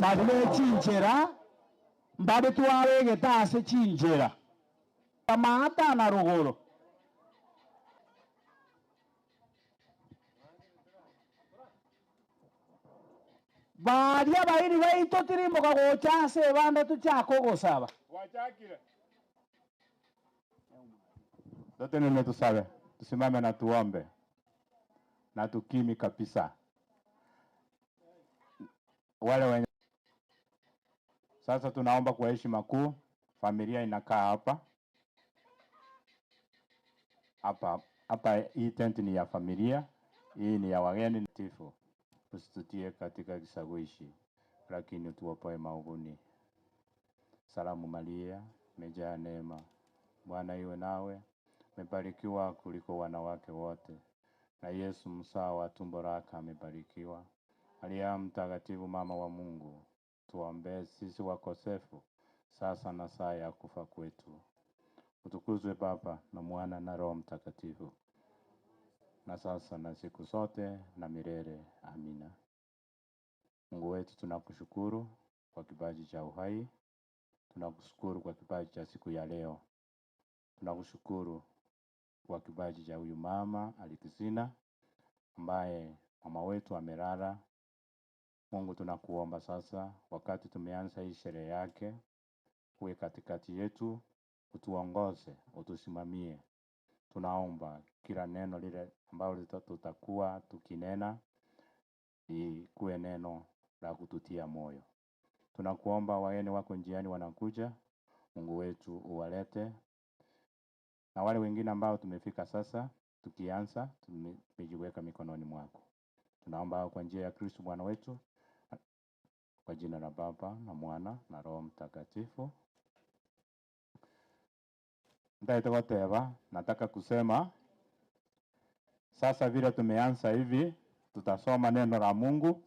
Badile chinchera, mbade tuare getase chinchera. Tamata na rugoro. Badia baini waito tirimo kagocha se banda tu chako gosaba. Wachakile. Zote nene tusabe, tusimame na tuombe na tukimi kabisa. Wale wenye sasa tunaomba kwa heshima kuu, familia inakaa hapa. Hii tent ni ya familia, hii ni ya wageni tifu. Usitutie katika kishawishi, lakini tuopoe maovuni. Salamu Maria, umejaa neema, Bwana iwe nawe, umebarikiwa kuliko wanawake wote, na Yesu mzao wa tumbo lako amebarikiwa. Maria mtakatifu, mama wa Mungu, tuombee sisi wakosefu, sasa na saa ya kufa kwetu. Utukuzwe Baba na Mwana na Roho Mtakatifu, na sasa na siku zote na milele. Amina. Mungu wetu, tunakushukuru kwa kipaji cha uhai. Tunakushukuru kwa kipaji cha siku ya leo. Tunakushukuru kwa kipaji cha huyu mama Alexina, ambaye mama wetu amelala. Mungu, tunakuomba sasa, wakati tumeanza hii sherehe yake, uwe katikati yetu, utuongoze, utusimamie. Tunaomba kila neno lile ambalo tutakuwa tukinena ikuwe neno la kututia moyo. Tunakuomba wageni wako njiani wanakuja, Mungu wetu uwalete. Na wale wengine ambao tumefika sasa, tukianza, tumejiweka mikononi mwako. Tunaomba kwa njia ya Kristo Bwana wetu, kwa jina la Baba na Mwana na Roho Mtakatifu. Ndaitawateva, nataka kusema sasa vile tumeanza hivi, tutasoma neno la Mungu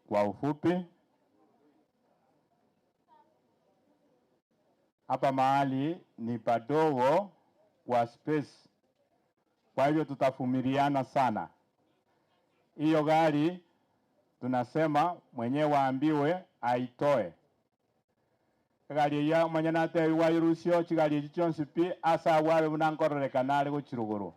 kwa ufupi. Hapa mahali ni padogo kwa space, kwa hivyo tutafumiliana sana. Hiyo gari tunasema mwenye waambiwe aitoe. Gari ya manyana te wairusio chigari chonsi pi asa wawe bunankorere kanale go chiruguru.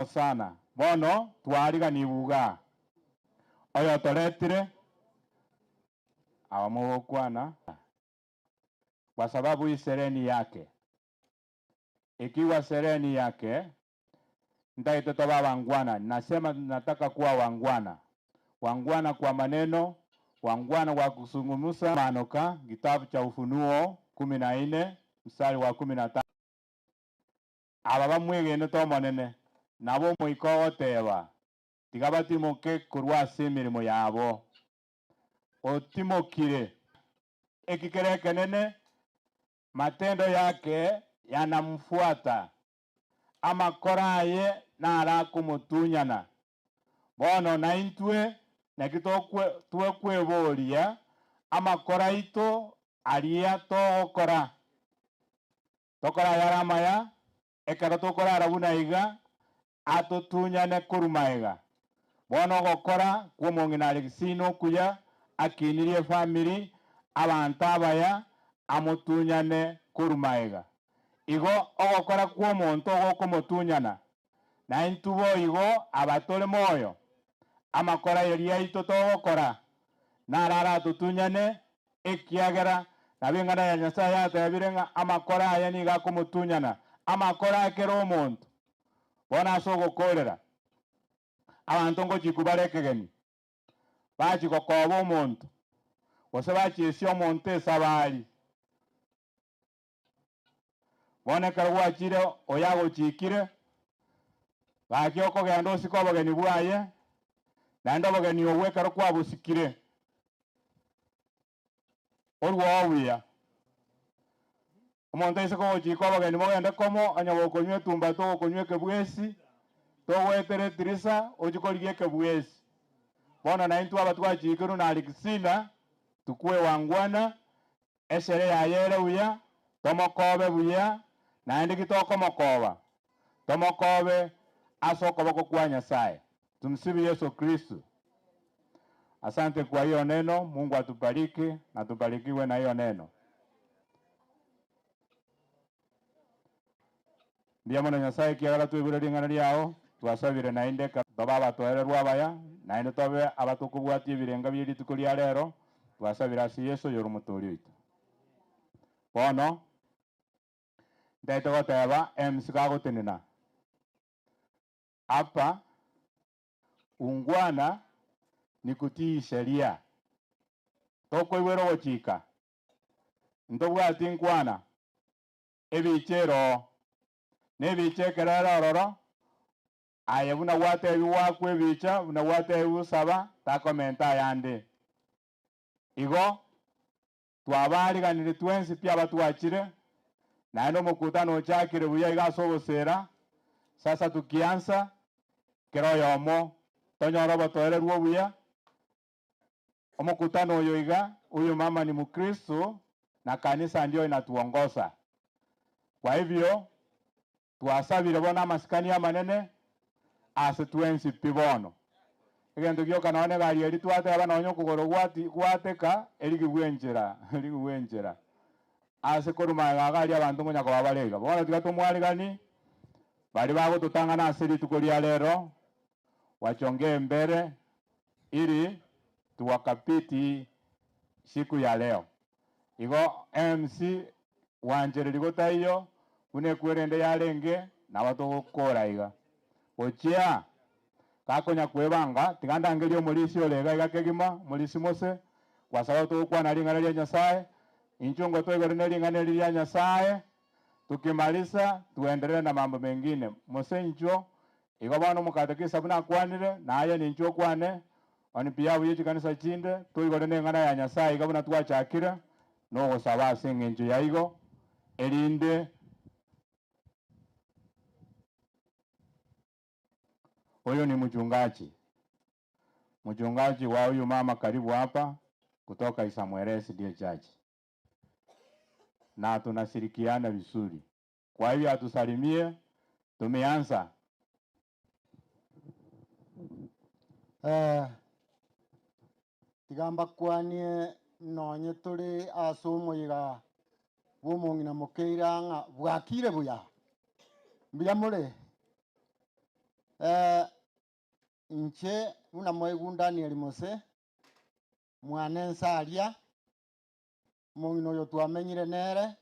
Sana. Bono twariga nibuga. Oyo toretire awamogokwana kwa sababu hii sereni yake. Ikiwa sereni yake, ndaito toba wangwana. Nasema nataka kuwa wangwana. Wangwana kwa maneno, wangwana kwa kusungumusa. Manoka, kitabu cha Ufunuo 14 mstari wa 15. Ababa mwegene to monene nabo moiko oteba tigabati moke kurwa semirimo yabo otimokire ekikereke nene, matendo yake yanamfuata ama koraye na arakumutunyana. Bono na intwe nakitokwe tuwe kweboria ama koraito alia tokora yaramaya ekara tokora arabuna iga atutunyane kurumaiga bono gokora kwa omong'ina Alexina okuya akinirie family abantu abaya amutunyane kurumaiga igo ogokora kwa omonto ogokomotunyana na intubo igo abatore moyo amakora yari yaito togokora narara atutunyane ekiagera nabing'ana ya Nyasaye atebire ng'a amakora aya niga akomotunyana amakora akere omonto bono ase ogokorera abantu ngochiku bare ekegeni bachi gokoba omonto gose bachiesia omonto esabari bono ekero gwachire oyo agochikire gaki okogenda osike obogeni bwaye naende obogeni obwo ekero kwabusikire orwo obuya omonto ase kogochika obogeni mogende komo onye gokonywa etumba togokonywa ekebwesi togoetera etirisa ochikorigia ekebwesi bono naintwe aba twachikirwe na Alexina tukwe wangwana esere yayere buya tomokobe buya naende gitokomokoba tomokobe ase okoboko kwa Nyasaye. Tumsifu Yesu Kristo. Asante kwa hiyo neno. Mungu atubariki na tubarikiwe na hiyo neno. Ndiye mwana Nyasaye kiagala twibure ringana ryao twasabire nainde toba batoererwa abaya nainde tobe abatukubwatie birenga by'erituko lya lero twasabire ase Yesu yoru mutori oito. Bono ndaite goteba MC gagotenena hapa ungwana ni kutii sheria tokoibwera gochika ntobwati nkwana ebichero nebichekerera ororo aye buna gwatebi wakwe ebicha buna gwatebi busaba takomenta ayande igo twabariganire twensi pia batwachire naende omokutano ochakire buya iga ase ogosera sasa tukiansa kero yomo tonyora obotoererwa buya omokutano oyo iga huyu mama ni Mkristo na kanisa ndio inatuongoza. Kwa hivyo twasabire bona amasikani amanene ase twensi pibono egento gioka none gari eri twateba nonye okogoro gwateka erigibwenchera ase korumaga gari abantu ngonya koba barega bono tiga tomwarigani bari bagototangana ase rituko ria lero wachongee mbere ili tuwakapiti siku ya leo igo MC wanjereri gotaiyo une kwerende yarenge na batogokora iga ochia kakonya kwebanga tigandangerio omorisi orega iga kegima morisi mose gwasaba togokwana ring'ana ria Nyasaye inchungo toigorene ring'ana ria Nyasaye tukimaliza tuendelee na mambo mengine mose incho igo bono omokatekisa buna akwanire naye nincho okwane oni pia buye chikanisa chinde toigorene ng'ana ya Nyasaye iga buna twachakire nogosaba ase eng'encho yaigo erinde huyu ni mchungaji wa huyu mama karibu hapa kutoka Isamueresi ndiye Church na tunashirikiana vizuri. Kwa hivyo atusalimie. Tumeanza tigamba kwanie nonye turi ase omoiga bwa omong'ina mokeira ng'a bwakire buya mbuya more inche buna moigu Daniel Mose mwana ensaria omong'ina oyo twamenyire nere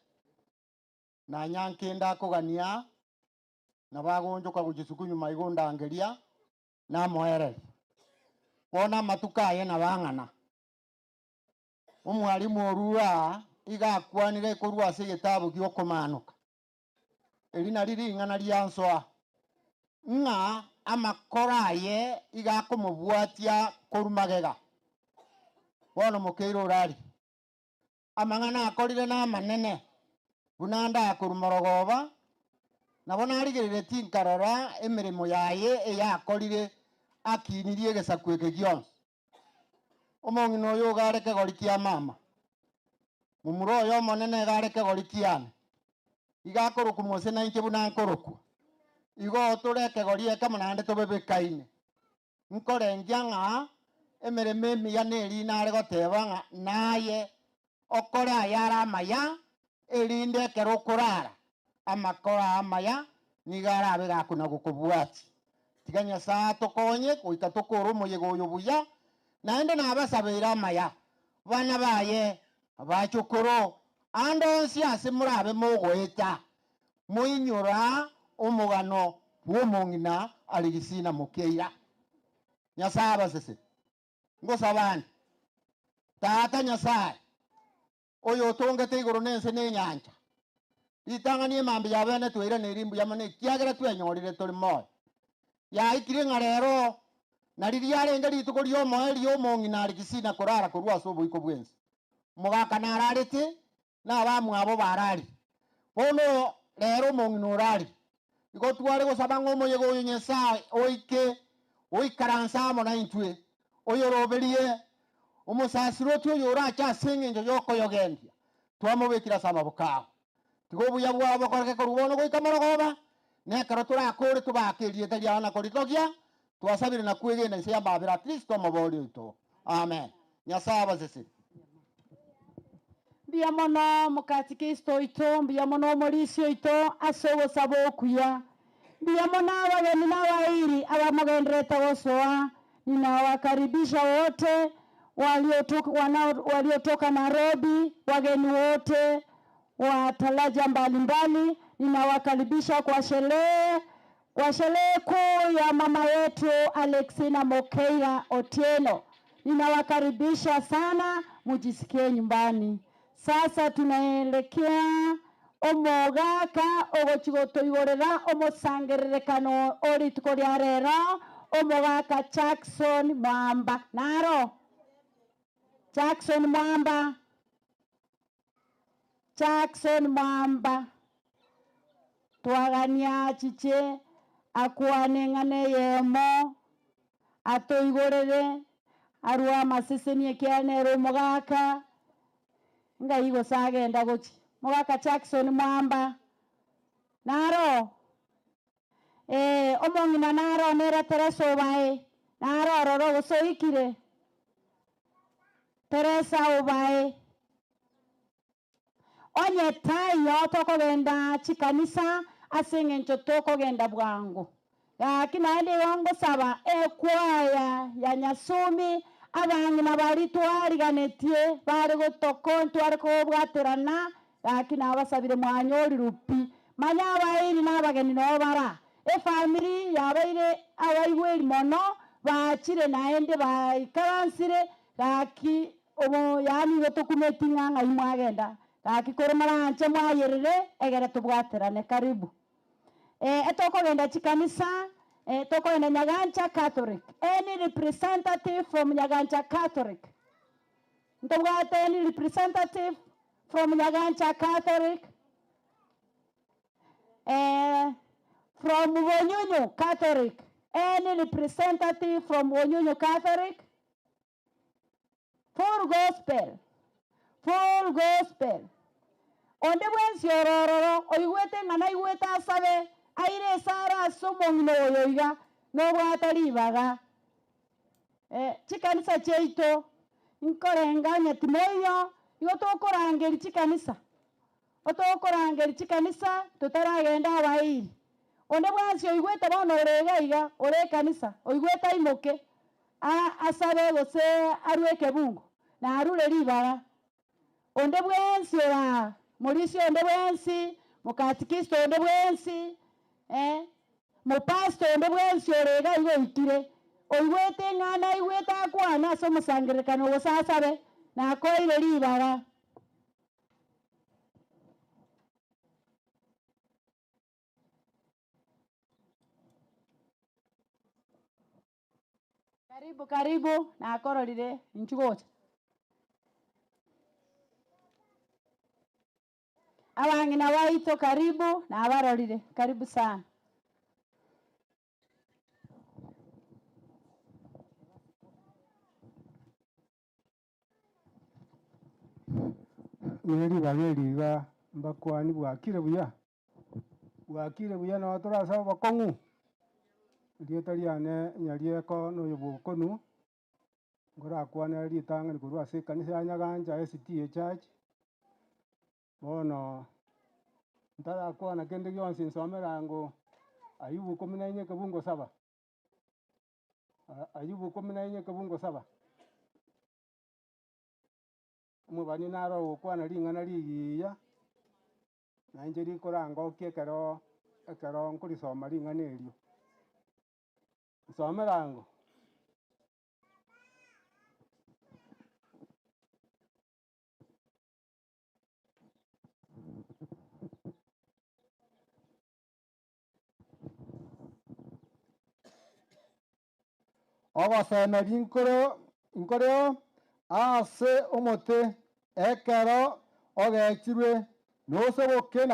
na nyankenda akogania na bagonjoka gochisuku nyuma igo ndangeria namoereri bona amatuka aye na bang'ana omwalimu orua iga akwanire korwa ase egetabu gia okomanuka eri nari ring'ana ria nsoa ng'a amakora aye iga akomobwatia korumagega bono mokeire orari amang'ana akorire na amanene buna ndakorumorogoba nabo narigereretie nkarora emeremo yaye eyakorire akinirie egesaku eke gionsi omong'ina oyo iga are kegori kia mama mumuro oyo omonene iga are kegori kiane iga akorokwa mose na inche buna nkorokwa igo tureke gorie kama nande tubebekaine nkorengia ng'a emereme emiya neri nare goteba ng'a naye okore ayara amaya erinde ekero okorara amakora amaya niga arabe gakuna gokobwati tiga Nyasaye tokonye goika tokora omoyega oyo buya naende nabasabeire amaya bana baye abachokoro ande onsi ase morabe mogoeta moinyora omogano bw'omong'ina Alexina mokeira Nyasaye abasese ngosabani tata Nyasaye oyo otongete igoro nense n'enyanja itang'ani emambi ya bene twaira nerimbu yamane kiagera twenyorire turi moyo yaikire ng'a rero nari riarenge rituko ria omoe ria omong'ina Alexina korara korwa ase oboiko bwensi mogaka nararete nabamwabo barari bono rero omong'ina orari igo tware gosaba ng'a omoyega oyo Nyasaye oike oikaransa amo na intwe oyoroberie omusasiroti oyo orache ase eng'encho yokoyogendia twamobekira ase amaboko ago tiga obuya bwabo bokoreke korwa bono goika morogoba nekero torakore tobake erieta riana koritogia twasabire na kwegena ase yambabera Kristo omobori oito amen Nyasaye abasese Mbia mono mukatikristo oito mbia mono omorisi oito ase ogosaba okuya mbia mono abageni n'abairi abamogenderete gosoa ninawakaribisha wote waliotoka Nairobi, wageni wote wa taraja mbalimbali. Ninawakaribisha kwa sherehe kuu ya mama yetu Alexina Kemunto Otieno. Ninawakaribisha sana, mujisikie nyumbani. Sasa tunaelekea omogaka ogochigotoigorera omosangererekano orituko ria rero omogaka Jackson Mwamba naro Jackson Mwamba twagania chiche akwane ng'ane yemo atoigorere arua masesenie kianero mogaka ngaigo sagenda gochi mogaka Jackson Mwamba naro omong'ina naro nera Teresa obae naro roro gosoikire Teresa obae onye tayo tokogenda chikanisa ase eng'encho tokogenda bwangu lakini naende ngosaba ekwaya ya Nyasumi abang'ina bari twariganetie bari gotoko twari kobwaterana lakini abasabire mwanyori rupi manya abairi n'abageni no bara efamily yabaire abaigweri mono bachire naende baikaransire laki obo yani gotokumeti ng'ang'a imwagenda laki koromaranche mwayerere egere tubwaterane karibu etokogenda chikanisa tokogenda Nyagancha Catholic. Any representative from Nyagancha Catholic ntobwate any representative from Nyagancha Catholic from Wonyunyu Catholic. Any representative from Wonyunyu Catholic. Full gospel. Onde bwensi orororo oigwete ng'ana igwete asabe aire sara somong'ina oyoiga nobwata ribaga chikanisa cheito nkorenganya timoyo igo tokorangeri chikanisa otokorangeri chikanisa tutaragenda abairi onde bwensi oigwete bono orega iga ore kanisa oigwete imoke asabe gose arweke bungu na arure ribaga onde bwensi ora morisi onde bwensi mukatikristo onde bwensi mupasto onde bwensi orega igo ikire oigwete ng'ana igwete akwana ase omosangerekano gose asabe nakoire ribaga karibu nakororire inchugocha abang'ina baito karibu nabarorire karibu sana Mweri bageriga mbakwani bwakire buya wakire buya no turasaba bakongu rieta riane nyarieko no yobokonu ngora kwana ritanga nikurwa se kanisa ya Nyaganja SDA Church bono ntara kwana kende gyonse nsomerango Ayubu 14 kabungo 7 Ayubu 14 kabungo 7 umubani naro kwana ringana rigiya nanje rikorango ekero nkurisoma ringana eryo nsomerango ogosemeri inkoreo ase omote ekero ogechirwe nosoboke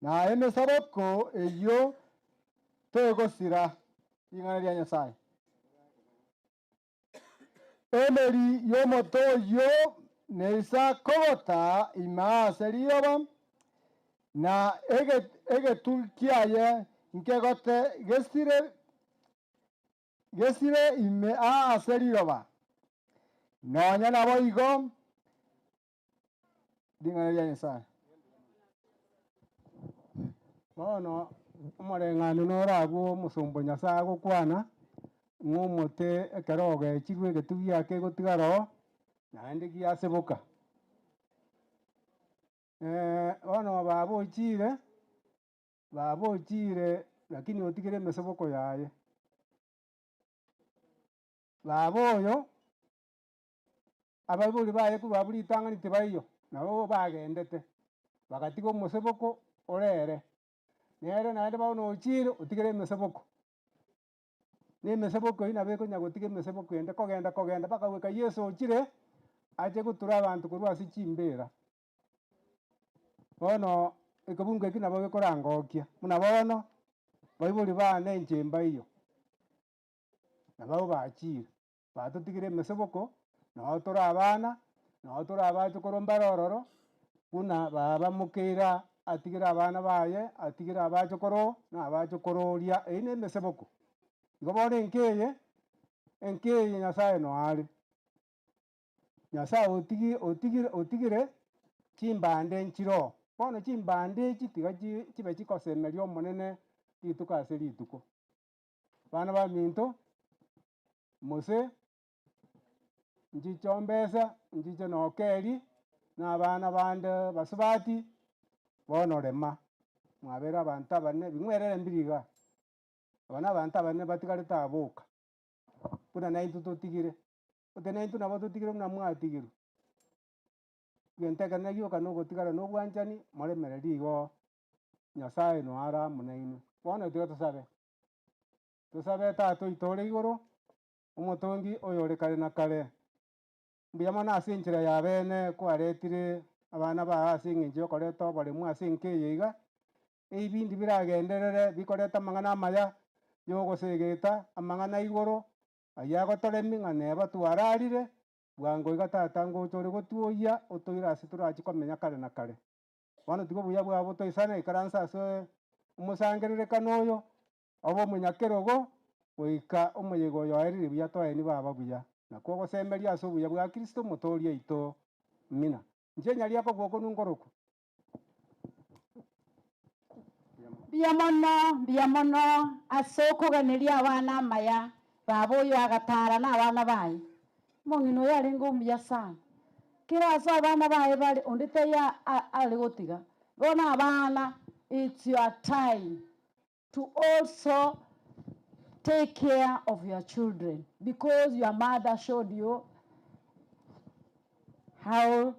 naende saboko eyo tegosira ing'ana ria Nyasaye emeri y'omote oyo neisa kogota ime ase riroba na egetu kiaye nkegote gesire ime ase riroba nonya nabo igo ring'ana ria Nyasaye bono omoreng'ano noragwo omusumba Nyasaye agokwana ng'omote ekero ogechirwe egetu giake egotigara naende giaseboka bono babochire lakini otigere emeseboko yaye baba oyo abaibori baye korwa buritang'ani tibaiyo nabo bagendete bagatiga omoseboko orere nere naende bono ochire otigere emeseboko na emeseboko eyio nabo ekonya gotiga emeseboko ende kogenda mpaka goika Yesu ochire ache gotura abanto korwa ase chimbera bono ekebungo eki nabo gekorangokia buna bono baibori bane enchemba iyo nabo bachire batotigire emeseboko nao tore abana nao tore abachokoro mbare ororo buna baba mokeira atigire abana baye atigire abachokoro na abachokororia eyi na emeseboko igo bono enkeye Nyasaye noare Nyasaye otigire chimbande nchiro bono chimbande echi tiga chibe chikosemeria omonene rituko ase rituko bana baminto mose nchicho mbesa nchicho nokeri na abana bande basubati bono rema mwabere abanto abane bing'werere mbiriga abana abanto abane batigarete aboka buna nainto totigire ote nainto nabo totigire buna mwatigirwe gento ekero gioka nogotigara na obwanchani moremereri igo Nyasaye noara muna inwe bono tiga tosabe Tata oito ore igoro omotongi oyo ore kare na kare mbuya mono ase enchera ya bene kwaretire abana bago ase eng'encho ya okoreta oboremu ase enkeye iga ebindi biragenderere bikoreta amang'ana amaya ya ogosegeta amang'ana igoro aya agotoremi ng'a neba twararire bwango iga tata ngocha ore gotwoyia otoire ase torachi komenya kare na kare bono tiga obuya bwabo toisana ikaransa ase omosangererekano oyo obe omonyakerogo goika omoyega oyo oerire buya toeni baba buya nakwo ogosemeria ase obuya bwa Kristo motori aito mina inche nyariako gwokonu nkoroku Biya mono ase okoganeria abana amaya baba oyo agatara na abana baye mong'ina oyo arenge omuya sana kera ase abana baye bare onde taiya are gotiga bono abana it's your time to also take care of your children because your mother showed you how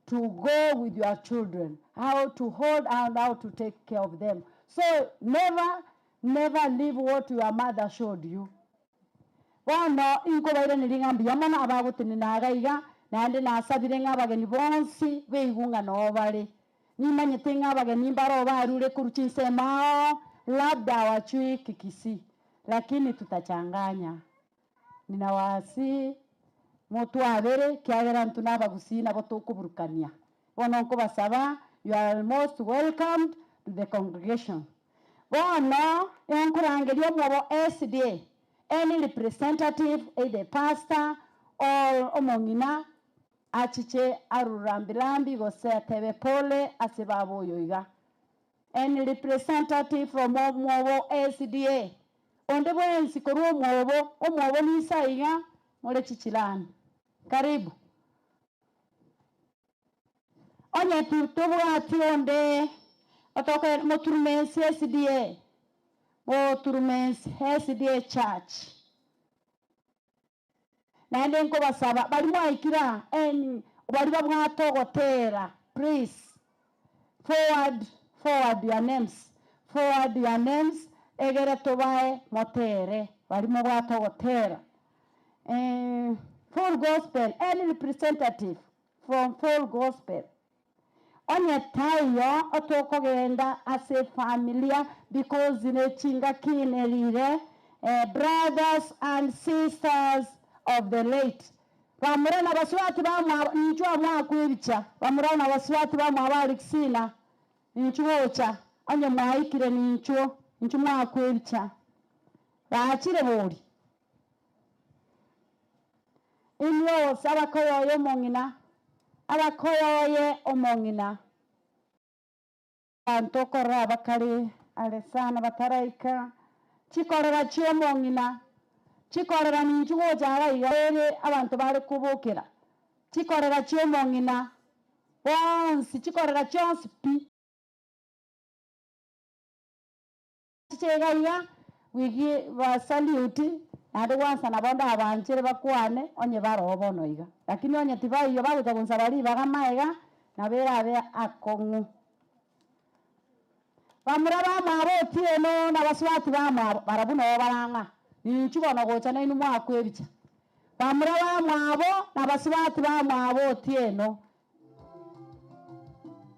to go with your children, how to hold and how to take care of them. So never leave what your mother showed you. Bono inko baire niringambi yamana abagotini nagaiga nande nasabire ng'abageni bonsi beigunga no bare nimanyete ng'abageni mbaro barure kuruchinse mao labda wachui kikisi lakini tutachanganya ninawasi motu abere kiagera ntu nabagusina boto kuburukania bono nkobasaba you are most welcomed the congregation. Bono, yankurangerio mwobo SDA, any representative, either pastor or omongina, achiche arurambirambi gose tebe pole asibabo yoiga. Any representative from mwobo SDA, onde bwensi koru omwobo nisaiga, mole chichilani. Karibu. Onye tutubwati onde otoke moturumensi SDA. Moturumensi SDA Church. Nande nko basaba bali mwaikira bali babwatogotera. Please forward your names. Forward your names egere tobae motere bali mubwatogotera. Full gospel, any representative from full gospel. Onye tayo otokogenda as a familia because zinechinga kinerire brothers and sisters of the late. Bamurana baswati bamwa njwa mwa kwibicha. Bamurana baswati bamwa Alexina nchuocha. Onye mwaikire nchu mwa kwibicha. Baachire bori. Inyo sabakoyo yomongina. Abakoyoye omongina. Antokora bakari Alexina bataraika. Chikorera chiomongina. Chikorera ninjugo jara igere abantu bari kubukira. Chikorera chiomongina. Once chikorera chonsi pi. Chichega iga wigi wa salute. Nade wansa nabonda abanjire bakwane onye barobono iga. Lakini onye tibai yo babuta kunsabali bagamaiga nabera abe akongu. Bamuraba mwabo Otieno na baswati bamwabo barabuno baranga. Nichubono gocha na inu mwakwebicha. Bamuraba mwabo na baswati bamwabo Otieno.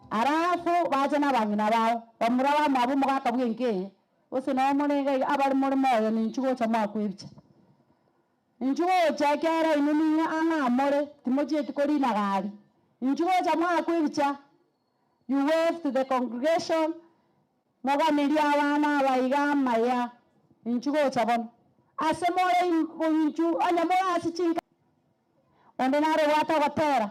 Arafu baje nabangina bawo. Bamuraba mwabo mugaka bwenge. Ose no munenge abali muri moyo ninchugo cha mwakwebicha. Ninchugo cha kyara inuni anga amore timoje tikori na gari. Ninchugo cha mwakwebicha. You wave to the congregation. Moga milia wana baiga maya. Ninchugo cha bono. Asemore inchu anya mora asichinga. Onde nare wata watera.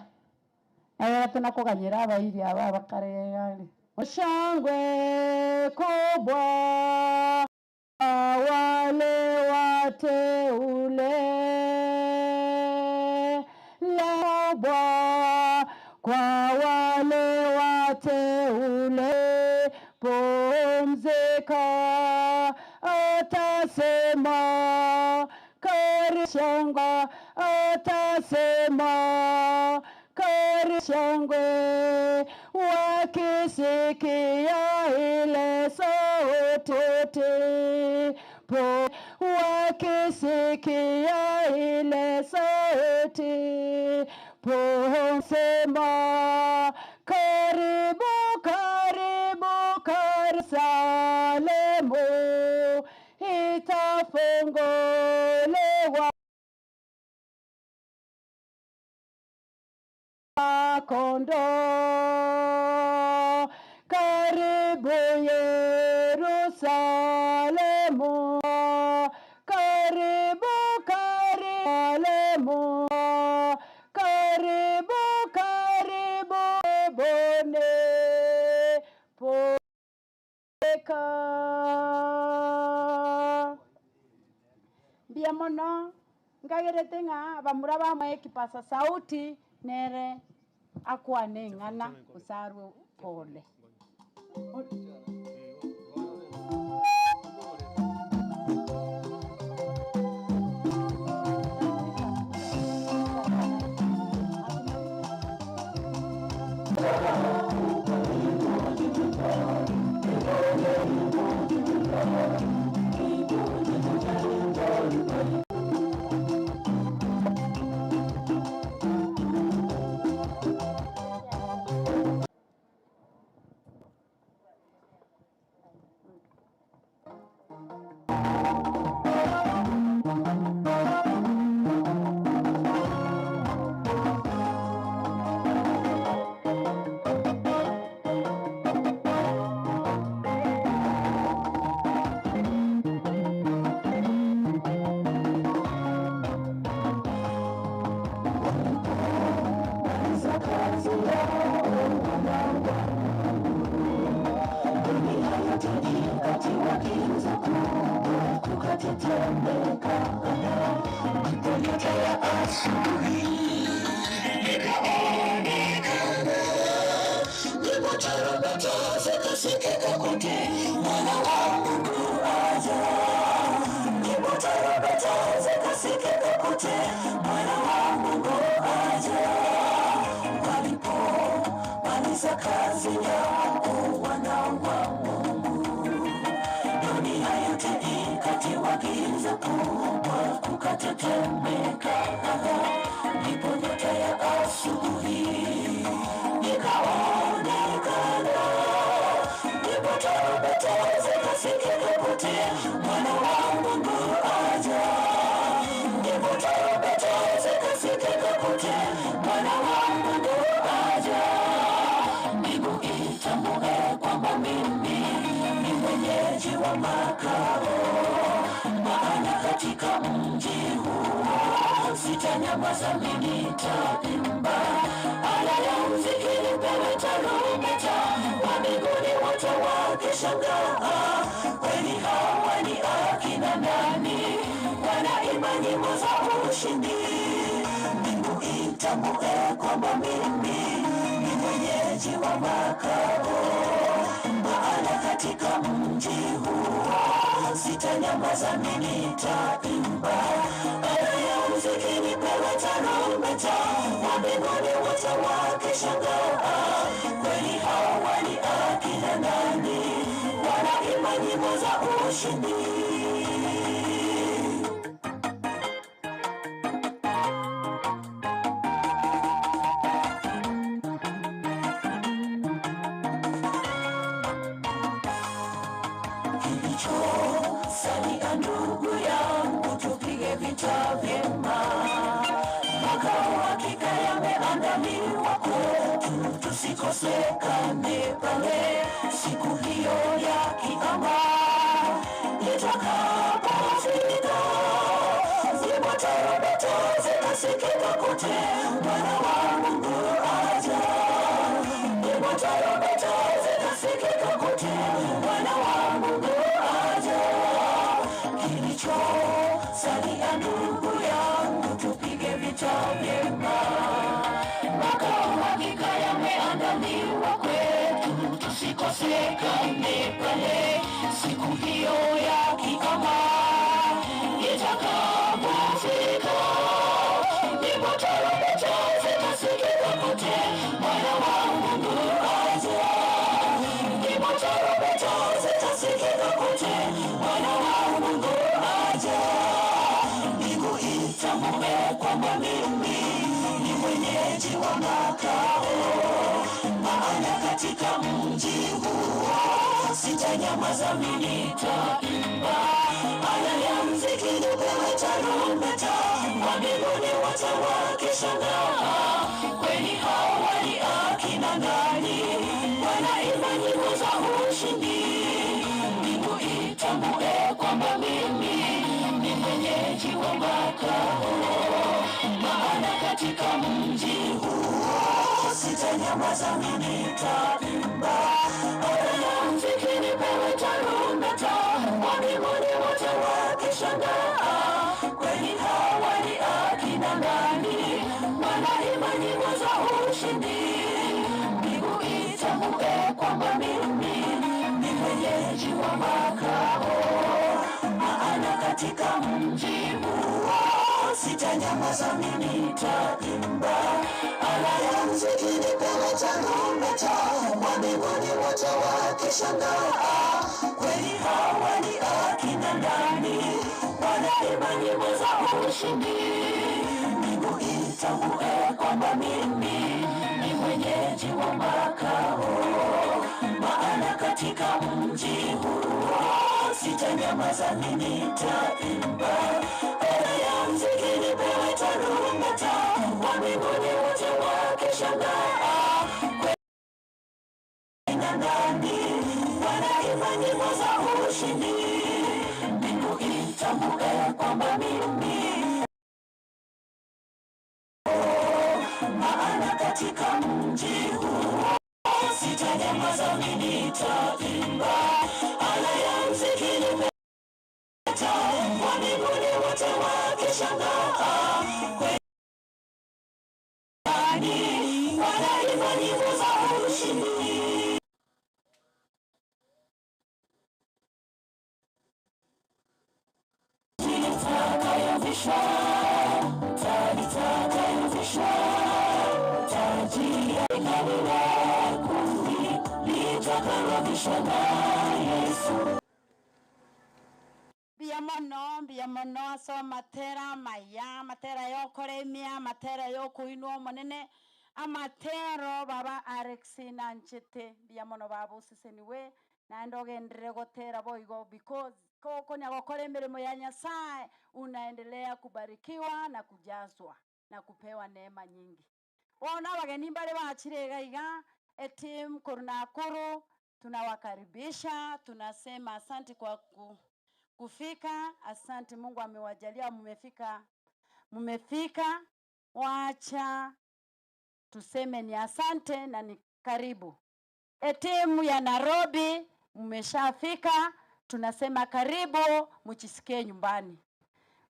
Ayo tunakoganyira abairi aba bakare yali. Oshangwe kubwa wale wateule labwa kwa wale wateule pumzika atasema karishanga atasema karishangwe wakisikia ile sauti po wakisikia ile sauti po sema karibu karibu Yerusalemu itafunguliwa kondoo karibu Yerusalemu karibu Yerusalemu karibu bone peka bia mono ngagerete nga bamuraba mwe kipasa sauti nere akwane ngana usaru pole. Kazi yao wana wa Mungu, dunia yote ikatiwa giza kubwa, kukatetemeka. Ndipo nyota ya asubuhi ikaonekana, ndipo tarumbeta zikasikika kote, mwana wa Mungu aja. Ndipo tarumbeta zikasikika kote, mwana wa Mungu aja. Itambue kwamba mimi ni mwenyeji wa makao, maana katika mji huo sitanyamaza, mimi nitaimba. Ala ya muziki nipewe tarumbeta, wa mbinguni wote wakishangaa. Kweli hawa ni akina nani? Wanaimba nyimbo za ushindi. Mbingu itambue kwamba mimi ni mwenyeji wa makao, maana katika mji huo sitanyamaza, mimi nitaimba. Ala ya muziki nipewe tarumbeta, wa mbinguni wote wakishangaa. Kweli hawa ni akina nani? Wanaimba nyimbo za ushindi. Salia ndugu yangu, tupige vita vyema. Makao hakika yameandaliwa kwetu, tusikosekane pale siku hiyo ya kiyama itakapofika. Ndipo tarumbeta zitasikika kote, mwana wa Mungu aja. Ndipo tarumbeta zitasikika kote, mwana wa Mungu aja. Salia ndugu yangu, tupige vita vyema. Makao hakika yameandaliwa kwetu, tusikosekane pale siku hiyo ya kiyama itakapofika. Ndipo tarumbeta zitasikika kote, mwana wa Mungu aja. Ndipo tarumbeta zitasikika kote, mwana wa Mungu aja. Mbingu itambue kwamba mimi ni mwenyeji wa makao, maana katika mji huo sitanyamaza, mimi nitaimba. Ala ya muziki nipewe tarumbeta, wa mbinguni wote wakishangaa. Kweli hawa ni akina nani? Wanaimba nyimbo za ushindi. Mbingu itambue kwamba mimi ni mwenyeji wa makao, maana katika mji huo sitanyamaza, mimi nitaimba. Ala ya muziki nipewe tarumbeta, wa mbinguni wote wakishangaa. Kweli hawa ni akina nani? Wanaimba nyimbo za ushindi. Mbingu itambue kwamba mimi ni mwenyeji wa makao, maana katika mji huo sitanyamaza, mimi nitaimba. Ala ya muziki nipewe tarumbeta, wa mbinguni wote wakishangaa. Kweli hawa ni akina nani? Wanaimba nyimbo za ushindi. Mbingu itambue kwamba mimi ni mwenyeji wa makao, maana katika mji huo sitanyamaza, mimi nitaimba. Ala ya muziki nipewe tarumbeta, wa mbinguni wote wakishangaa. Kweli nani? Wanaimba nyimbo za ushindi. Mbingu itambue kwamba mimi, maana katika mji huo sitanyamaza, mimi nitaimba. Ala ya muziki nipewe tarumbeta, wa mbinguni wote wakishangaa. kuunganishwa na Yesu. Biamono aso matera yokoremia matera yokuinua monene amatero baba Alexina nchete biamono babu siseniwe na ndogendere gotera boigo because koko nyagokore mirimo ya Nyasaye unaendelea kubarikiwa na kujazwa na kupewa neema nyingi. Ona wageni mbale bachirega iga etim Kurunakuru tunawakaribisha, tunasema asante kwa kufika. Asante, Mungu amewajalia mmefika. Wacha tuseme ni asante na ni karibu. Timu ya Nairobi mmeshafika, tunasema karibu, mchisikie nyumbani.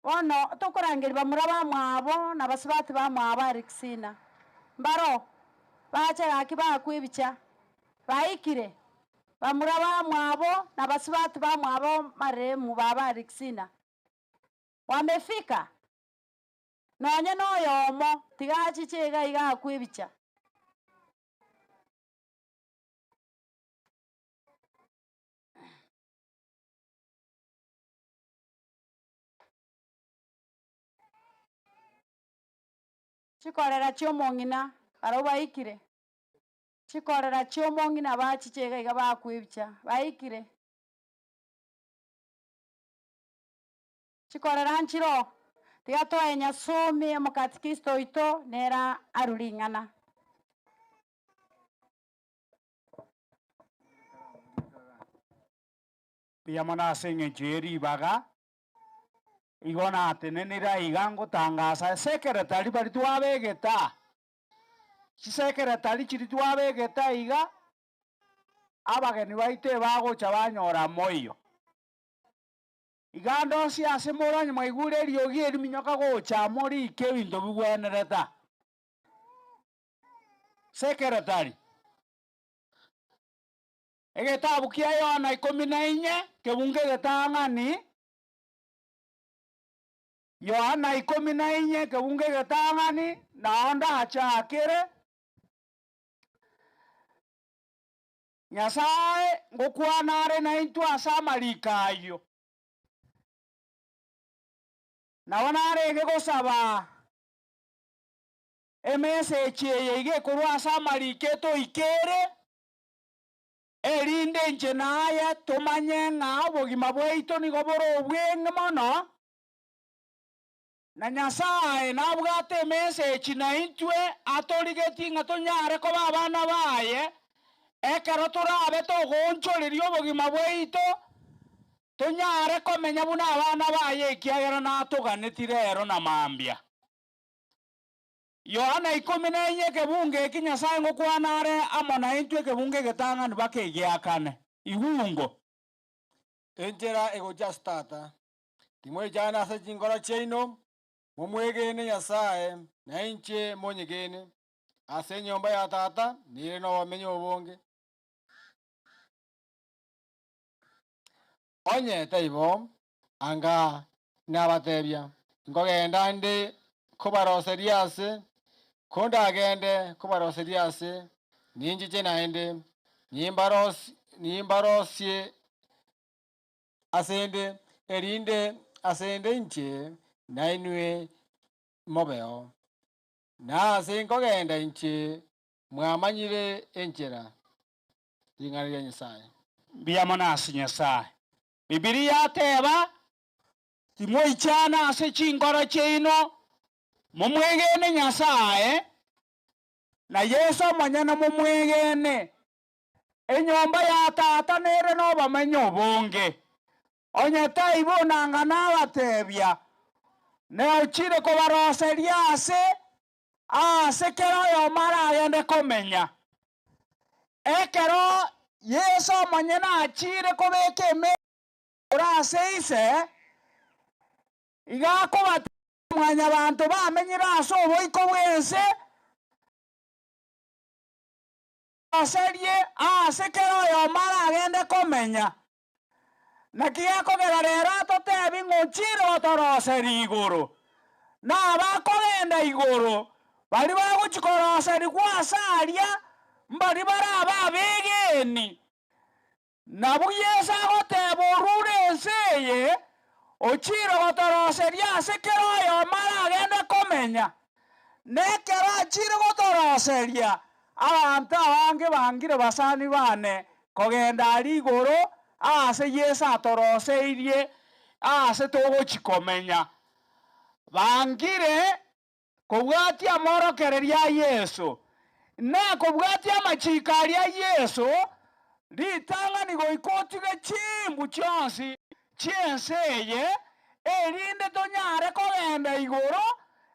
Ono tukurangiri bamuraba mwabo na basibati ba mwabo Alexina mbaro bacha gakiba kwibicha baikire bamuraba mwabo na basibati ba mwabo maremu baba Alexina wamefika nonye noyomo tigachi chega iga kwibicha. Chikorera chiomong'ina aro baikire chikorera chiomong'ina bachichega iga bakwibicha baikire chikorera nchiro tiga toenya somi omokatikisto ito nera aruring'ana. Biamono aseng'encheri baga igona atenenera igango tangasa secretary bari twabegeta secretary chiri twabegeta iga abageni baite bagocha banyora moyo igando cia asemoranye maigure riogi eri minyoka gocha mori ke bintu bigwenereta secretary egetabu kia Yohana 14 kebunge getang'ani Yohana 14 kebunge getang'ani naonda achakire Nyasaye ngokwanare na into asamarikayo naonare gegosaba emessage ye ige kurwa asamariketo ikere erinde nche naye tumanye ng'a obogima bwaito nigo boro obweng'e mono na Nyasaye nabwate message na intwe atorigeti ng'a tonyare koba abana baye ekero torabe togonchoreria obogima bwaito tonyare komenya buna abana baye ekiagera natoganeti rero na mambia. Yohana 14 kebunge eki Nyasaye ngokwanare amo na intwe kebunge getang'ani bakegiakane igungo enchera egocha stata timwe jana ase chingoro cheino mumwegene Nyasaye na inche monyegene ase nyomba ya tata nire no bamenye obonge onye taibo anga nabatebia ngogenda ndi kubaroseria ase kondagende kubaroseria ase ninjiche naende nimbarosie asende erinde asende inche nainwe mobeo na ase nkogenda inche mwamanyire enchera ring'ana Nyasaye. biamono ase Nyasaye Bibilia teba timoichana ase chingoro cheino mumwegene Nyasaye na Yesu manyana mumwegene enyomba ya tata nere no bamenye obonge onye taibo nanga nabatebia ne ochire kobaroseria ase kero yomara agende komenya ekero Yesu manyana achire kobeka eme ase ise igako mwanya abantu bamenyire ase oboiko bwense oserie ase kero yomara agende komenya nakigakogera rero atotebi ng'ochire otoroseri igoro nabakogenda igoro bari bagochikoroseri gwase aria mbari baraba abegeni nabuyesa goteba orure enseye ochire gotoroseria ase kero oyo mara agende komenya nekero achire gotoroseria abanto abange bangire basani bane kogenda ari igoro ase Yesu atoroseirie ase togochikomenya bangire kobwatia amorokereria Yesu na kobwatia amachikari ya Yesu ritang'ani goikotige chimbu chionsi chienseye erinde tonyare kogenda igoro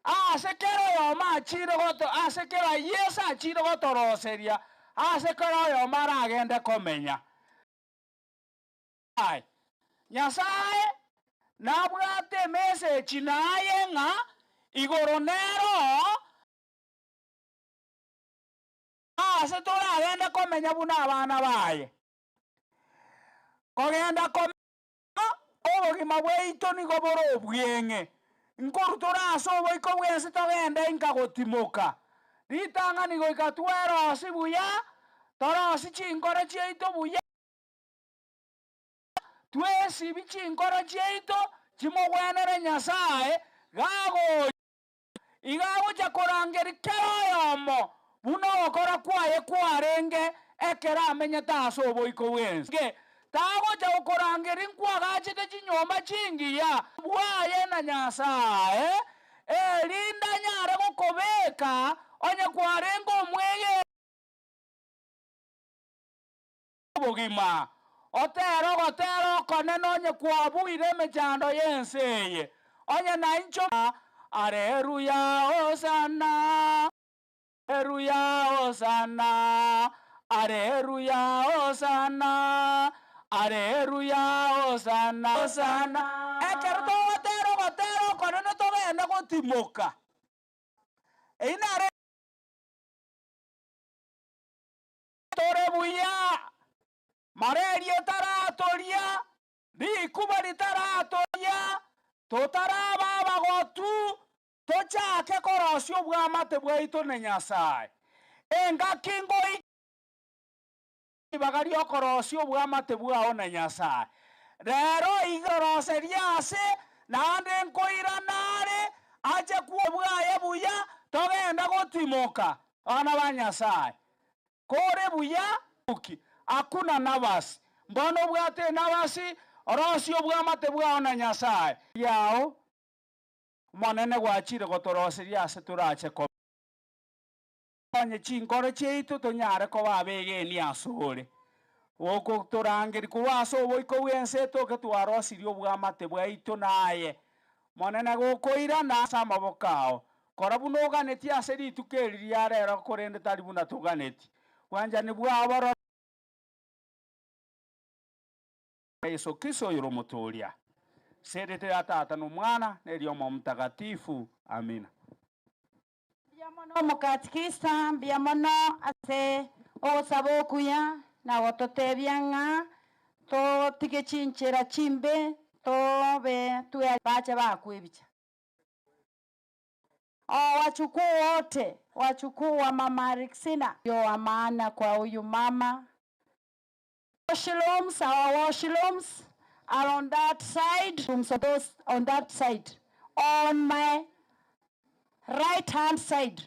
ase kero yoma achire goto ase kero Yesu achire gotoroseria ase kero yoma aragende komenya Nyasaye nabwate emessage naye ng'a igoro nero ase toragende komenya buna abana baye kogenda komenya obogima bwaito nigo bore obweng'e nkoru torase oboiko bwensi togende nkagotimoka ritang'ani goika twerosi buya torosi chinkoro chiaito buya twesibi chinkoro chiaito chimogwenere Nyasaye gago igagocha korangeri kero yomo buna ogokora kwaye kwarenge ekero amenyete ase oboiko bwensi tagocha gokorangeri nkwagachete chinyomba chingiya bwaye na Nyasaye erinda nyare gokobeka onye kwarenge omwege obogima otero gotero konene onye kwabuire emechando yenseye onye naincho aleluya osana aleluya osana aleluya osana aleluya osana osana ekero gotero konene togende gotimoka einare tore buya Mareria taratoria, rikuba ritaratoria, totaraba bagotu, tochake korosio bwamate bwaito ne Nyasaye. Enga kingo ibagario korosio bwamate bwao ne Nyasaye. Rero igoroseria ase, nande nkoiranare, ache kuo bwaye buya, togenda gotimoka, ana ba Nyasaye. Kore buya, uki. Hakuna nabasi mbono bwate nabasi orosio bwamate bwaona Nyasaye yao monene gwachire gotoroseria ase turache ko onye chinkoro chiaito tonyare ko babegeni asore oko torangeri kuwaso oboiko bwense toke twarosirio bwamate bwaito naye monene gokoira na samabokao korabu noganeti ase ritukeriria rero korende tari buna tuganeti wanjani bwaboro Yesu Kristo yoro muturia serete ya tata n'umwana n'eriomo mutagatifu amina biamono mukatikista biamono ase osabo kuya na gototebia ng'a to tige chinchera chimbe to be tuya bache bakwebicha wachukuu wa mama Alexina yo amana kwa huyu mama. Shalom's, our shalom's are on that side, so those on that side, on my right hand side.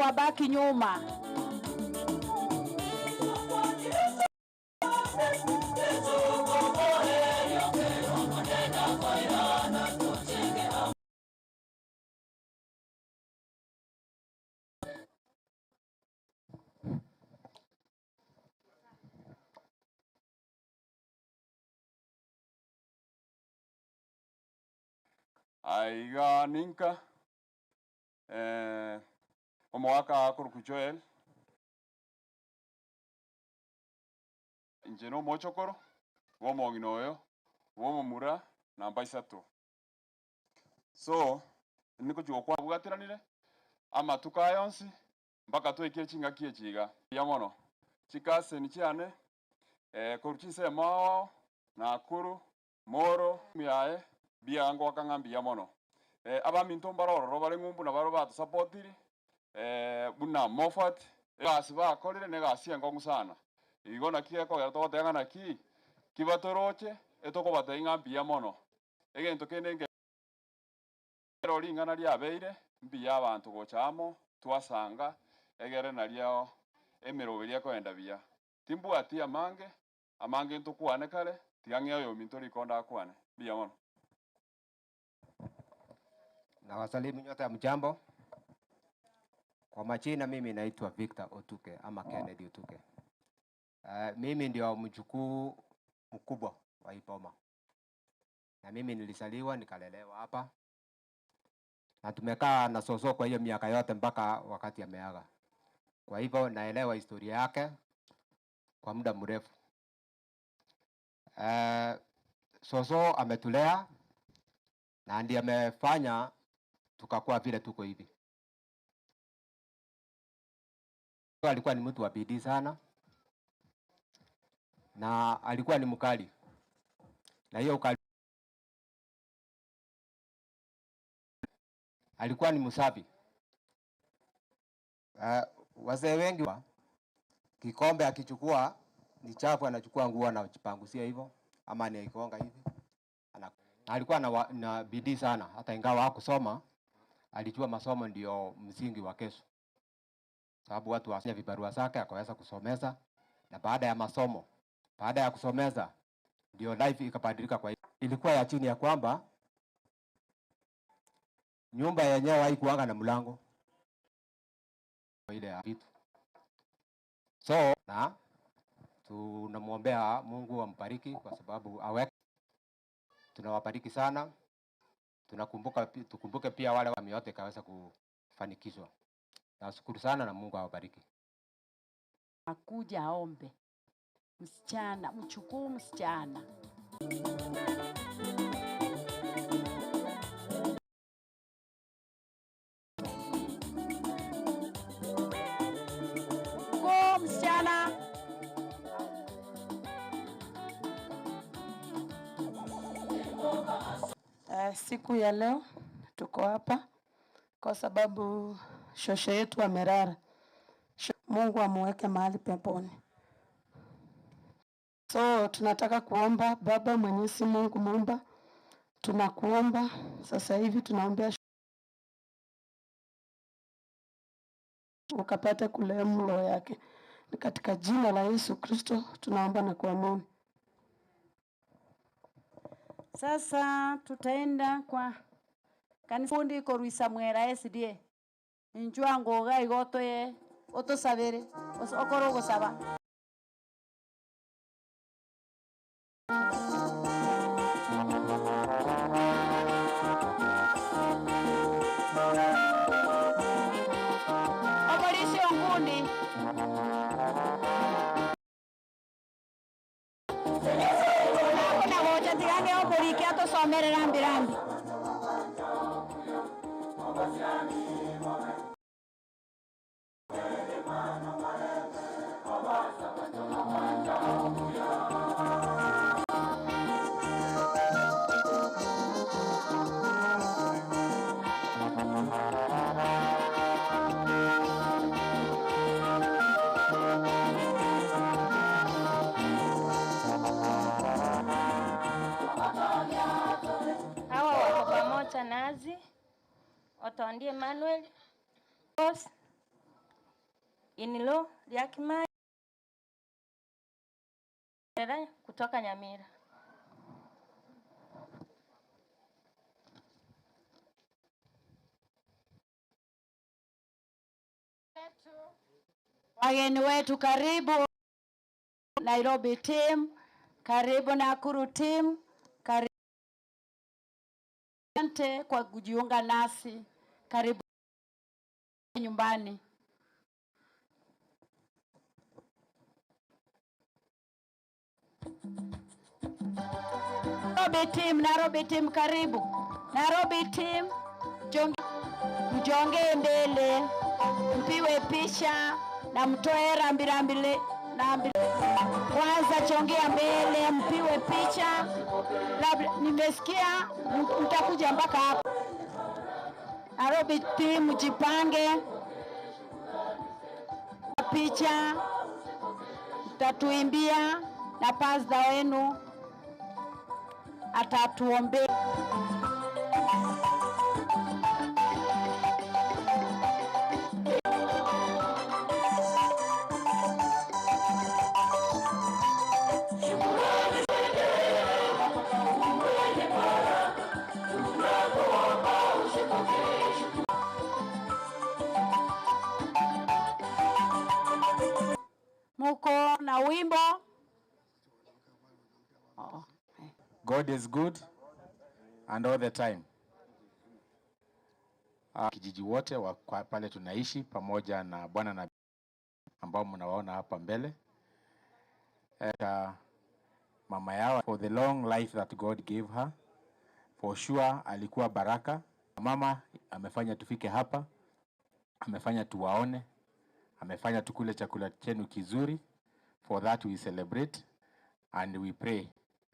Wabaki nyuma. aiga ninka omwaka kuruku Joel injeno mochokoro womonginoyo womomura namba 3 so niko chokwa bugatiranire amatuka yonsi mpaka twekire chingakie chiga yamono chikase ni chiane koruchise mao Nakuru Moro miae biango akangambi yamono abaminto mbaroro bari ngumbu na baro batu supportiri buna Moffat gasi bakorire ne gasi engongu sana igona kieko ya totenga na ki kibatoroche etoko bateinga mbia mono egento kenenge rori ngana ria beire mbia abantu gochamo twasanga egere nario emeroberia koenda bia timbu ati amange ntukwane kare tigange oyo mintori konda kwane bia mono. Na wasalimu nyote ya mjambo. Kwa majina mimi naitwa Victor Otuke ama Kennedy Otuke. Mimi ndio mjukuu mkubwa wa Ipoma. Na mimi nilisaliwa nikalelewa hapa. Na tumekaa na Soso kwa hiyo miaka yote mpaka wakati ameaga. Kwa hivyo naelewa historia yake kwa muda mrefu. Soso ametulea na ndiye amefanya tukakuwa vile tuko hivi. Alikuwa ni mtu wa bidii sana na alikuwa ni mkali. Na hiyo ukali alikuwa ni msafi. Wazee wengi wa kikombe akichukua ni chafu anachukua nguo na kujipangusia hivyo ama ni ikonga hivi. Alikuwa na bidii sana hata ingawa hakusoma, alijua masomo ndio msingi wa kesho. Sababu watu wasanya vibarua zake akaweza kusomeza na baada ya kusomeza ndio life ikabadilika. Kwa ilikuwa ya chini ya kwamba nyumba yenyewe haikuanga na mlango ile ya vitu. So na tunamwombea Mungu ambariki kwa sababu tunawabariki sana. Tukumbuke pia wale wa yote kaweza kufanikishwa. Nashukuru sana na Mungu awabariki. Akuja aombe. Msichana, mchukuu msichana. Go msichana. Siku ya leo tuko hapa kwa sababu shosho yetu amerara. Mungu amuweke mahali peponi. So tunataka kuomba. Baba Mwenyezi Mungu Muumba, tunakuomba sasa hivi, tunaombea ukapate kulehemu roho yake. Ni katika jina la Yesu Kristo tunaomba na kuamini. Sasa tutaenda kwa kanisa fundi ko Ruisa Mwera SDA. Njua ngoga igoto ye otosabere okoro gusaba. Obolisi ongundi. Kuna moja tigange obolike atosomere rambi. Nazi Otondi Emmanuel boss inilo Yakima kutoka Nyamira. Wageni wetu karibu Nairobi team, karibu Nakuru team, karibu Asante kwa kujiunga nasi. Karibu nyumbani. Nairobi team karibu. Nairobi team mjonge mbele, mpiwe picha na mtoe rambirambi. Kwanza chongea mbele, mpiwe picha. Labda nimesikia mtakuja mpaka hapa. Nairobi team jipange. Picha tatuimbia na pastor wenu atatuombea. Muko na wimbo. God is good and all the time. Kijiji wote wa pale tunaishi pamoja na bwana na ambao mnawaona hapa mbele. Mama yao, for the long life that God gave her. For sure alikuwa baraka. Mama amefanya tufike hapa. Amefanya tuwaone. Amefanya tukule chakula chenu kizuri. For that we celebrate and we pray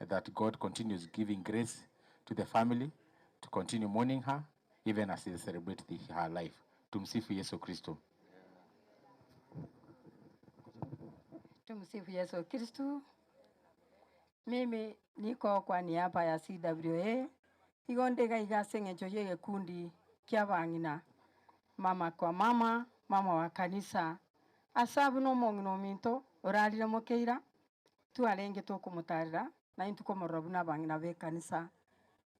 that God continues giving grace to the family to continue mourning her even as they celebrate her life. Tumsifu Yesu Kristo. Tumsifu Yesu Kristo. Mimi niko kwa niaba ya CWA. Igondega igasenge choye gikundi kia bangina. Mama kwa mama, mama wa kanisa. Asabu no mongino minto, oralile mokeira. Tuarenge tukumutarira na intukomorora buna bangina be kanisa.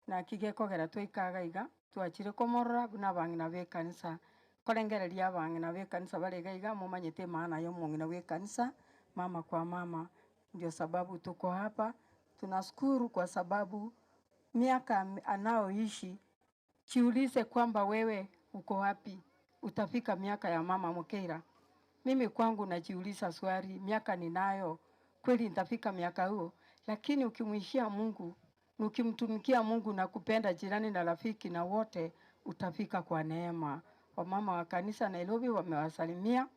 Na kigekogera twikaga iga tuachire komorora buna bangina be kanisa. Kolengereria bangina be kanisa barega iga mumanyete maana yo mongina be kanisa. Mama kwa mama, ndio sababu tuko hapa. Tunashukuru kwa sababu miaka anaoishi, jiulize kwamba wewe uko wapi, utafika miaka ya mama Mukeira. Mimi kwangu najiuliza swali, miaka ninayo kweli nitafika miaka huo? Lakini ukimwishia Mungu, ukimtumikia Mungu na kupenda jirani na rafiki na wote, utafika kwa neema. Wamama wa kanisa Nairobi wamewasalimia.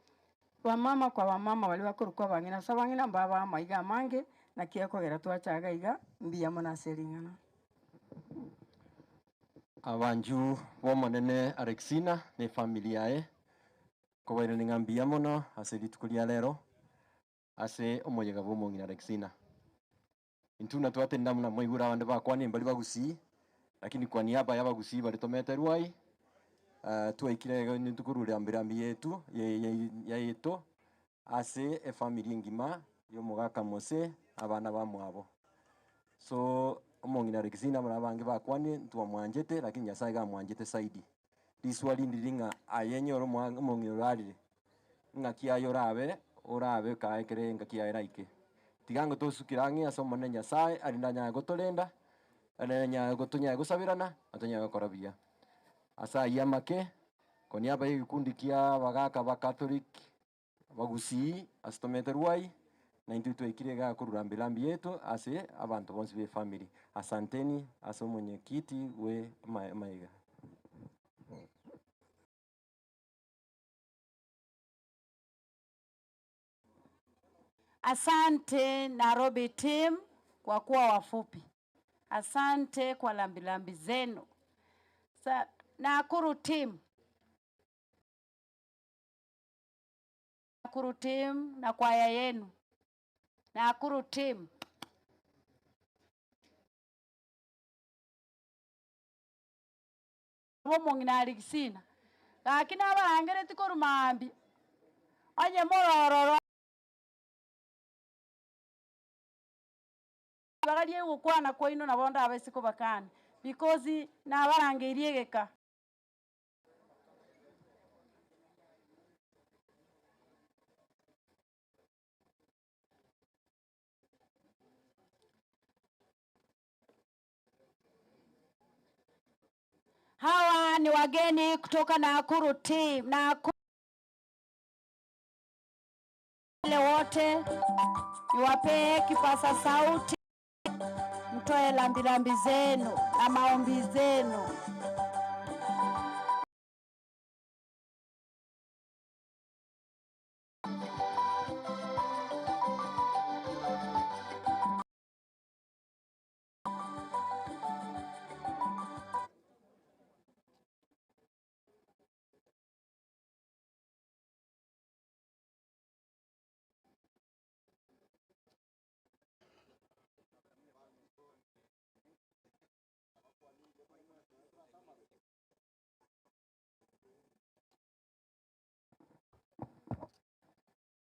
Wamama kwa wamama wali wakurukwa bangina sabangina mbaba maiga mange na kiakogera twachaga iga mbia mona seringana. Abanju bomonene Alexina ne familia ye kobaire ngambia mono ase ritukulia lero ase omoyega bomongina Alexina intuna twatenda muna moigura bande bakwani mbali bagusi lakini kwa niaba ya bagusi bali tomete ruai tuaikire nitukurure ambirambi yetu yeto ase e family ngima yo mogaka mose abana ba mwabo so omongina Alexina mara bange bakwani ntwa mwanjete lakini Nyasaye ga mwanjete saidi diswali ndiringa ayenyoro omongina rarire ngakia yorabe orabe kaekere ngakia eraike tigango tosukirangi asomone Nyasaye alindanya gotolenda alenya gotunya gusabirana atonya gokorabia asa yamake koniaba y'ikundi kia bagaka ba Catholic bagusi astomete ruai na intuito ikirega kururambirambi yetu ase abantu bonse be family. Asanteni ase mwenyekiti we maiga. Asante Nairobi team kwa kuwa wafupi. Asante kwa lambilambi zenu. Nakuru team. Nakuru team na kwaya yenu. Nakuru team. Mongina Alexina. Lakini abangere tikorumambi. Onye morororo. Bagalie gukwana koino na bonda abesiko bakani because na barangerie geka Hawa ni wageni kutoka Nakuru team. Nakuru wote niwapee kipasa sauti, mtoe lambilambi zenu na maombi zenu.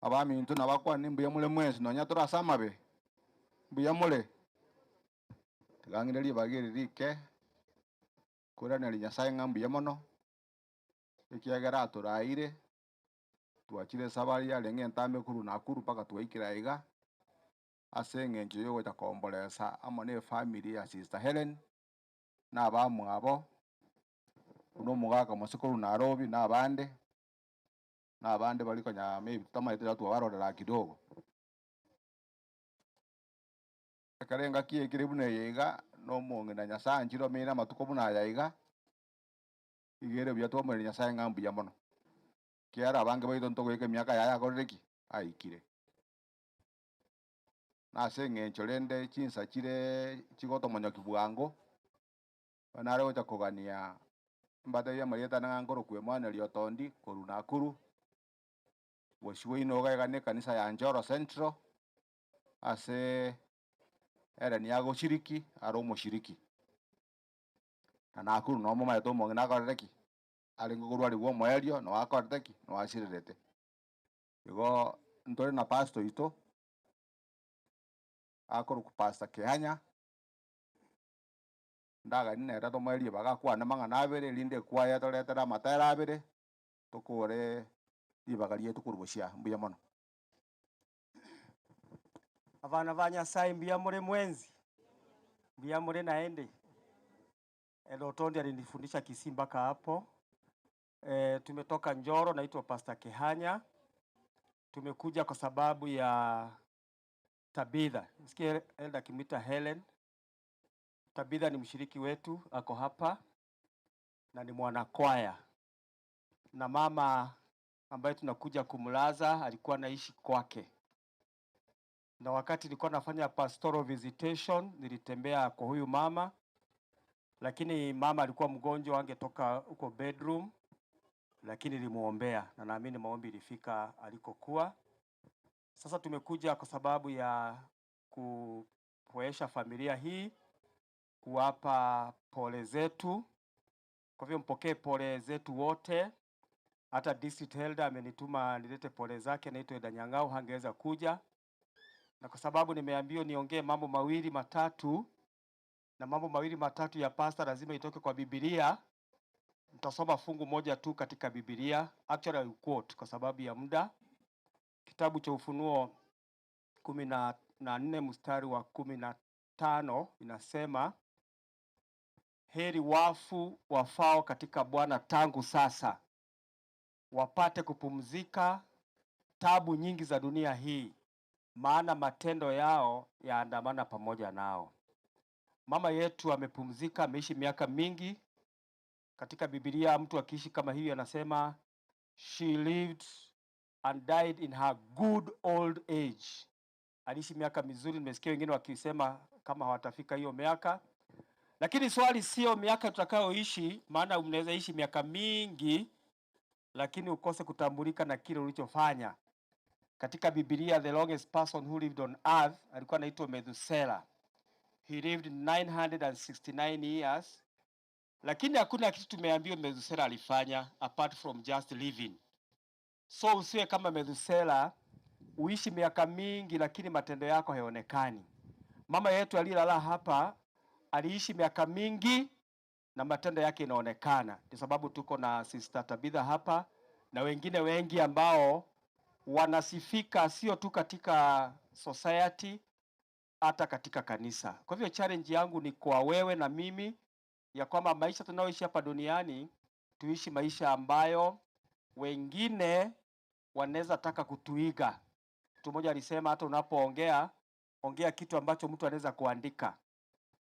Abamintu nabakwani mbuya mule mwezi nonya turasama be mbuya mule tigangire bagire rike kura na Nyasaye ngambuya mono ikiagera turaire twachire sabari ya lenge ntambe kuru Nakuru paka twaikira iga ase ng'encho yo gocha kombolesa amo ne family ya Sister Helen na abamwabo uno mugaka musikuru Nairobi na abande bali konya maybe tamaitira twabarorera kidogo karenga kie kiribune yiga no monge na Nyasaye njiro mina matuko buna yaiga igere bya to muri Nyasaye ngambu ya mono kiara abange baito ntogo yeke miaka yaya goreki aikire na seng'encho rende chinsa chire chigoto monyo kibwango banare gocha kogania mbade ya marieta na ngoro kwe mwana liotondi koru Nakuru woshiwe inoga igane kanisa ya Njoro Central ase era ni ago shiriki aro mushiriki na Nakuru no mama yeto monge na goreki ali ngogoro ali wo moelio no akorteki no ashirete igo ntore na pastor ito akoro ku Pastor Kehanya ndaga nne rato mweli baga kwa na manga nabere linde kwa ya toletera matera abere tukore ibagarie tukurubushia mbuya mono abana ba Nyasaye mbuya muri mwenzi mbuya muri naende Elotondi alinifundisha Kisimba ka hapo. Tumetoka Njoro, naitwa Pastor Kehanya. Tumekuja kwa sababu ya Tabitha. Nisikie Elda kimita Helen. Tabitha ni mshiriki wetu, ako hapa na ni mwanakwaya. Na mama ambaye tunakuja kumlaza alikuwa anaishi kwake. Na wakati nilikuwa nafanya pastoral visitation, nilitembea kwa huyu mama. Lakini mama alikuwa mgonjwa, angetoka huko bedroom, lakini nilimuombea na naamini maombi ilifika alikokuwa. Sasa tumekuja kwa sababu ya kupoesha familia hii, kuwapa pole zetu. Kwa hivyo mpokee pole zetu wote. Hata district elder amenituma nilete pole zake, naitwa Edanyang'au, hangeweza kuja. Na kwa sababu nimeambiwa niongee mambo mawili matatu, na mambo mawili matatu ya pastor lazima itoke kwa Biblia. Nitasoma fungu moja tu katika Biblia, actually I quote kwa sababu ya muda. Kitabu cha Ufunuo 14 mstari wa 15 inasema, heri wafu wafao katika Bwana tangu sasa, wapate kupumzika tabu nyingi za dunia hii, maana matendo yao yaandamana pamoja nao. Mama yetu amepumzika, ameishi miaka mingi. Katika Biblia mtu akiishi kama hiyo anasema she lived and died in her good old age. Aliishi miaka mizuri. Nimesikia wengine wakisema kama hawatafika hiyo miaka. Lakini swali sio miaka tutakayoishi, maana unaweza ishi miaka mingi lakini ukose kutambulika na kile ulichofanya. Katika Biblia the longest person who lived on earth alikuwa anaitwa Methuselah. He lived 969 years. Lakini hakuna kitu tumeambiwa Methuselah alifanya apart from just living. So usiwe kama Methuselah, uishi miaka mingi lakini matendo yako hayaonekani. Mama yetu alilala hapa aliishi miaka mingi na matendo yake inaonekana. Kwa sababu tuko na Sister Tabitha hapa na wengine wengi ambao wanasifika sio tu katika society, hata katika kanisa. Kwa hivyo challenge yangu ni kwa wewe na mimi ya kwamba maisha tunayoishi hapa duniani tuishi maisha ambayo wengine wanaweza taka kutuiga. Mtu mmoja alisema hata unapoongea ongea kitu ambacho mtu anaweza kuandika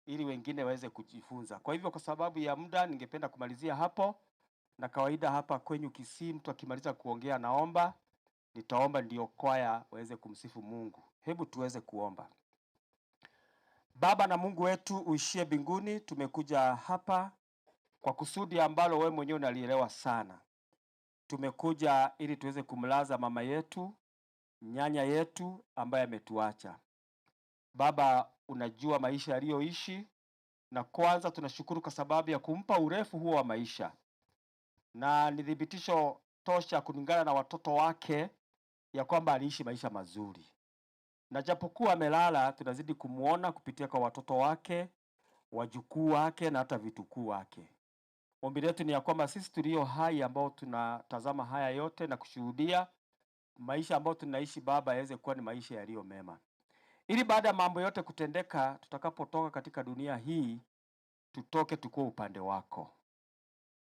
ili wengine waweze kujifunza. Kwa hivyo kwa sababu ya muda ningependa kumalizia hapo, na kawaida hapa kwenyu Kisii mtu akimaliza kuongea nitaomba ndio kwaya waweze kumsifu Mungu. Hebu tuweze kuomba. Baba na Mungu wetu uishie mbinguni, tumekuja hapa kwa kusudi ambalo wewe mwenyewe unalielewa sana. Tumekuja ili tuweze kumlaza mama yetu, nyanya yetu ambaye ametuacha. Baba, unajua maisha aliyoishi, na kwanza tunashukuru kwa sababu ya kumpa urefu huo wa maisha, na ni thibitisho tosha kulingana na watoto wake ya kwamba aliishi maisha mazuri. Na japokuwa amelala, tunazidi kumuona kupitia kwa watoto wake, wajukuu wake na hata vitukuu wake. Ombi letu ni ya kwamba sisi tulio hai ambao tunatazama haya yote na kushuhudia maisha ambayo tunaishi, Baba, yaweze kuwa ni maisha yaliyo mema, ili baada ya mambo yote kutendeka, tutakapotoka katika dunia hii, tutoke tukuwa upande wako.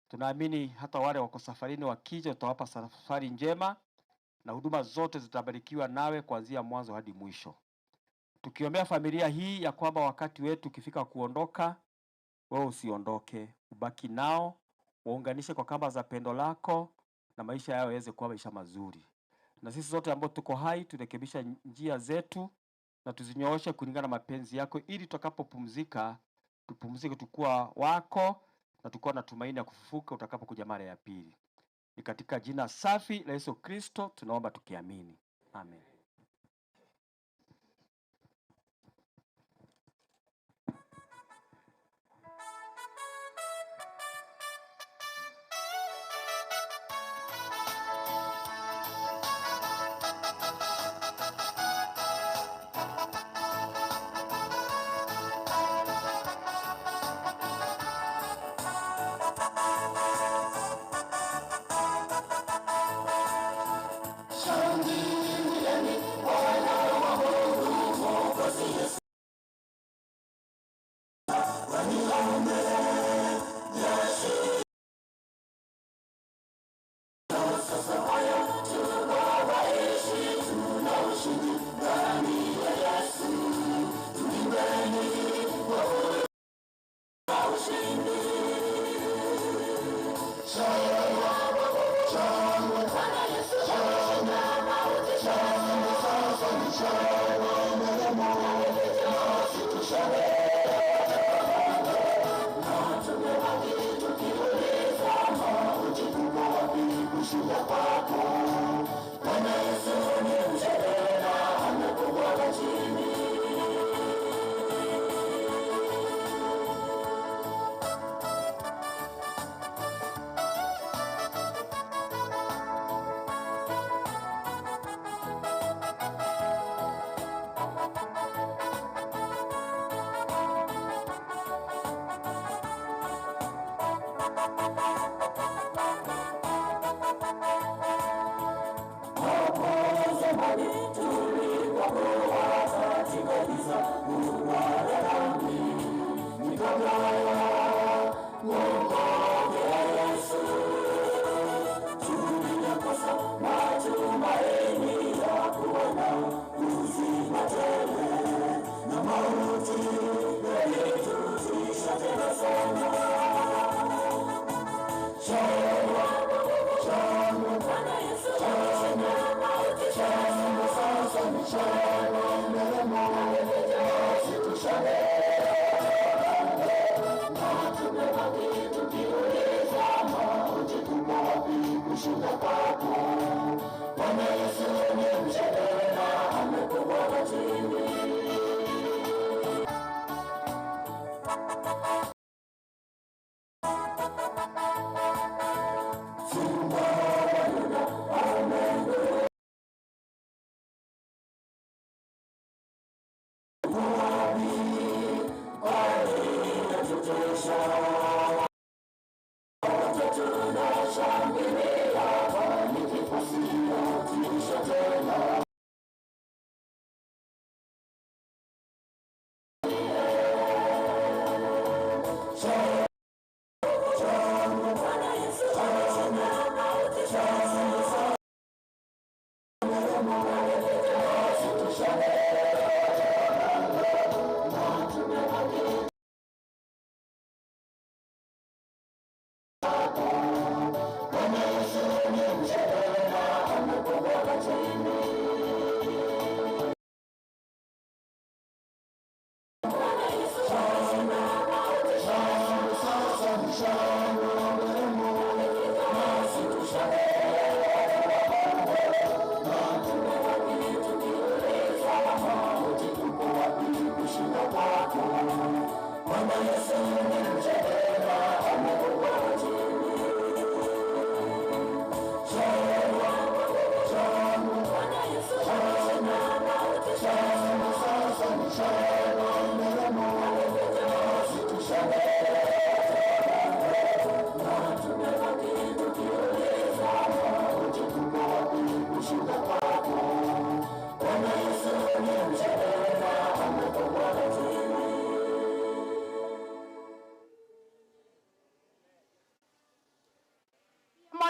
Tunaamini hata wale wako safarini wakija, utawapa safari njema na huduma zote zitabarikiwa nawe kuanzia mwanzo hadi mwisho. Tukiombea familia hii ya kwamba wakati wetu ukifika kuondoka, wewe usiondoke, ubaki nao, waunganishe kwa kamba za pendo lako na maisha yao yaweze kuwa maisha mazuri. Na sisi zote ambao tuko hai turekebisha njia zetu na tuzinyooshe kulingana na mapenzi yako, ili tutakapopumzika tupumzike tukua wako na tukua na tumaini ya kufufuka utakapokuja mara ya pili. Ni katika jina safi la Yesu Kristo tunaomba tukiamini. Amen.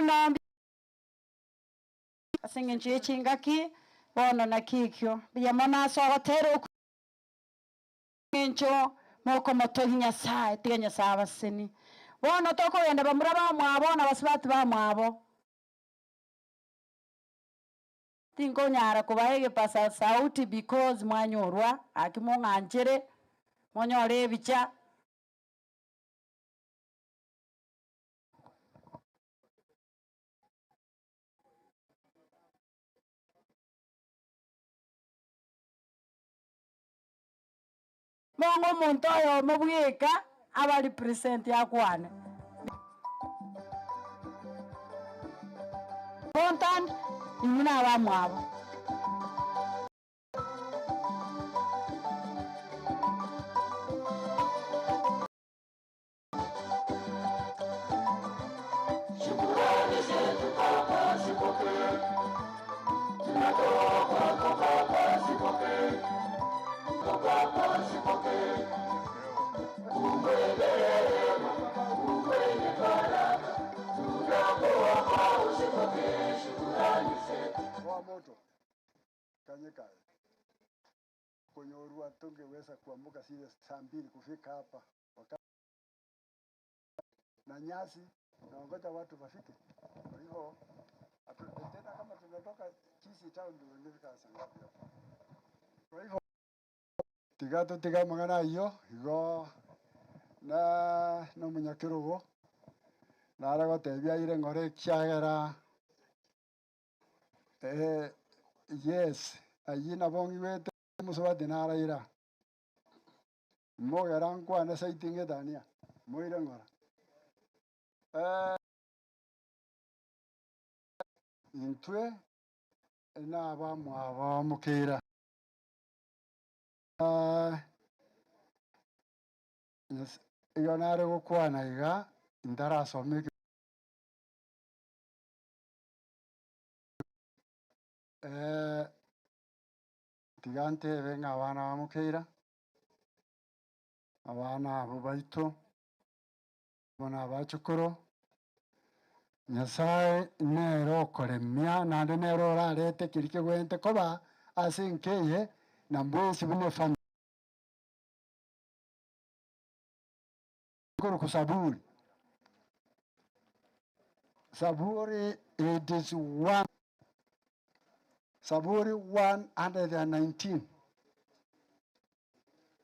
bono asinge nchi chingaki bono na kikyo biyamona so hotero ncho moko motohinya saa tiganya sawa sini bono toko wenda bamura ba mwabo na basibati ba mwabo tingo nyara kubaege pasa sauti because mwanyorwa akimonganjere monyore bicha mongo muntu oyo mubwika abali present yakwane kontan imuna ba mwabo Shukrani zetu Baba zipokee, tunatoa kwako Baba zipokee, Baba zipokee. Umwelema, umwenye baraka, tunakuomba uzipokee shukrani zetu. Kwa moto kanyeka kwenye urua tungeweza kuamka zile saa 2 kufika hapa na nyasi naongoja watu wafike. Kwa hivyo tena kama tumetoka Kisii town ndio nilifika Sangapia. Kwa hivyo tiga mangana hiyo igo na no munyakirugo na ara gotebia ire ngore kiagera yes ayina bongi wete musubati nara ira mogera nkwana saitinge tania moire ngora intwe na ba mwaba mukira yes igonare gukwana iga ndarasomeke tigante venga abana bamukira abana abo baito bona abachukuro Nyasaye nero koremia nande nero rarete kirike gwente koba asinkeye na mbwesi bune fam kuru kusaburi saburi it is one Saburi 119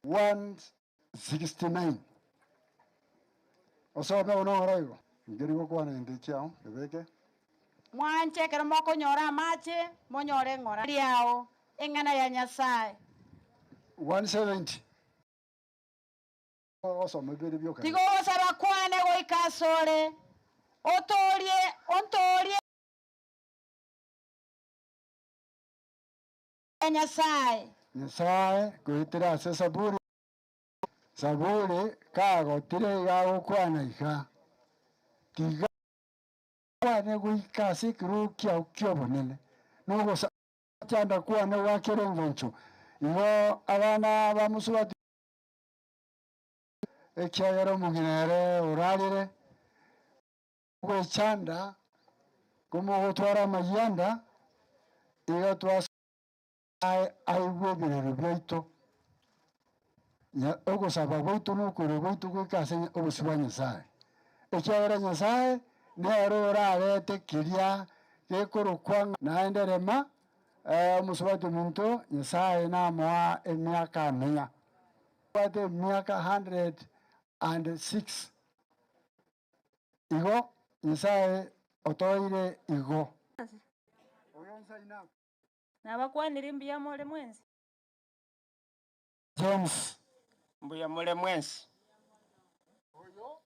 169 Osome onoroigo ngirigo kwana ndichao kebeke mwanje kero moko nyora mache monyore ngora liao engana ya Nyasaye 170 osome bere byoka tigo osaba kwane go ikasore ontorie Nyasaye kuitira se saburi kago tire gago kwana ika tiga kwane go ikasi kru kyo bonene no go chanda kwane wa kerengoncho igo abana bamusubati ekyagero muginere urarire go chanda como gotwara mayanda igo twas aiwebere byoito ya ogosaba bwoito nukuru bwoito gwikase obusiba Nyasaye ekyagera Nyasaye nero rarete kiria gekorokwa naenderema omusubati muntu Nyasaye namoa emiaka mia bate miaka 106 igo Nyasaye otoire igo nabakwanire mbuya mole mwenzi James mbuya mole mwenzi oyo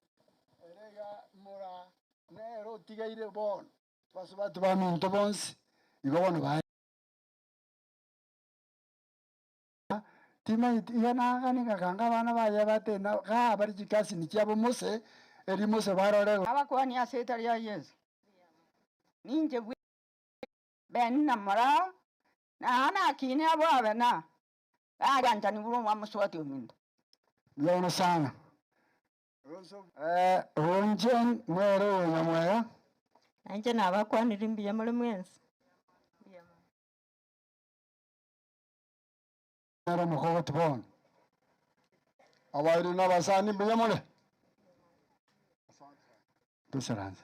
erega mura nero tigaire bon basubati ba muntu bonsi igo bono ba tima yana gani gakanga bana baye batena ga bari kikasi ni cyabo mose eri mose barore abakwani asetari ya Yesu ninje ben namara na ana kine abo abena aganja ni buru mamuswati ominda yono sana onjen nero nyamwaya anje nabakwanira mbuya muri mwensi Era mukoko tibona. Abairi n'abasani mbuya muri. Tusaranze.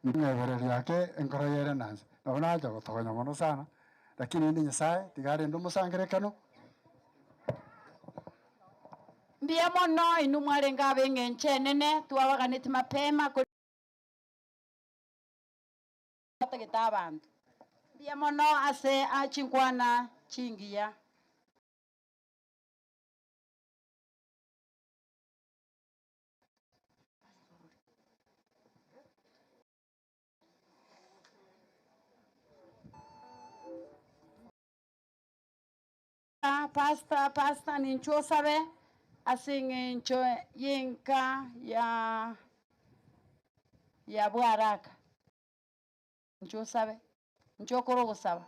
Nimebere yake enkora yere nanze. Nabona aja gutoganya mono sana. Lakini ndi nyasaye tigari ndo musangerekano. Mbia mono inu mwarenga bengenche nene tuwaganiti mapema ko tageta abantu. Mbia mono ase achinkwana chingiya. Pasta ni ncho sabe asinge ncho yenka ya bwaraka ncho sabe ncho korogo sabe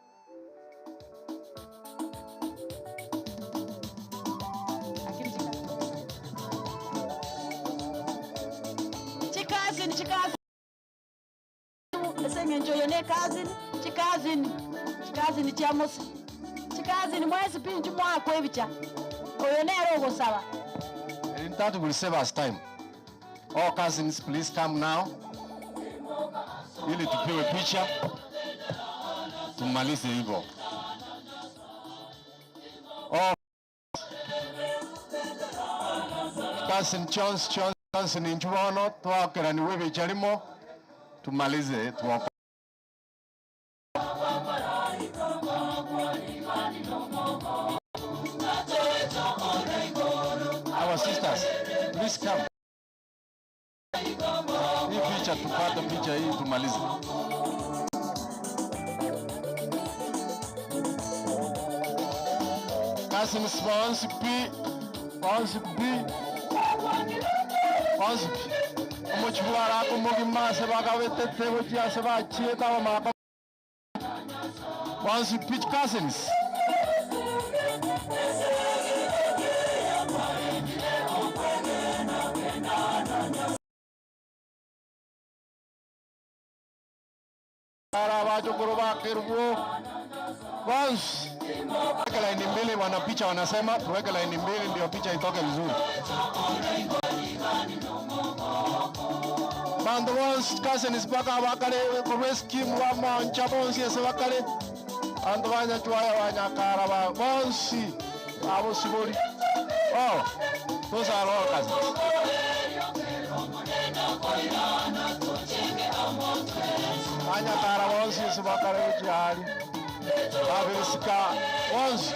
chikazi asinge ncho yone chikazi ni chamosi chikazi ni mwezi pinju mwako ebicha oyo nero gusaba. In that will save us time. All cousins, please come now. Ili tupewe picha. Tumalize hivyo. All cousin Johnson Nchuono twakera ni wewe charimo. Tumalize tuwako. Our sisters, please come. Hii picha tupate picha hii tumalize. Cousins once B. Omochwara kumogi mase bagawete tebo chia se ba chieta wa maka. Once B cousins. Arabacho kuroba kirwo. Once. Tuweke laini mbili, wanapicha wanasema tuweke laini mbili ndio picha itoke vizuri. Bando once cousins baka bakale rescue wa mancha bonsi ese bakale. Ando banya chwaya wanyakara ba bonsi. Abo sibori. Oh, those are all cousins. Wanyakara bonsi ese bakale uchari. Abelisika once.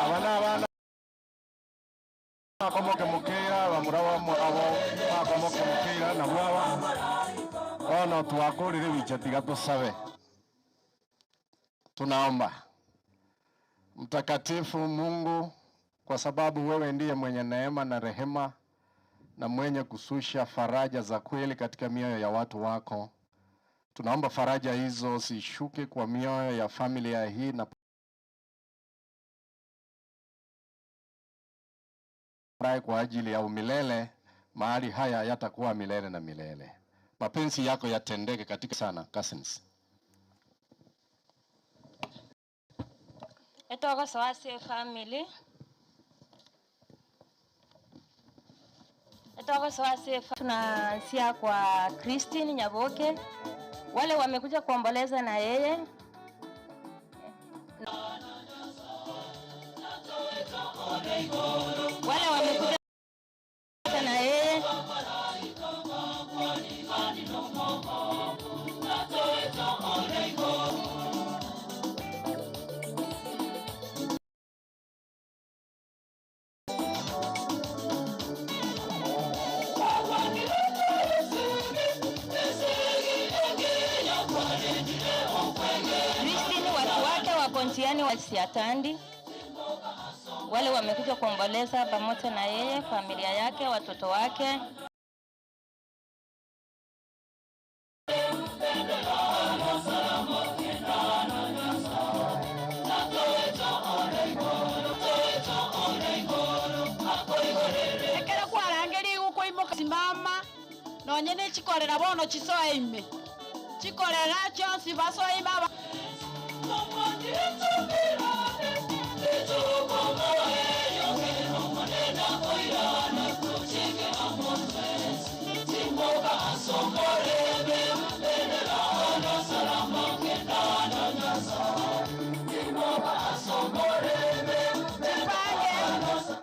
Abana akomoke mukira bamurawa mwabo akomoke mukira na bwawa ono twakorire bicha tigato sabe. Tunaomba Mtakatifu Mungu, kwa sababu wewe ndiye mwenye neema na rehema na mwenye kususha faraja za kweli katika mioyo ya watu wako. Tunaomba faraja hizo zishuke kwa mioyo ya familia hii na kwa ajili ya umilele. Mahali haya yatakuwa milele na milele. Mapenzi yako yatendeke katika sana cousins. Etogo sawase family. Etogo sawase tunaanzia kwa Christine Nyaboke. Wale wamekuja kuomboleza na yeye. Wale wamekuja na yeye. Christine watu wake wa Pontiani wa Siatandi. Wale wamekuja kuomboleza pamoja na yeye, familia yake, watoto wake. simama nonyene chikorera bono chisoe ime chikorera chonsi basoe baba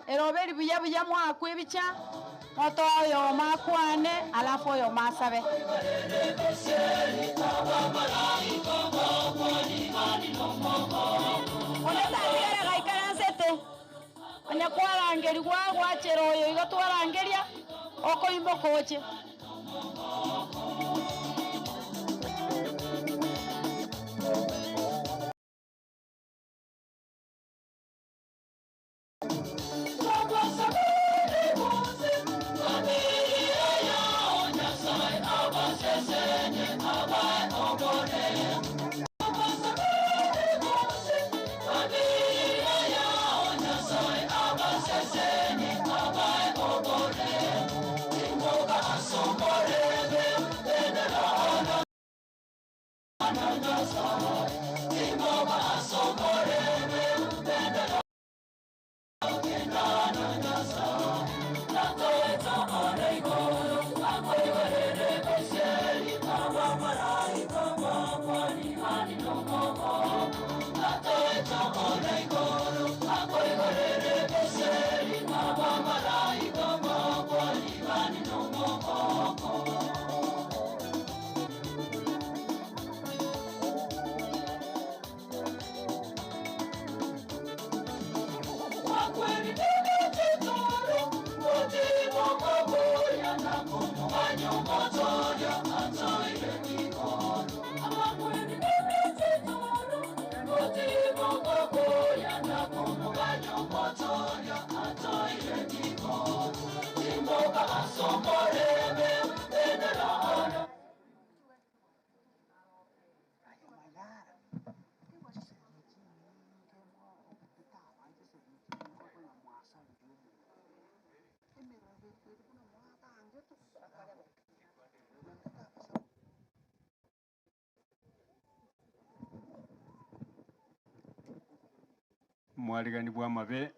eroberi buya mwakwebicha moto oyo makwane alafu oyo masabe onetangere gaikaransete anya kwarangeri gwagwachera oyo igo twarangeria okoimbo koche mwarigani bwa mabe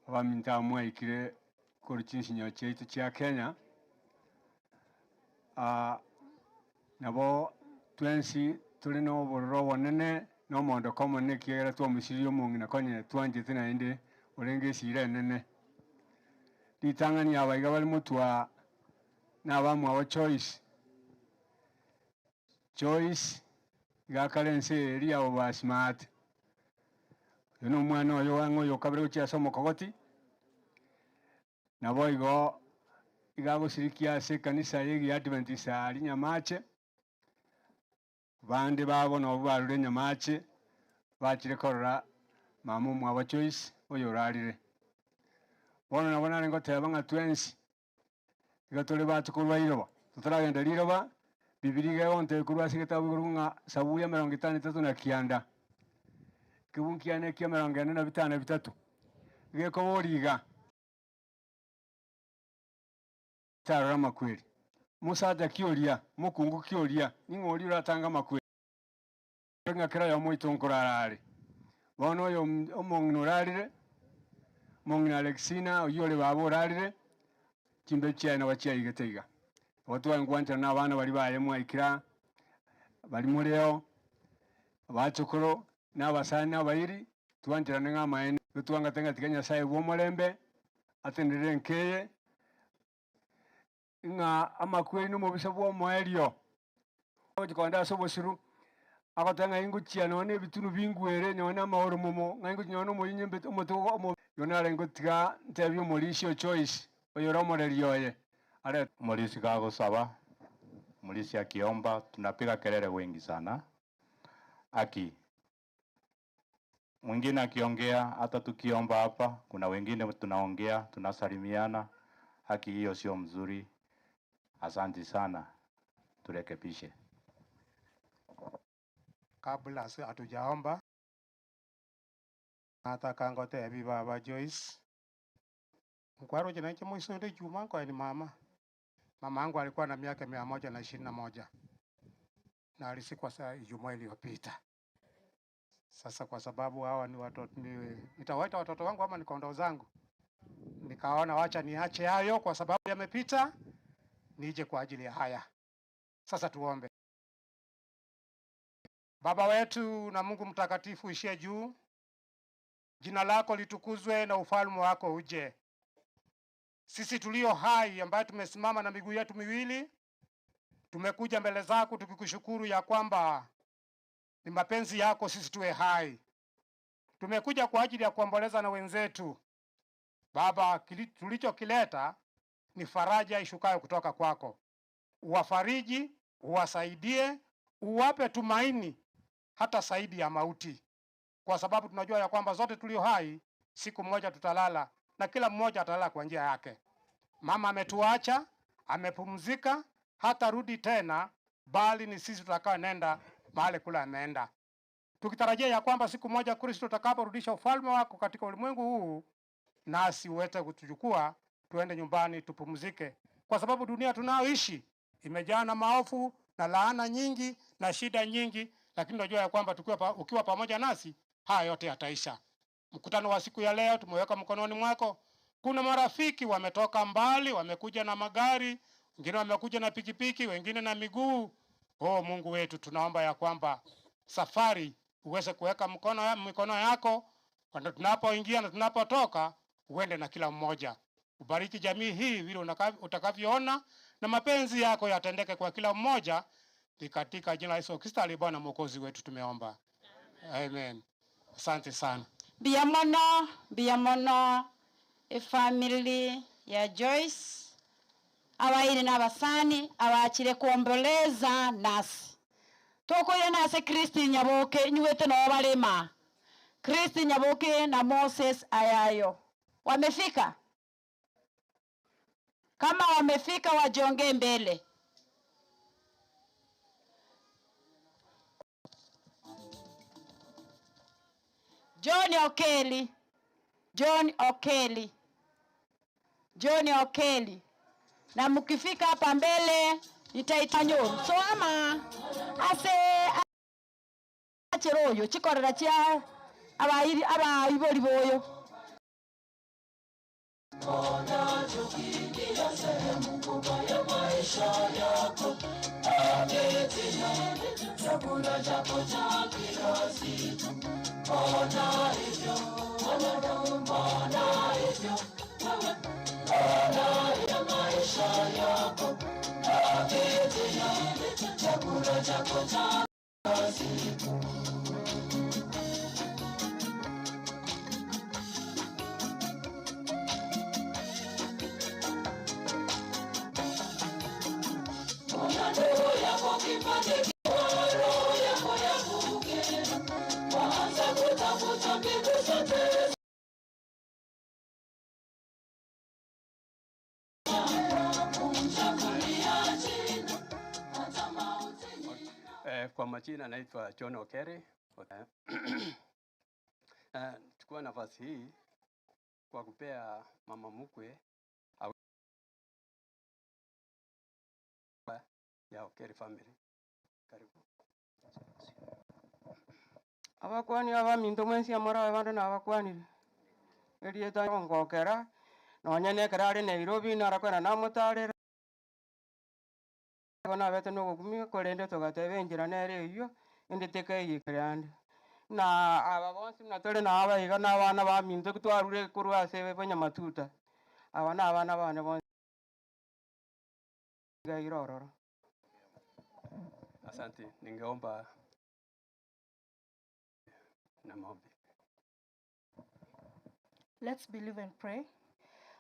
abaminta mwaikire kuri chinshinyo chaitu cha Kenya nabo twensi tuli no bororo bonene no mondo komone kiera twa mushirio mungina konye twanjite na inde urenge shire nene litangani abaiga bali mutwa n'abamwe abo choice gakalense eri abo ba smart yuno mwana oyo wango yo kabere kuchasa mukogoti nabo igo igagushirikia se kanisa yegi Adventist ali Nyamache bande babo no barure Nyamache bakire korora mamu mwa choice oyo rarire bono nabona ngo teba nga twensi igatole batukurwa iroba tutaragenda liroba bibiri gaonte kurwa sigetabu kurunga sabuya 53 na kianda kibunkiane kia 43 geko boriga tarara makweli musada kioria mukungu kioria ningori uratanga makweli nga kira yo moitonkorarare bono yo omongnorarire mongina Alexina oyole baborarire kimbe cyane wachiya igateiga watu wangwanta n'abana bari bayemo ikira bari mureo abachokoro n'abasani n'abayiri twantirane ng'amaene tutwangatenga tiganya sai bomolembe atendere nkeye nga amakweli no mubisa bwo moelio ojikonda sobosiru akotenga inguchia none bitunu bingwere nyone amahoro momo ngangu nyono moyinyembe omoto yonara ngutiga ntebyo molisho choice oyoro morelioye ale Molisi kago saba, molisi akiomba, tunapiga kelele wengi sana. Mwingine akiongea, hata tukiomba hapa, kuna wengine tunaongea, tunasalimiana. Hiyo sio mzuri. Asante sana, turekebishe. Kabla hatujaomba, nataka ngote baba Joyce Mkwaro jina nchi mwisonde Juma kwa ni mama. Mama yangu alikuwa na miaka 121 na alisikwa saa Ijumaa iliyopita. Sasa kwa sababu hawa ni watoto, nitawaita watoto wangu ama ni kondoo zangu, nikaona wacha niache hayo kwa sababu yamepita, nije kwa ajili ya haya. Sasa tuombe. Baba wetu na Mungu mtakatifu ishie juu, jina lako litukuzwe na ufalme wako uje. Sisi tulio hai ambaye tumesimama na miguu yetu miwili, tumekuja mbele zako tukikushukuru ya kwamba ni mapenzi yako sisi tuwe hai. Tumekuja kwa ajili ya kuomboleza na wenzetu. Baba, tulichokileta ni faraja ishukayo kutoka kwako. Uwafariji, uwasaidie, uwape tumaini hata zaidi ya mauti. Kwa sababu tunajua ya kwamba zote tulio hai siku moja tutalala na kila mmoja atalala kwa njia yake. Mama ametuacha, amepumzika, hata rudi tena, bali ni sisi tutakao nenda mahali kula ameenda. Tukitarajia ya kwamba siku moja Kristo utakaporudisha ufalme wako katika ulimwengu huu, nasi uweze kutuchukua tuende nyumbani tupumzike. Kwa sababu dunia tunayoishi imejaa na maovu na laana nyingi na shida nyingi, lakini tunajua ya kwamba ukiwa pamoja nasi haya yote yataisha. Mkutano wa siku ya leo tumeweka mkononi mwako. Kuna marafiki wametoka mbali, wamekuja na magari, wengine wamekuja na pikipiki, wengine na miguu. Mungu wetu, tunaomba ya kwamba safari uweze kuweka mikono yako kwamba tunapoingia na tunapotoka, uende na kila mmoja. Ubariki jamii hii vile utakavyoona, na mapenzi yako yatendeke kwa kila mmoja. Ni katika jina la Yesu Kristo aliye Bwana Mwokozi wetu tumeomba. Amen. Asante sana. Biamono family ya Joyce abaire n'abasani abakire kuomboleza nasi. Tokoire nase Kristi Nyaboke nyuwete no balema. Kristi Nyaboke na Moses Ayayo. Wamefika? Kama wamefika wajonge mbele. John Okeli. Na mkifika hapa mbele nitaita nyoru. So ama ase acheroyo chikorera cha abayiboli boyo. Sehemu kubwa ya maisha yako, chakula chako cha kila siku. Ona hivyo, ona hivyo, ona ya maisha yako, chakula chako cha kila siku. Kwa majina naitwa John Okeri. Chukua nafasi hii kwa kupea mama mkwe ya Okeri family. Karibu. Abakwani abaminto mwensi amara abando na abakwani erieta ngokera nonyene kerare Nairobi narakwena namutare bona bete no gukumi korende togatebe njira nere iyo indi teke yikrande na aba bonsi natore na aba iga na abana baminto kutwarure kurwa sebe bonya matuta abana abana bane bonsi gairororo. Asante, ningeomba na maombi. Let's believe and pray.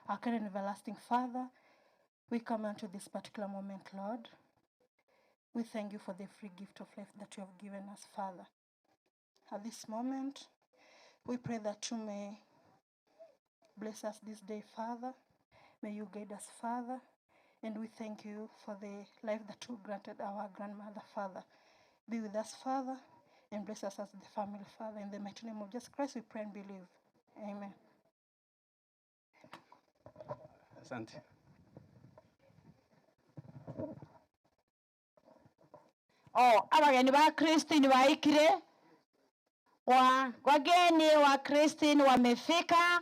Our kind and everlasting Father, we come unto this particular moment, Lord. We thank you for the free gift of life that you have given us, Father. At this moment, we pray that you may bless us this day, Father. May you guide us, Father. And we thank you for the life that you granted our grandmother, Father. Be with us, Father, and bless us as the family, Father. In the mighty name of Jesus Christ, we pray and believe. Amen. Asante. Abageni ba Christine waikire, wageni wa Christine wamefika.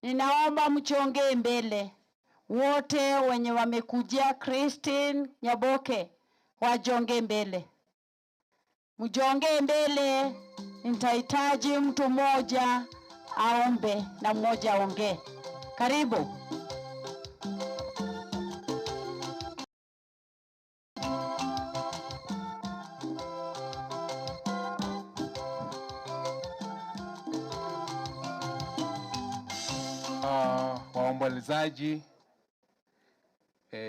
Ninaomba mchonge mbele. Wote wenye wamekujia Christine Nyaboke wajonge mbele. Mjonge mbele, nitahitaji mtu mmoja aombe na mmoja aongee. Karibu. Waombolezaji,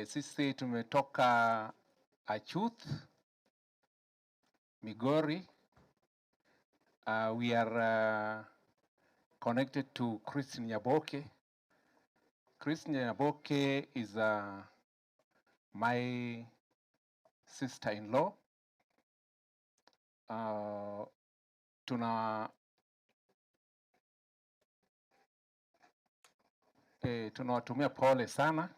sisi tumetoka Achuth, Migori. We are connected to Christine Nyaboke. Christine Nyaboke is my sister-in-law. Tunawatumia pole sana.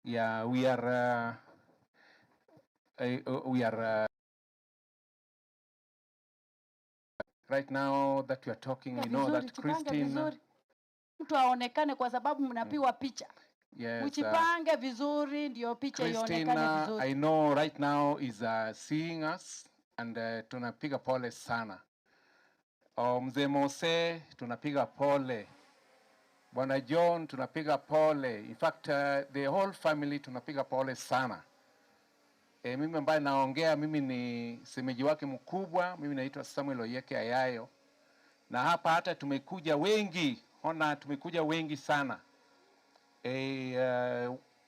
Yeah, we are right now that we are talking, we know that Christine, mtu aonekane kwa sababu mnapiwa picha. yes, Mchipange vizuri ndio picha ionekane vizuri. I know right now is seeing us and tunapiga pole sana. Mzee Mose tunapiga pole. Bwana John tunapiga pole. In fact, the whole family tunapiga pole sana. Mimi ambaye naongea, mimi ni semeji wake mkubwa. Mimi naitwa Samuel Oyeke Ayayo. Na hapa hata tumekuja wengi. Ona tumekuja wengi sana.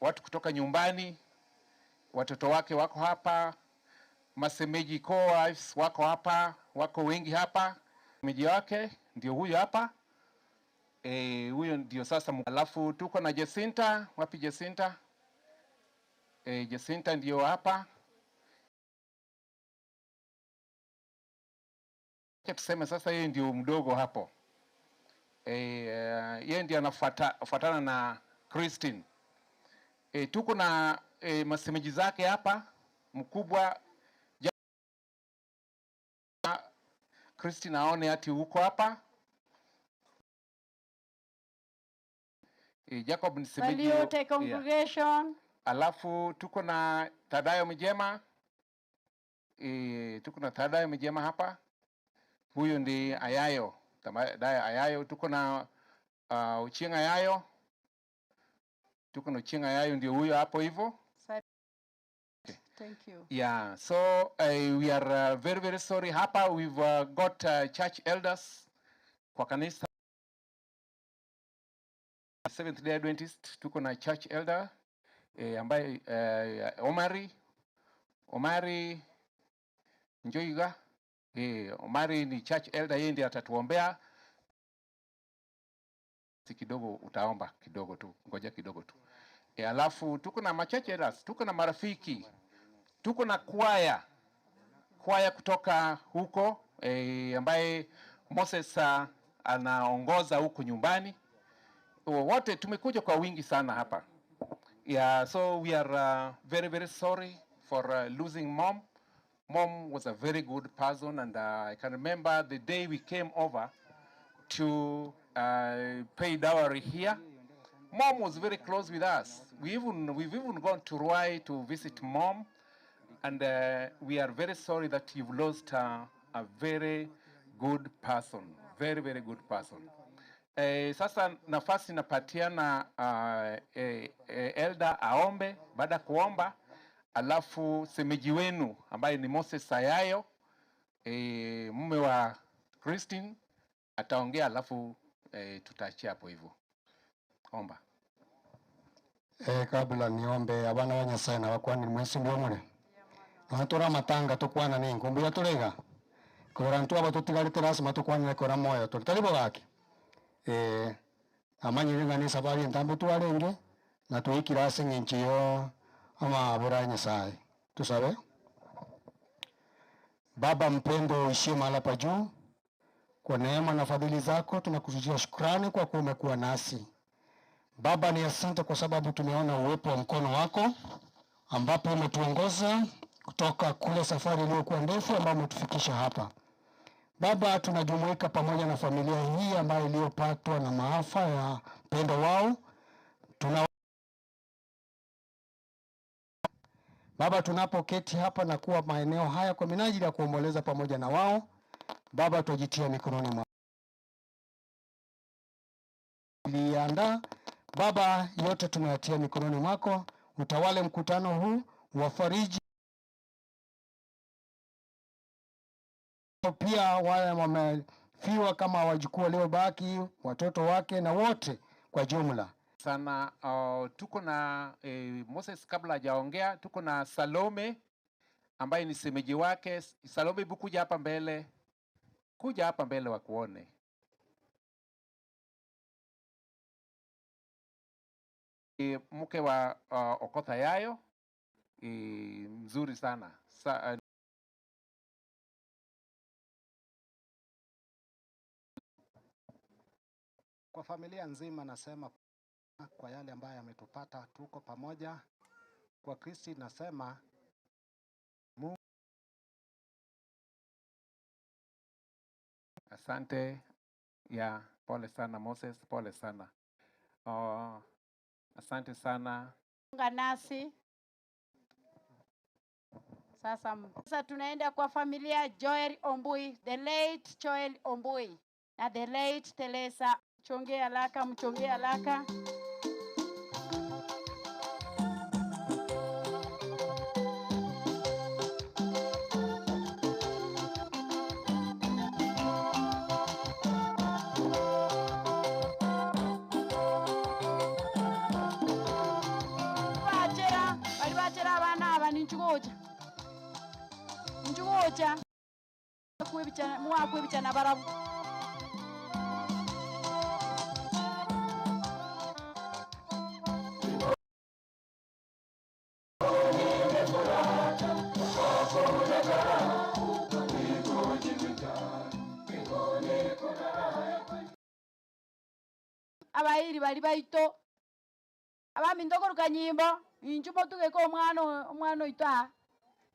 Watu kutoka nyumbani, watoto wake wako hapa, masemeji co-wives wako hapa, wako wengi hapa. Semeji wake ndio huyu hapa. Huyo ndio sasa. Alafu tuko na Jacinta. Wapi Jacinta? Jacinta ndio hapa. Tuseme sasa yeye ndio mdogo hapo. Yeye ndio anafuatana na Christine. Tuko na masemeji zake hapa. Mkubwa Christine aone ati huko hapa. Jacob ni semeji. Salute congregation. Yeah. Alafu tuko na Tadayo Mjema. Tuko na Tadayo Mjema hapa. Huyo ndi Ayayo. Tadayo Ayayo. Tuko na Uchinga Ayayo. Tuko na Uchinga Ayayo ndio huyo hapo hivyo. Okay. Thank you. Yeah, so we are very, very sorry. Hapa we've got church elders kwa kanisa Seventh Day Adventist. Tuko na church elder ambaye Omari Njoiga. Omari ni church elder, yeye ndiye atatuombea. Si kidogo utaomba kidogo tu, ngoja kidogo tu. Alafu tuko na church elders, tuko na marafiki. Tuko na kwaya kutoka huko ambaye Moses anaongoza huko nyumbani. Wote tumekuja kwa wingi sana hapa. Yeah, so we are very, very sorry for losing mom. Mom was a very good person, and I can remember the day we came over to pay dowry here. Mom was very close with us. We've even gone to Ruai to visit mom, and we are very sorry that you've lost a very good person, very, very good person. Sasa nafasi napatiana elder aombe. Baada kuomba, alafu semeji wenu ambaye ni Moses Ayayo, mume wa Christine, ataongea, alafu tutaachia hapo hivyo. Omba. Kabla niombe, abana wa Nyasaye na wakwani mwesi ndio mure. Natura matanga tukwana ni ngumbu ya turega. Kora ntu aba tutigarite rasima tukwana kora moyo tutaribo gake. Amanyire ngani safari ntambu tuarenge na tuikira singi yo ama bora Nyasaye. Tusabe. Baba mpendo, uishie mahali pa juu. Kwa neema na fadhili zako tunakushukuru, shukrani kwa kuwa umekuwa nasi. Baba, ni asante kwa sababu tumeona uwepo wa mkono wako ambapo umetuongoza kutoka kule safari iliyokuwa ndefu ambayo umetufikisha hapa. Baba, tunajumuika pamoja na familia hii ambayo iliyopatwa na maafa ya mpendo wao. Baba, tunapoketi hapa na kuwa maeneo haya kwa minajili ya kuomboleza pamoja na wao, Baba, tujitie mikononi mwako. Liandaa Baba, yote tunayatia mikononi mwako. Utawale mkutano huu, wafariji pia wale wamefiwa kama wajukuu waliobaki, watoto wake na wote kwa jumla. Sana tuko na Moses, kabla hajaongea, tuko na Salome ambaye ni semeji wake. Salome, hebu kuja hapa mbele. Kuja hapa mbele wakuone. Mke wa Okotha Yayo, mzuri sana. Kwa familia nzima nasema kwa yale ambayo yametupata, tuko pamoja. Kwa Kristi nasema Mungu. Asante ya pole sana Moses, pole sana. Asante sana. Nasi sasa tunaenda kwa familia Joel Ombui, the late Joel Ombui na the late Teresa. Mchongee haraka. Bachera abana aba ni njugoja mwakwebicana barabu. Abairi bali baito abami ndogoruka nyimbo injumo tugeko omwana oita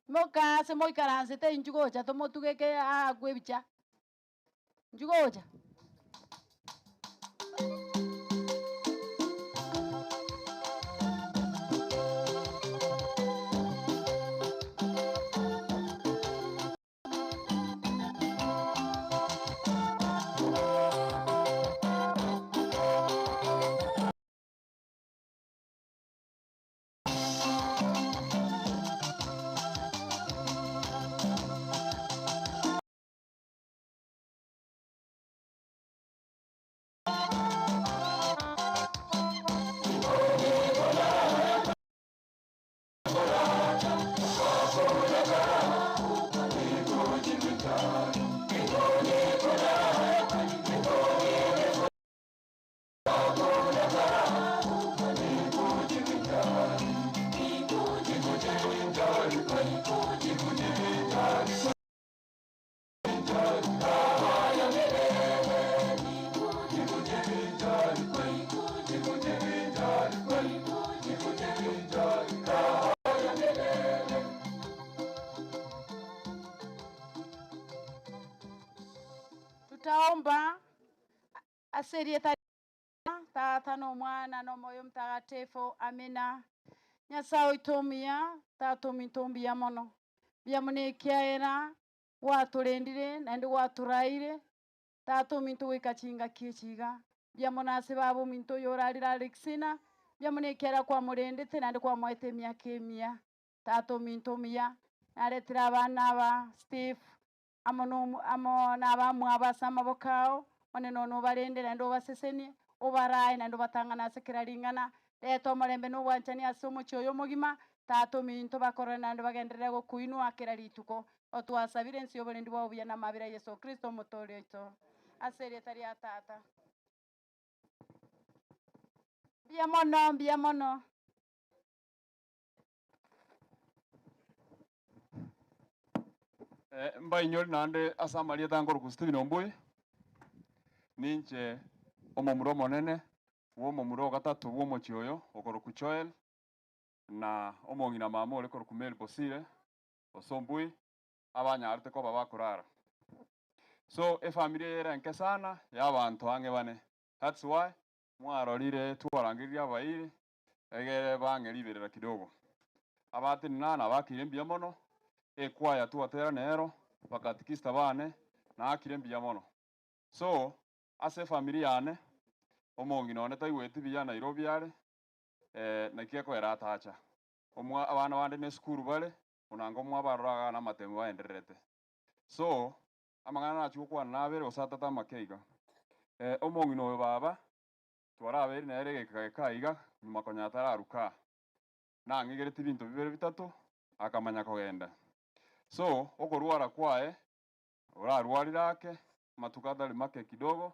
mokase moikaransete injugoja tomotugeke agwebicha njugoja. Tutaomba aserie tata no mwana no moyo mtakatifu. Amina. Nyasaye itumia tatu mitumbia mono byamunekiaera waturendire nandi waturaire tatu mintu wikachinga kichiga byamunase babo mintu yorarira Alexina byamunekiara kwa murendete nandi kwa mwete miakemia tatu mintu mia naretira abana ba Steve amo nabamu abasama bokao one nono barendera ndo baseseni obarai nando batangana sekiraringana leto marembe no wanchani asomo choyo mogima tato minto bakorana ndo bagenderera gokuinwa akira rituko otwasabire nsio bolendi bwa obya na mabira Yesu Kristo mutore ito asere tari atata bia mono mba inyori nande asamaria tango rukustibi nombui ninche omomuro monene womo muro gatatu womo chioyo okoro kuchoel na omongi na mama ole koro kumel bosire osombui abanyarte ko baba kurara. So familia yera nke sana y'abantu ange bane. That's why mwarorire twarangiria abairi egere bange liberera kidogo. Abati nana bakire mbia mono ekwaya tuatera nero bakatikista bane na akire mbia mono. So ase familia ane omongi none taigweti bia Nairobi yare na kieko era atacha. Omwa abana bande ne skuru bale unango mwa baroraga na matemo baenderete. So amangana achukwa nabere osatata makeiga. Omongi no baba twarabere nere gekaiga nyuma konyatara aruka. Na ngigereti bintu bibere bitatu akamanya kogenda. So okorwara kwae orarwarira ake matukadali make kidogo,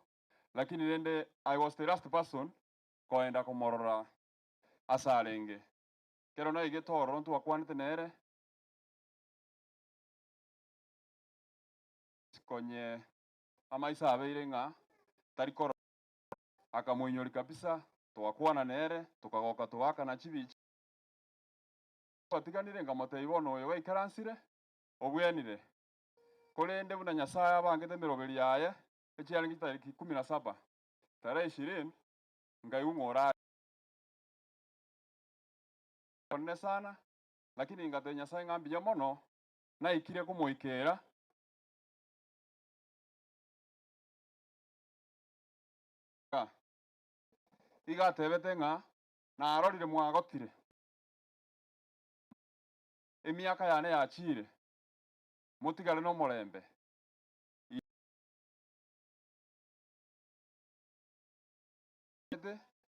lakini nende I was the last person koenda komorora asarenge. Kero na igetoro ntu akwanite nere konye amaisa abeire nga tarikoro akamuinyori kabisa twakwana nere tukagoka tuwaka na chibichi patiganire ngamote ibono oyo gaikaransire obwenire kolende buna nyasaye abangete miroberi yaye echiaringi tariki 17 tarehe 20 ngaiungora konne sana, lakini ngate nyasaye ngambia mono na ikire kumuikera igatebete nga na arorire mwagotire emiaka yane yachire mutigale no morembe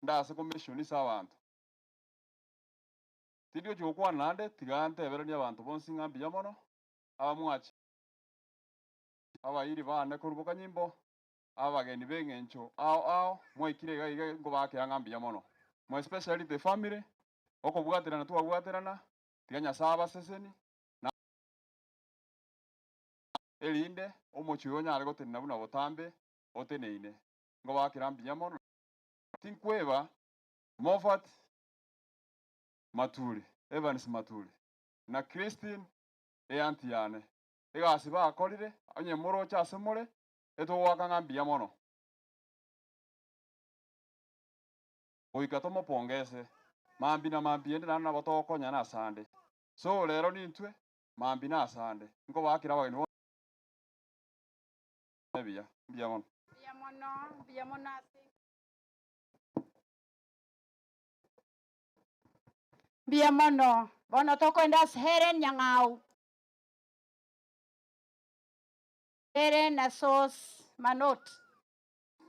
ndase komishoni s'abantu tidio chokwa nande tiganteberania abantu bonsi ngambia mono abamwachi abairi bane kurubuka nyimbo abageni bengencho ao mwaikire gaiga ngo bake ngambia mono mo especially the family okobwaterana twabwaterana tiganya saba seseni na elinde omochiyo nyare gotenna buna botambe oteneine ngo bakirambia mono tinkweba Moffat Matuli Evans Matuli na Christine Eantiane egasi bakorire onye moro chasemore eto wakangambia mono oikatomo pongese mambi na mambi ende na botokonya na sande so lero nintwe mambi na sande ngo bakira bageni bia mono bia mono bia mono bono tokwenda Heren Nyang'au Heren na Sos Manot.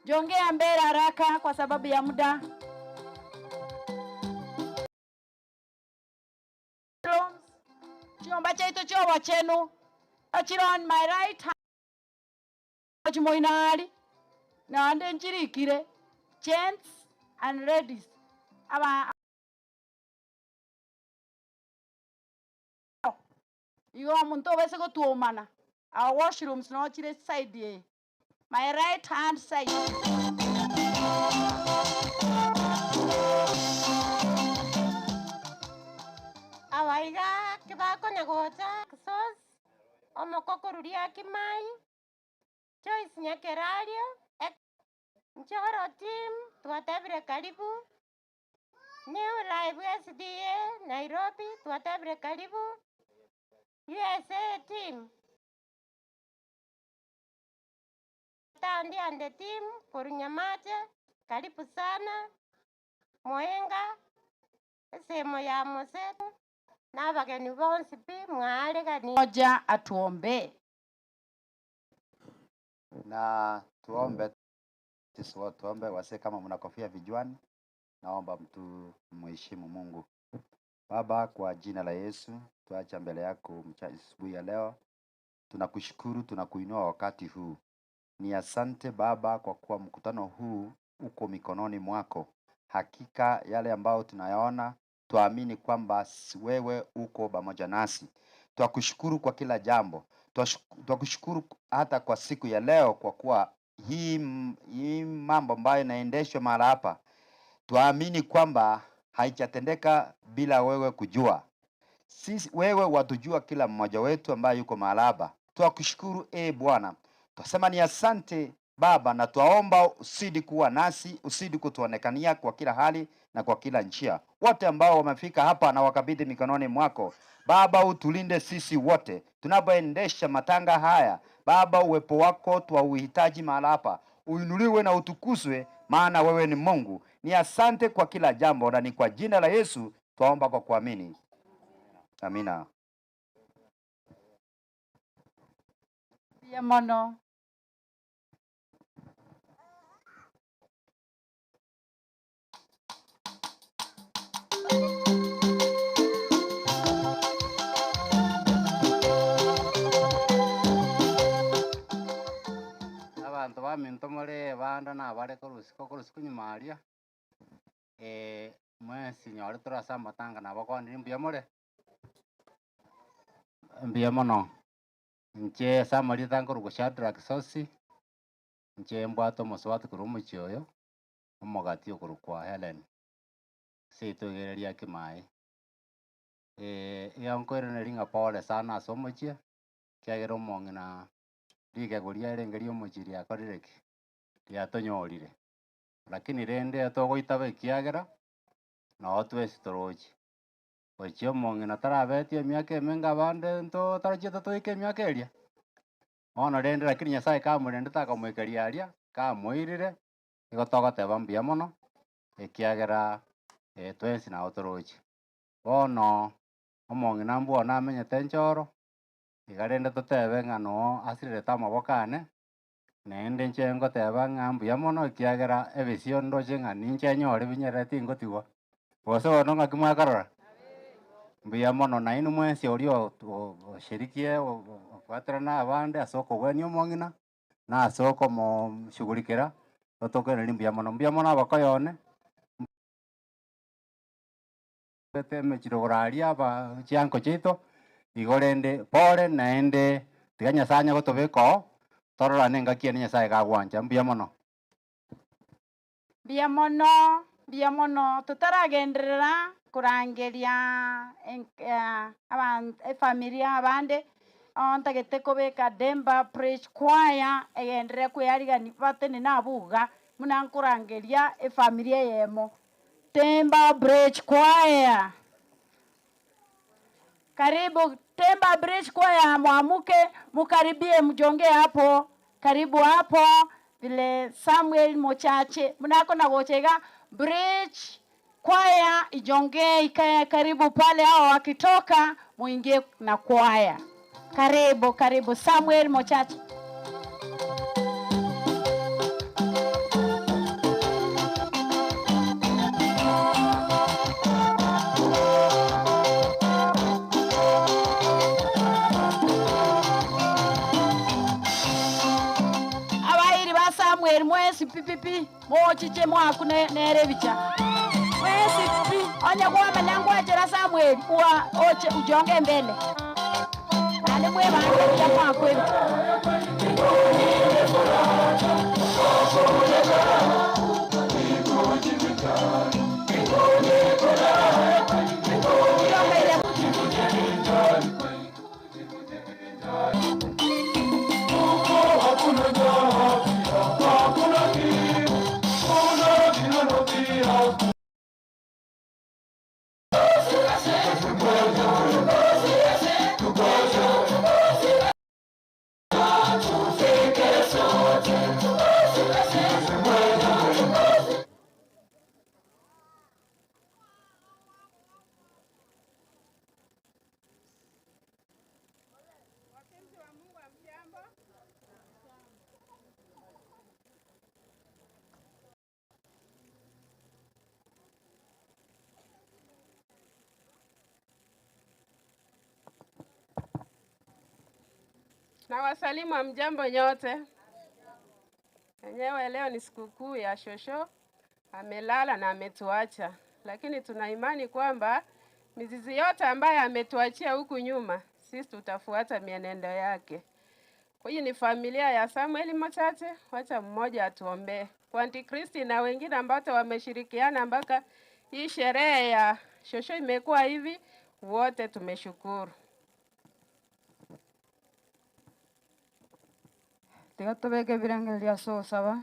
Jongea mbele haraka kwa sababu ya muda. Chomba chetu chowa chenu achiro on my right hand chimoinari na ande nchirikire gents and ladies aba yo muntu obese gotuomana our washrooms no chire side ye my right hand side awaiga kibako nyagota ksos omokoko ruria kimai Joyce Nyakerario Njoro team tuwatebire karibu New Live SDA Nairobi tuwatebire karibu USA team Tandi and the team Kurunyamate karibu sana Mwenga sehemu ya Mosetu na bageni bonsi pi mwalega ni moja atuombe na tuombe sisi wote tuombe. Wase kama mna kofia vichwani, naomba mtu mheshimu Mungu. Baba, kwa jina la Yesu tuacha mbele yako asubuhi ya leo, tunakushukuru, tunakuinua wakati huu. Ni asante Baba kwa kuwa mkutano huu uko mikononi mwako. Hakika yale ambao tunayaona tuamini kwamba wewe uko pamoja nasi. Twakushukuru kwa kila jambo. Twakushukuru hata kwa siku ya leo kwa kuwa hii mambo ambayo inaendeshwa mahali hapa tuamini kwamba haijatendeka bila wewe kujua. Sisi wewe watujua kila mmoja wetu ambaye yuko mahali hapa. Tunakushukuru Bwana. Tunasema ni asante Baba, na tuaomba usidi kuwa nasi, usidi kutuonekania kwa kila hali na kwa kila njia. Wote ambao wamefika hapa na wakabidhi mikononi mwako Baba, utulinde sisi wote tunapoendesha matanga haya Baba. Uwepo wako twauhitaji mahali hapa, uinuliwe na utukuzwe, maana wewe ni Mungu. Ni asante kwa kila jambo, na ni kwa jina la Yesu twaomba kwa kuamini, amina. Pia mono abantu baminto muri banda na bare korusiko nyumaria mwesi nyori turasa matanga na bakondi mbia muri mbia mono nche samari tangoro gushadra kisosi nche mbwato moswati kurumu chioyo omogati okurukwa Helen seitogereria kimai yankore neringa pole sana asomochia kiagera omong'ina rigegoria erengeria omochiri akorireki riatonyorire, lakini rende togoitaba ekiagera nao twesi torochi ochi omong'ina tarabetie emiaka emenga abande nto tarachiete toike emiaka eria bono rende, lakini Nyasaye kamorende takamoikeria aria kamoirire igo togoteba mbuya mono ekiagera twensi nao torochi. Bono omong'ina mbwana amenyete nchoro iga rende totebe ng'a noo asirerete amaboko ane, naende inche ngoteba ng'a mbuya mono ekiagera ebesio ndoche ng'a ninche nyore binyereti ngotigwa gose bono ng'aki mwakarora mbuya mono. Nainwe mwensi oria oshirikie obwaterana abande ase okogwania omong'ina na ase okomoshughulikera otokoeneri mbuya mono. Mbuya mono abakoyone emechirogoro aria aba chianko chiaito igo rende pore, naende tiga Nyasaye anyagotobeka oo tororane ngaki ere Nyasaye gagwancha. Mbuya mono mbia mono tutaragenderera kurangeria efamilia abande ontagete kobeka Demba Praise Choir egenderere kweyarigani batene nabuga muna nkorangeria efamilia yemo Demba Praise Choir. Karibu Demba Praise Choir, mwamuke mukaribie, mjonge hapo, karibu hapo vile Samuel Mochache mnako na gochega Bridge Choir ijonge ikaya karibu pale, hao wakitoka muingie na kwaya. Karibu Samuel Mochache. Abairi ba Samuel mwesi pipipi mochiche mwaku nerebicha mwesi pipi onye kwa manangu ajera Samuel kwa oche ujonge mbele ale mwe banga ya mwaku Na wasalimu wa mjambo nyote. Enyewe leo ni sikukuu ya shosho, amelala na ametuacha, lakini tuna imani kwamba mizizi yote ambayo ametuachia huku nyuma, sisi tutafuata mienendo yake. Hii ni familia ya Samuel Mochache, wacha mmoja atuombee. kwa Antikristi na wengine ambao wameshirikiana mpaka hii sherehe ya shosho imekuwa hivi, wote tumeshukuru. Tiga tubeke birangelia so sawa.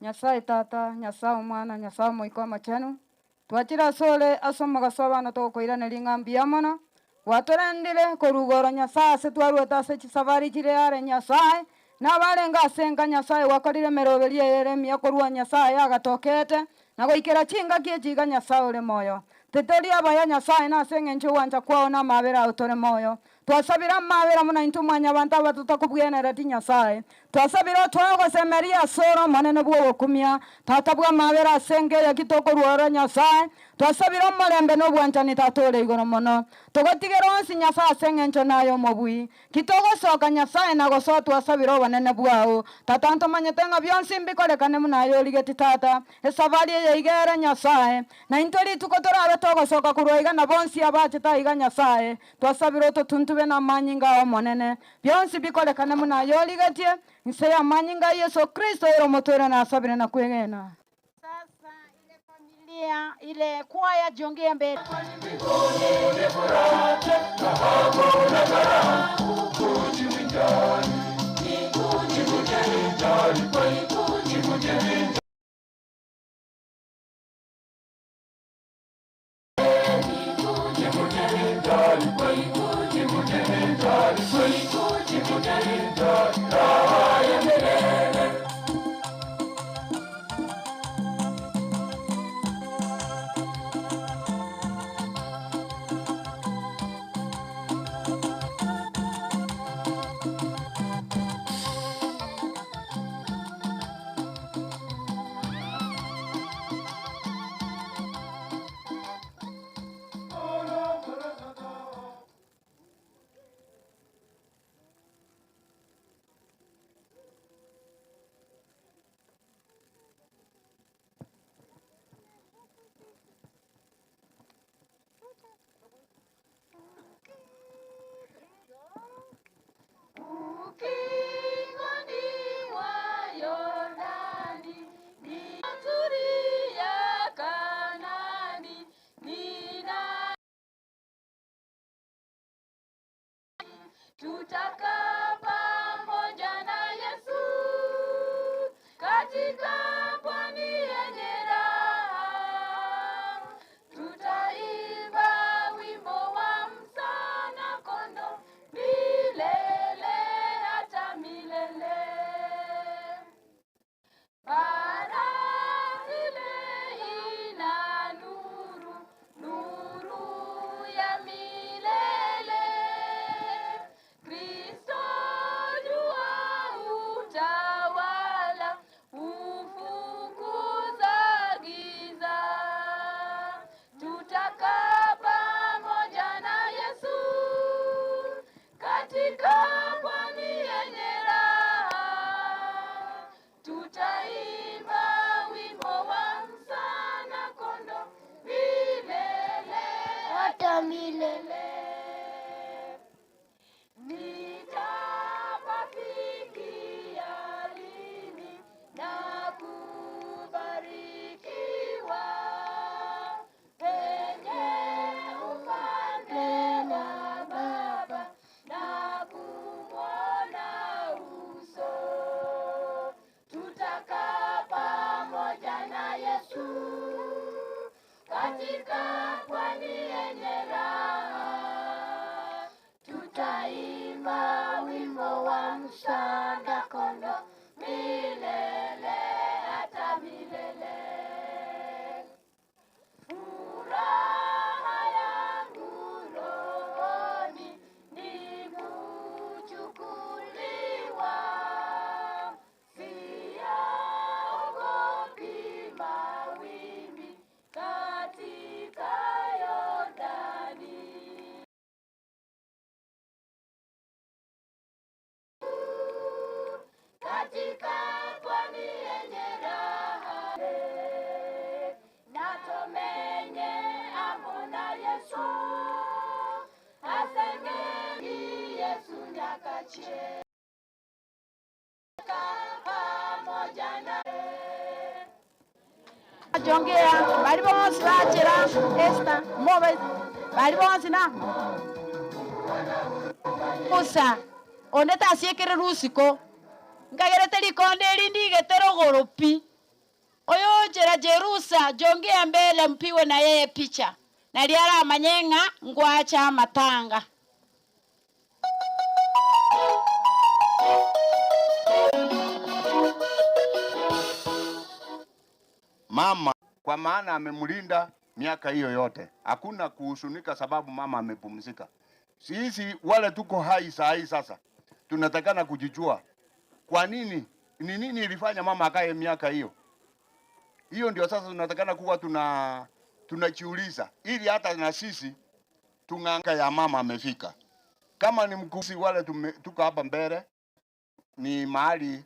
Nyasaye tata, Nyasaye mwana, Nyasaye moiko machanu. Twachira sole asomaga soba no tokoirana lingambia mono. Watorendile korugoro Nyasaye se twarueta se safari chire are Nyasaye. Na balenga senga Nyasaye wakorire meroberia Yeremia korua Nyasaye agatokete. Na goikera chinga kiejiga Nyasaye ule moyo. Teteria baya Nyasaye na senge ncho wanja kwao na mabera utore moyo. Twasabira mabera muna intu mwanya banta batutakubwenera ti Nyasaye. Twasabira twago semeria soro manene bwo okumia tatabwa mabera senge ya kitoko ruora Nyasaye. Twasabira mulembe no bwanchani tatole igoro mono. Togotigero onsi Nyasaye senge ncho nayo mobui. Kitoko soka Nyasaye na goso twasabira banene bwao. Tatanto manyetenga byonsi mbikolekane munayo ligeti tata. Esafari ye igere Nyasaye. Na intori tukotora togo soka kuroiga na bonsi abache taiga Nyasaye. Twasabira tutuntube na manyinga o monene. Byonsi bikolekane munayo ligeti. Nseya manyinga Yesu Kristo ero motore na sabire na kwegena. Sasa ile familia ile kwaya jiongea mbele. Tutakaa pamoja na Yesu katika pwani yenye raha. Tutaimba wimbo wa msana kondo milele hata milele. Bara ile ina nuru, nuru ya milele. Kristo jua utawala, ufukuza giza. Tutakaa pamoja na Yesu katika pwani yenye raha. Tutaimba wimbo wa msana kondo milele hata milele. Nitapafikia lini na kubarikiwa penye ufalme wa Baba na kumwona uso. Tutakaa pamoja na Yesu katika pwani yenye raha. Tutaimba wimbo wa msanda kondo milele hata milele. Furaha yangu rohoni ni kuchukuliwa, siyaogopi mawimbi katika Yordani. Katika pwani yenye raha natomenye amona Yesu asengeni Yesu nyakache pamoja naye. jongea bali bonsi bachera Esther mobe bali bonsi na Musa oneta asiekere rusiko ngagerete likonde lindi getero goropi oyo jera Jerusa jongea mbele mpiwe na yeye picha na liara manyenga ngwacha matanga. Mama kwa maana amemlinda miaka hiyo yote, hakuna kuhusunika sababu mama amepumzika. Sisi wale tuko hai saa hii sasa tunatakana kujijua kwa nini, ni nini ilifanya mama akae miaka hiyo. Hiyo ndio sasa tunatakana kuwa tunajiuliza ili hata na sisi tung'anga ya mama amefika. Kama ni mkusi wale tuko hapa mbele ni mahali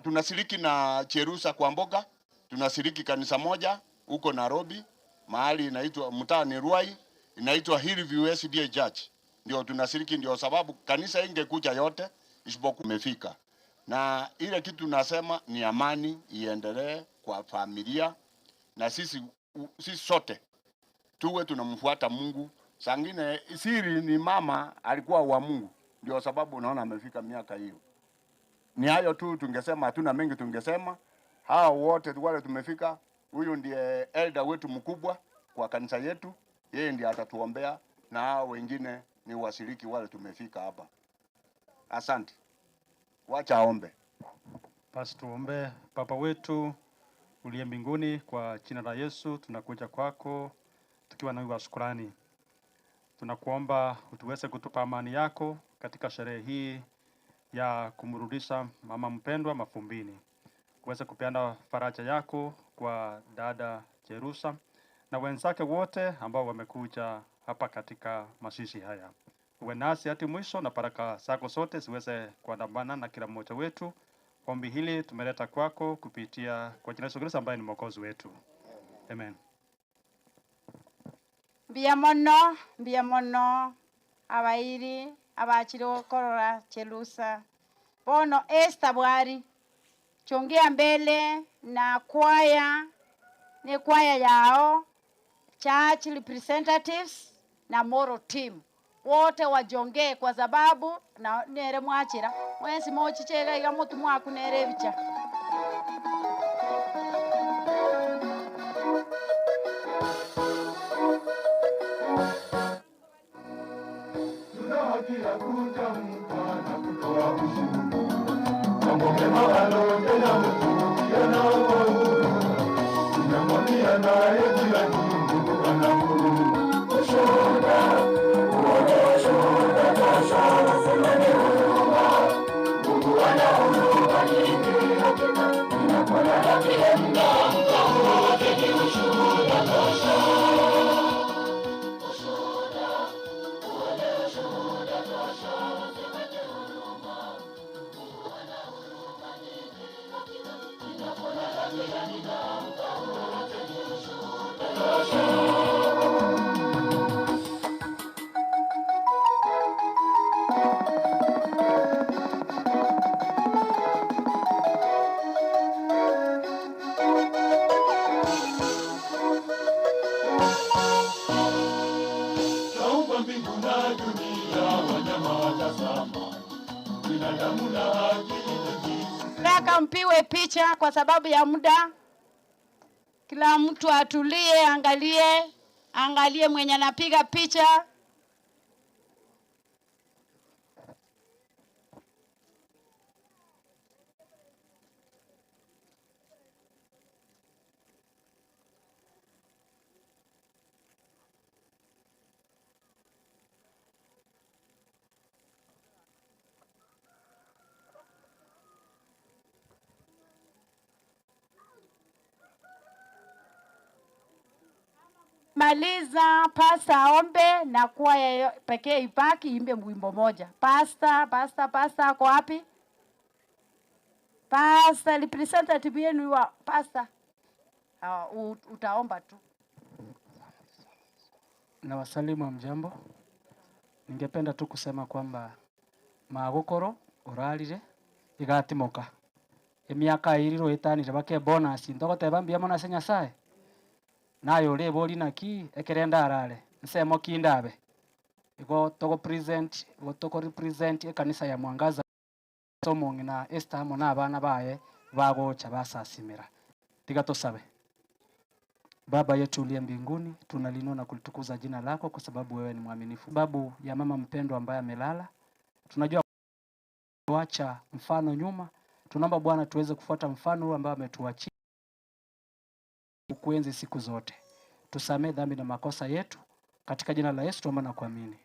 tunashiriki na Jerusa kwa mboga, tunashiriki kanisa moja huko Nairobi, mahali inaitwa mtaa ni Ruai, inaitwa Hillview SDA Church. Ndio tunashiriki, ndio sababu kanisa ingekuja yote isipokuwa imefika. Na ile kitu nasema ni amani iendelee kwa familia na sisi sote tuwe tunamfuata Mungu. Sangine siri ni mama alikuwa wa Mungu, ndio sababu unaona amefika miaka hiyo. Ni hayo tu tungesema, hatuna mengi tungesema. Hao wote wale tumefika, huyu ndiye elder wetu mkubwa kwa kanisa yetu, yeye ndiye atatuombea na hao wengine ni washiriki wale tumefika hapa. Asante. Wacha aombe. Basi tuombe. Baba wetu uliye mbinguni, kwa jina la Yesu tunakuja kwako tukiwa na shukrani. Tunakuomba utuweze kutupa amani yako katika sherehe hii ya kumrudisha mama mpendwa mafumbini. Uweze kupeana faraja yako kwa dada Jerusa na wenzake wote ambao wamekuja hapa katika mazishi haya. Uwe nasi hadi mwisho na baraka zako zote ziweze kuandamana na kila mmoja wetu. Ombi hili tumeleta kwako kupitia kwa jina la Yesu Kristo ambaye ni mwokozi wetu. Amen. Mbia mono abairi abachiro korora Jerusa bono Esther bwari chongea mbele na kwaya ni kwaya yao church representatives na moral team wote wajongee kwa sababu na nere mwachira mwezi mochi chega iga mutu mwaku nere bicha. Tunawakia kutamka na kutoa ushuru. Mambo mema alotenda mtu yana uhuru. Tunamwambia naye jirani Mungu ana huruma. Ushuhuda, uone ushuhuda tosha, nasema ni huruma. Mungu ana huruma nyingi, ninapona na kila mdamka wote ni ushuhuda tosha. Nataka mpiwe picha kwa sababu ya muda. Kila mtu atulie, angalie mwenye anapiga picha. Maliza pasta aombe na kwaya pekee ipaki imbe wimbo moja. Pasta kwa wapi? Pasta representative yenu wa pasta. Utaomba tu. Na wasalimu mjambo. Ningependa tu kusema kwamba magokoro uralire igatimoka emiaka iriro etanire bake bonus ndogoteba mbia mona senyasaye nayo le boli naki ekerenda arare nsemo kindabe igo togo present igo togo represent ekanisa ya Mwangaza somongi na Esther mo na abana baye bagocha basasimira. Tiga tusabe. Baba yetu uliye mbinguni, tunalinua na kulitukuza jina lako kwa sababu wewe ni mwaminifu. Babu ya mama mpendwa ambaye amelala, tunajua kuacha mfano nyuma. Tunaomba Bwana tuweze kufuata mfano huu ambao ametuachia kuenzi siku zote. Tusamee dhambi na makosa yetu katika jina la Yesu tuomba na kuamini.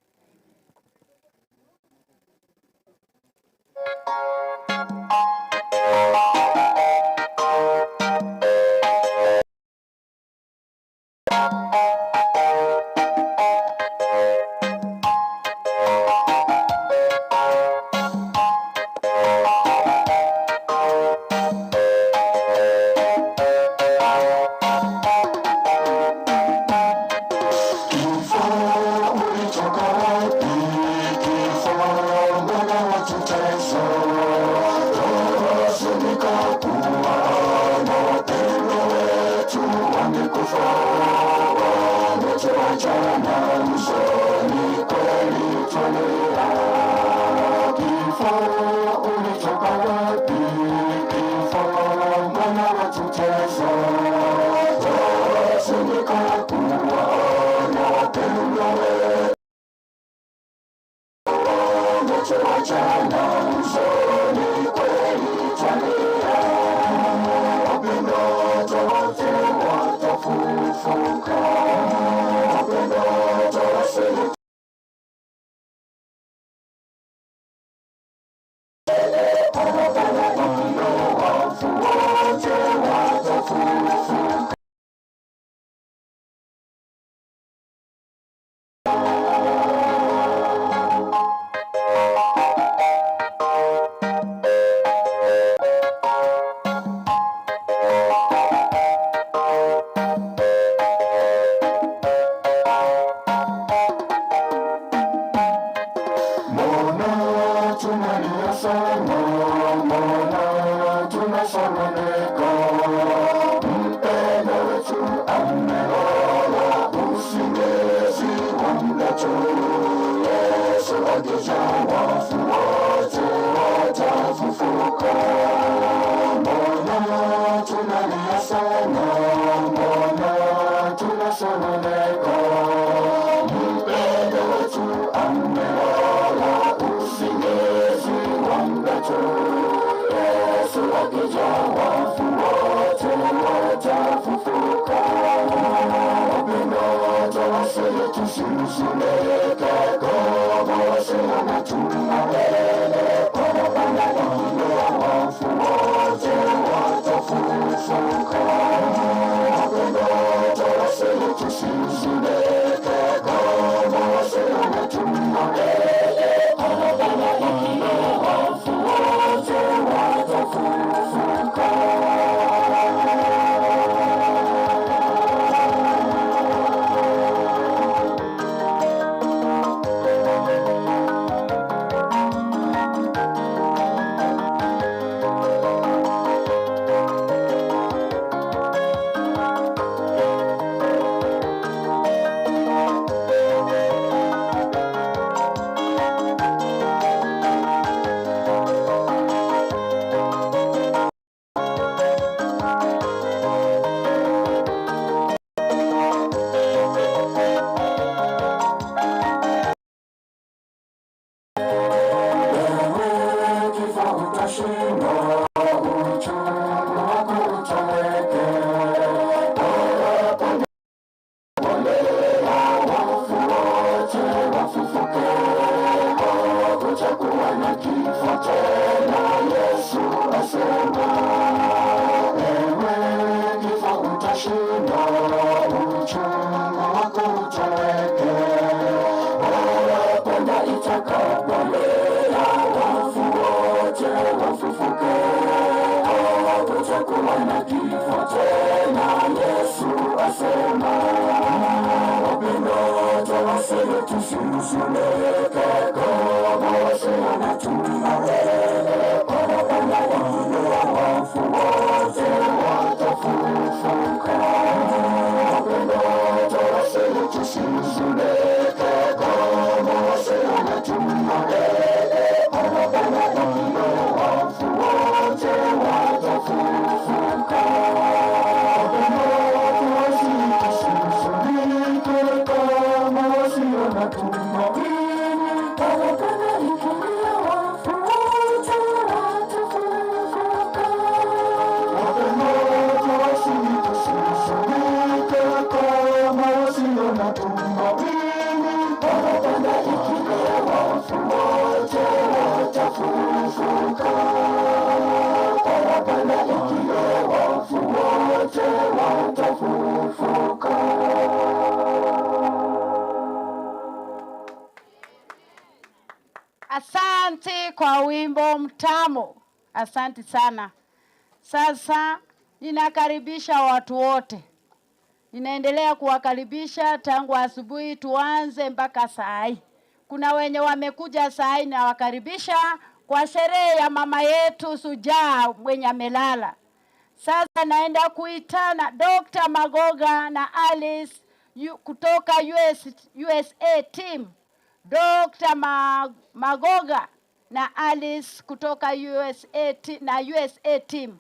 Tusiusuleke kama na tumaini, barabara ikilia wafu wote watafufuka. Wapenzi wasitusisulike kama wasio na tumaini, barabara ikilia wafu wote watafufuka. Barabara ikilia wafu wote watafufuka. Asante kwa wimbo mtamu. Asante sana. Sasa ninakaribisha watu wote. Ninaendelea kuwakaribisha tangu asubuhi tuanze mpaka saa hii. Kuna wenye wamekuja saa hii na wakaribisha kwa sherehe ya mama yetu Sujaa mwenye amelala. Sasa naenda kuitana Dr. Magoga na Alice kutoka USA team. Dr. Magoga na Alice kutoka USA team.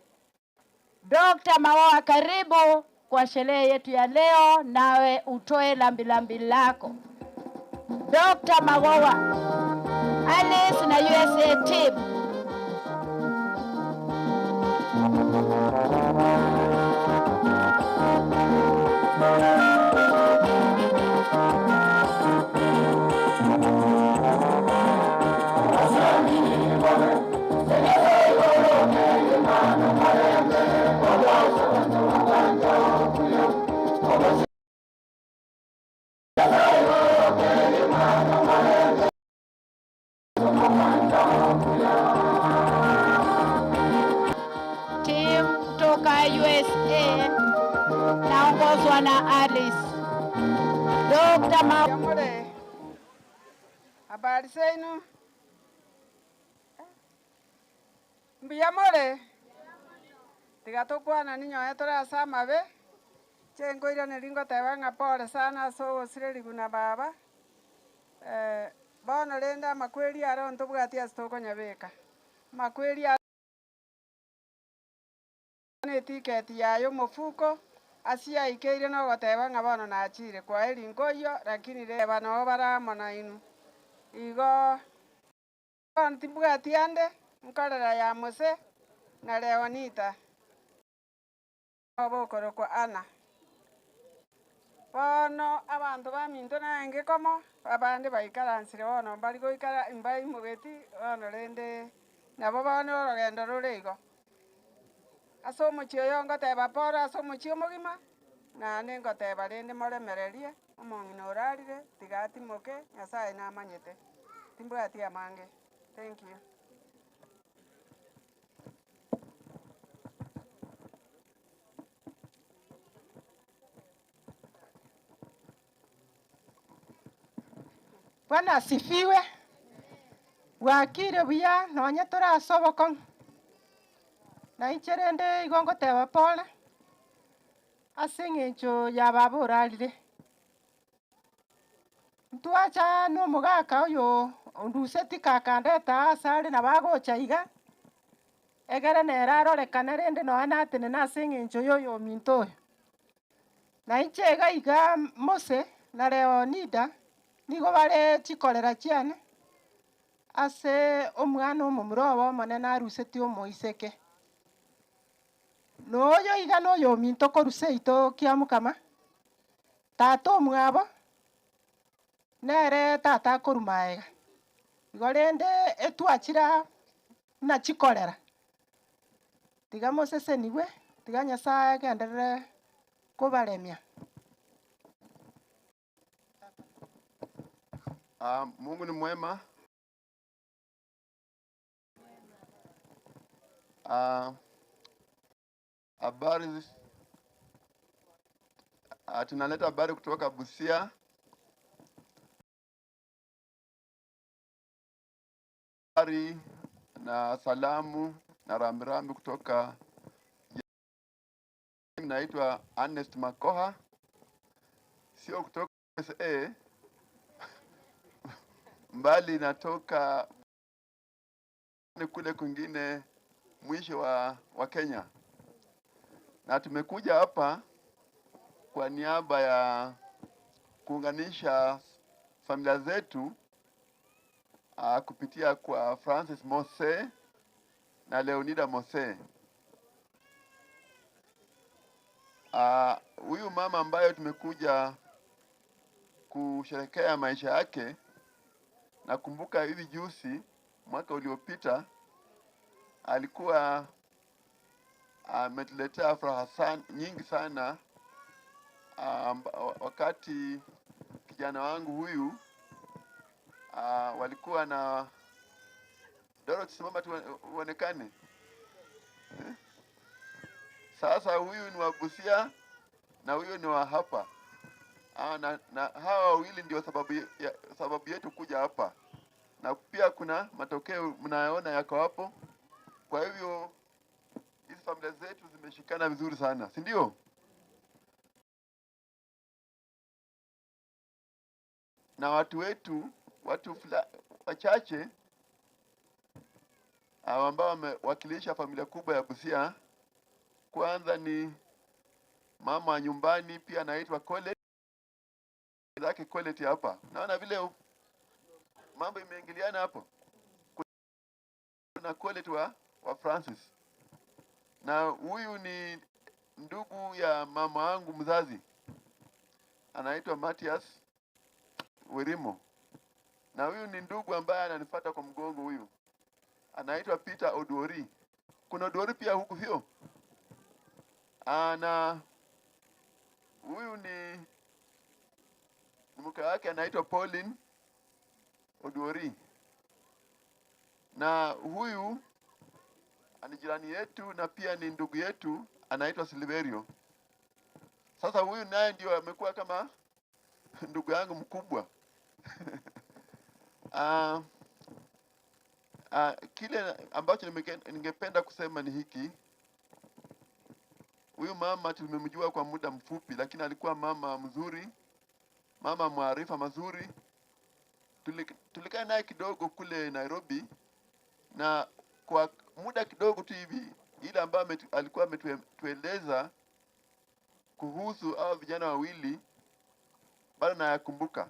Dr. Magoga, karibu kwa sherehe yetu ya leo, nawe utoe lambilambi lako. Dr. Magoga, Alice na USA team. Team kutoka USA naongozwa na Alice. Dr. Magoga, habari zenu? Mbiyamole tigatokwana ninyoe turasama be chengoira niringo tebanga pole sana so sireriguna baba bono renda makweri aro ntobwati asitokonyabeka makweri ne tiketi yayo mufuko asia ikeire no gotebanga bono nachire kwa eringoyo lakini reba no baramona inu igo ntibwati ande nkorera ya muse na Leonita obokoro kwa ana bono abantu baminto nange komo abande baikaransire bono bari goikara imbai mugeti bono rende nabo bono orogendo rurigo ase omochio oyo ngoteba poro ase omochio omogima nane ngoteba rende moremererie omong'ina orarire tigatimoke Nyasaye namanyete timbwati amange. Thank you. Bwana asifiwe. Wakire buya nonye turasoboka. Na incherende igongo teba pole. Asing'encho ya baba orarire. Ntwacha n'omogaka oyo onduseti kakandeta asare na bagocha iga. Egere nere arorekana rende noe natenena ase eng'encho yoyo ominto oyo. Na inchega iga Mose na Leonida nigo bare chikorera chiane ase omwana omomura obo omonene aruseti omoiseke. Noyo iga noyo ominto korwa eito kia mokama. Tata omwabo nere tata akorwa maega. Igo rende etwachira na chikorera. Tiga moseseniwe, tiga Nyasaye agenderere kobaremia. Mungu ni mwema. Habari tunaleta habari kutoka Busia. Habari na salamu na rambirambi kutoka naitwa Ernest Makoha, sio kutoka USA mbali natoka kule kwingine mwisho wa Kenya, na tumekuja hapa kwa niaba ya kuunganisha familia zetu kupitia kwa Francis Mose na Leonida Mose. Huyu mama ambayo tumekuja kusherehekea maisha yake, nakumbuka hivi juzi mwaka uliopita alikuwa ametuletea furaha nyingi sana wakati kijana wangu huyu walikuwa na Dorothy, simama tuonekane. Sasa huyu ni wa Busia na huyu ni wa hapa. Na hawa wawili ndio sababu yetu kuja hapa. Na pia kuna matokeo mnayoona yako hapo. Kwa hivyo hizi familia zetu zimeshikana vizuri sana, si ndio? Na watu wetu, wachache ambao wamewakilisha familia kubwa ya Busia. Kwanza ni mama wa nyumbani, pia anaitwa Colette. Lake Colette hapa. Naona vile mambo imeingiliana hapo. Kuna Colette wa Francis. Na huyu ni ndugu ya mama wangu mzazi. Anaitwa Matias Werimo. Na huyu ni ndugu ambaye ananifuata kwa mgongo huyu. Anaitwa Peter Oduori. Kuna Oduori pia huku hivyo. Na huyu ni mke wake anaitwa Pauline Oduori. Na huyu ni jirani yetu na pia ni ndugu yetu anaitwa Silverio. Sasa huyu naye ndio amekuwa kama ndugu yangu mkubwa. Kile ambacho ningependa kusema ni hiki. Huyu mama tumemjua kwa muda mfupi, lakini alikuwa mama mzuri, mama maarifa mazuri. Tulikaa naye kidogo kule Nairobi, na kwa muda kidogo tu hivi ile ambayo alikuwa ametueleza kuhusu hao vijana wawili bado nayakumbuka.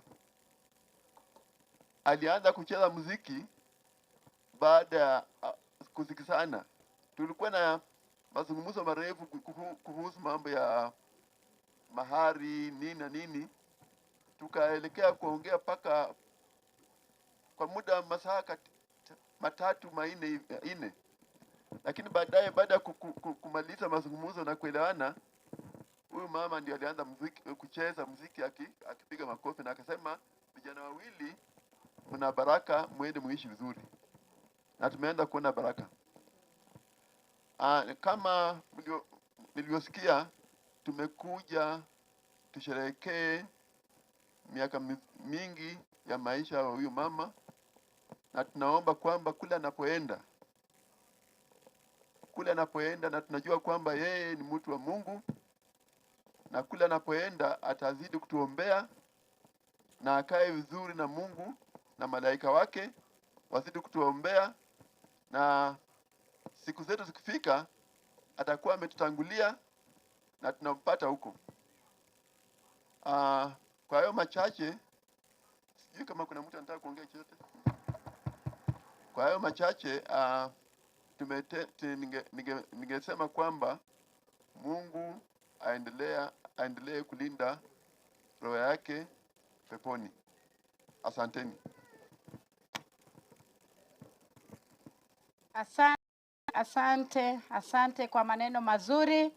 Alianza kucheza muziki baada ya kusikizana. Tulikuwa na mazungumzo marefu kuhusu mambo ya mahari nini na nini. Tukaelekea kuongea paka kwa muda masaa matatu manne. Lakini baadaye baada ya kumaliza mazungumzo na kuelewana, huyu mama ndio alianza kucheza muziki akipiga makofi na akasema, vijana wawili mna baraka, muende muishi vizuri. Na tumeenda kuona baraka. Kama nilivyosikia, tumekuja tusherehekee miaka mingi ya maisha ya huyu mama, na tunaomba kwamba kule anapoenda na tunajua kwamba yeye ni mtu wa Mungu, na kule anapoenda atazidi kutuombea na akae vizuri na Mungu na malaika wake wazidi kutuombea, na siku zetu zikifika atakuwa ametutangulia na tunampata huko. Kwa hiyo machache, sijui kama kuna mtu anataka kuongea chochote. Kwa hiyo machache ningesema kwamba Mungu aendelee kulinda roho yake peponi. Asanteni. Asante kwa maneno mazuri.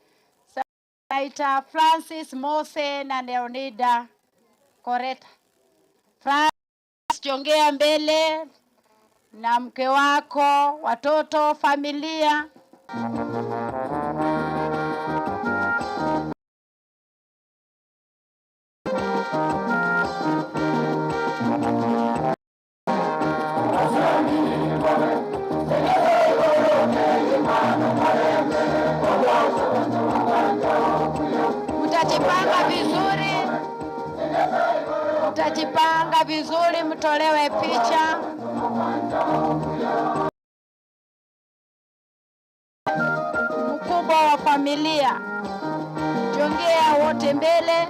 Naita Francis Mose na Leonida Koreta. Francis, jongea mbele na mke wako, watoto, familia. Mtajipanga vizuri, mtolewe picha. Mkubwa wa familia, jongea wote mbele,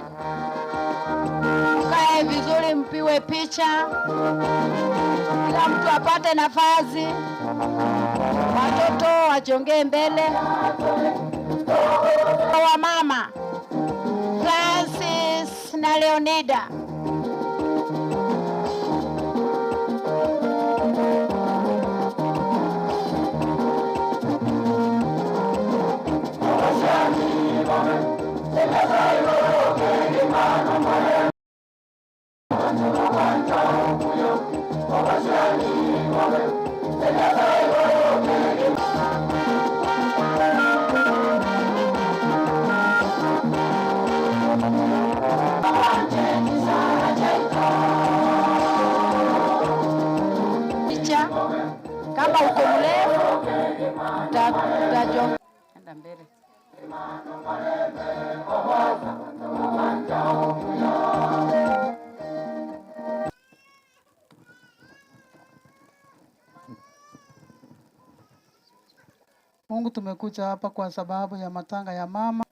mkae vizuri, mpiwe tupigwe picha, kila mtu apate nafasi, watoto wajongee mbele. Wa mama Francis na Leonida. Kama uko mrefu enda mbele. Mungu, tumekuja hapa kwa sababu ya matanga ya mama.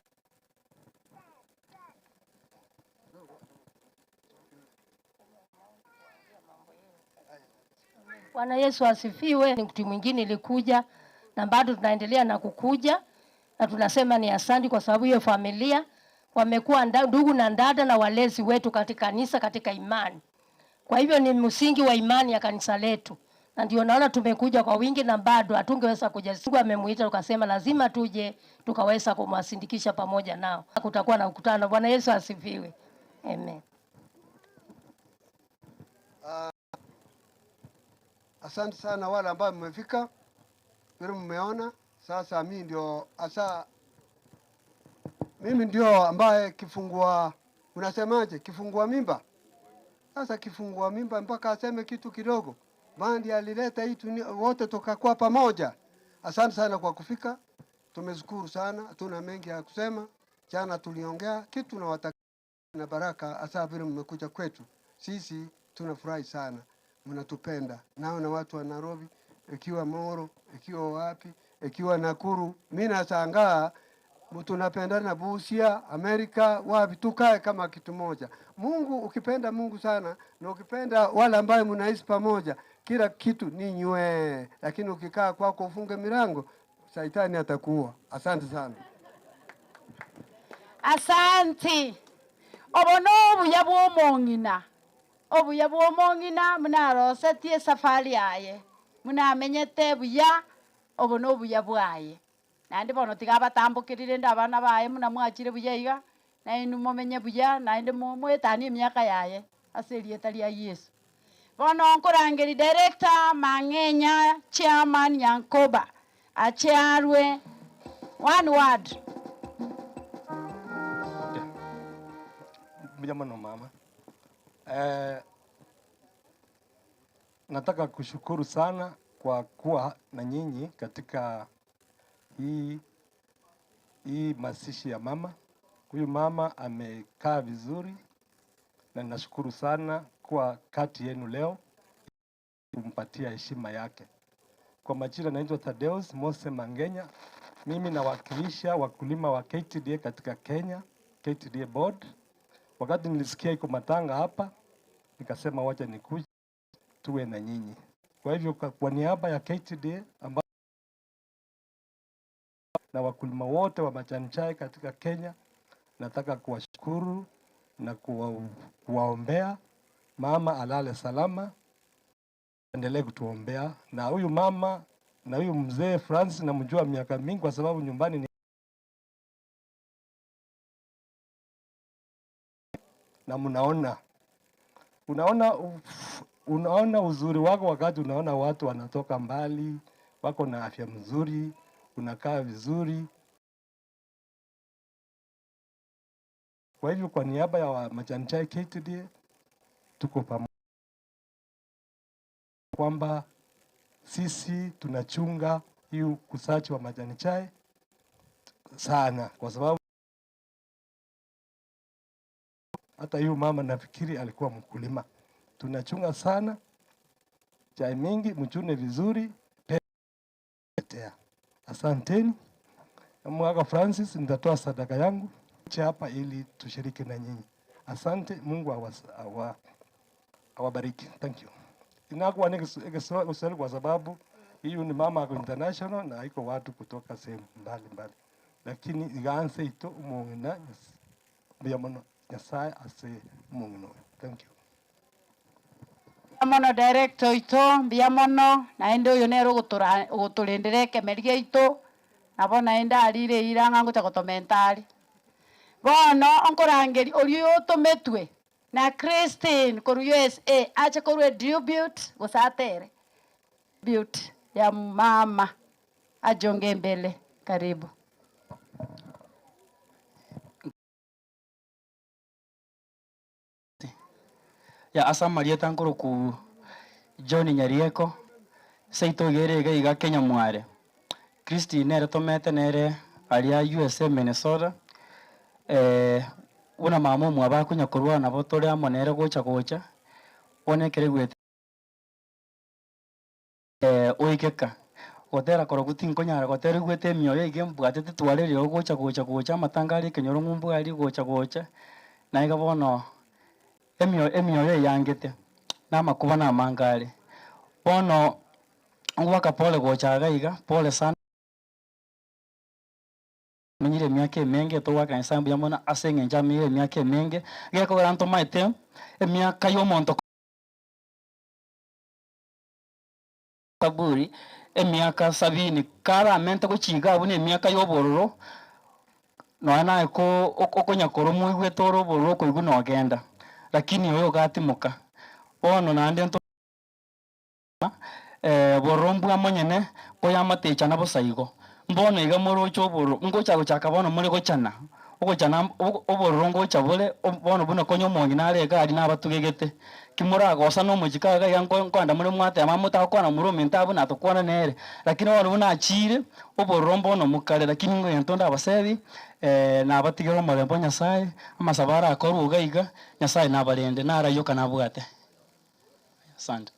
Bwana Yesu asifiwe. Ni mtu mwingine ilikuja na bado tunaendelea na kukuja, na tunasema ni asante kwa sababu hiyo familia wamekuwa ndugu na dada na walezi wetu katika kanisa, katika imani. Kwa hivyo ni msingi wa imani ya kanisa letu, na ndio naona tumekuja kwa wingi, na bado hatungeweza kuja. Mungu amemuita tukasema lazima tuje tukaweza kumwasindikisha pamoja nao. Kutakuwa na mkutano. Bwana Yesu asifiwe. Amen. Asante sana wale ambao mmefika. Vile mmeona sasa mimi ndio ambaye kifungua, unasemaje, kifungua mimba. Sasa kifungua mimba mpaka aseme kitu kidogo. Mandi alileta hii wote tukakuwa pamoja. Asante sana kwa kufika. Tumeshukuru sana. Hatuna mengi ya kusema. Jana tuliongea kitu na watakia na baraka, hasa vile mmekuja kwetu. Sisi tunafurahi sana. Mnatupenda. Nao na watu wa Nairobi, ikiwa Moro, ikiwa wapi, ikiwa Nakuru. Mimi nashangaa tunapendana na Busia, Amerika, wapi, tukae kama kitu moja. Mungu, ukipenda Mungu sana na ukipenda wale ambao mnaishi pamoja, kila kitu ni nywe. Lakini ukikaa kwako ufunge milango, Saitani atakuwa. Asante sana. Asante. Obono buya bw'omong'ina. Obuya bw'omong'ina munarosetie safari yaye. Munamenyete buya obono buya bwaye. Nandi bono tiga batambukirire ndabana baye munamwachire buya iga. Na inu mumenye buya nainde mwetani emyaka yaye. Aserieta ria Yesu. Bono nkorangeri director Mang'enya chairman Yankoba. Achiarwe one word. Mjamano mama. Nataka kushukuru sana kwa kuwa na nyinyi katika hii masishi ya mama. Huyu mama amekaa vizuri na ninashukuru sana kwa kati yenu leo kumpatia heshima yake. Kwa majina naitwa Thaddeus Mose Mang'enya. Mimi nawakilisha wakulima wa KTDA katika Kenya, KTDA board. Wakati nilisikia iko matanga hapa, nikasema wacha nikuje tuwe na nyinyi. Kwa hivyo kwa niaba ya KTDA na wakulima wote wa majani chai katika Kenya, nataka kuwashukuru na kuwaombea mama alale salama, endelee kutuombea. Na huyu mama na huyu mzee Francis namjua miaka mingi kwa sababu nyumbani ni na unaona uzuri wako wakati unaona watu wanatoka mbali, wako na afya mzuri, unakaa vizuri. Kwa hivyo kwa niaba ya majani chai KTDA tuko pamoja kwamba sisi tunachunga hii ukusaji wa majani chai sana, kwa sababu hata huyu mama nafikiri alikuwa mkulima. Tunachunga sana chai mingi, mchune vizuri. Asanteni. Mwaka Francis, nitatoa sadaka yangu hapa ili tushiriki na nyinyi. Asante. Mungu awabariki. Thank you. Inakuwa ni Kiswahili kwa sababu hiyo ni mama ako international na iko watu kutoka sehemu mbali, lakini iganse ito umongina biamono Nyasaye ase umongino. Thank you. Biamono director ito biamono naende uyu nero guturindire kemeria ito nabo naende arire iranga ngocha gotomentari bono onkorangeri ori utumetwe na Christine koru USA acha koru tribute gusatere beauty ya mama ajonge mbele. Karibu. Ya asa marieta nkuru ku John Nyarieko seito gerege iga Kenya mware Christine nere tomete nere aria USA Minnesota una mama mwa bakunya kurwa nabo tore amonere gocha onekere gwete oikeka gotera koroguti nkonyara gotera gwete mioyo igembwatete twarere gocha matangari kenyoro ngumbu ari gocha na iga bono emioyo yangete na makuba na mangari bono ngwaka pole gochaga iga pole sana menyire miaka emenge towaka ensambu yamona asenge njamire miaka emenge geko garanto maite emiaka yomonto kaburi emiaka 70 kara mente kuchiga abune emiaka yobororo noana ko okonyakoro muigwe toro bororo ko iguno agenda lakini oyo gatimuka bono nande nto borombu amonyene ko yamatecha na bosaigo mbono iga morocho boro ngocha gochaka bono muri gochana ogochana obororo ngocha bore bono buno konyo mongi nare gari nabatugegete kimura gosa no mujika ga yanko kwanda muri mwate amamuta kwana muri mintabu na tokwana nere lakini bono buna achire obororo mbono mukare lakini ngo yantonda abasebi na batigero morembo Nyasaye amasabara akoruga iga Nyasaye nabarende narayoka nabwate. Asante.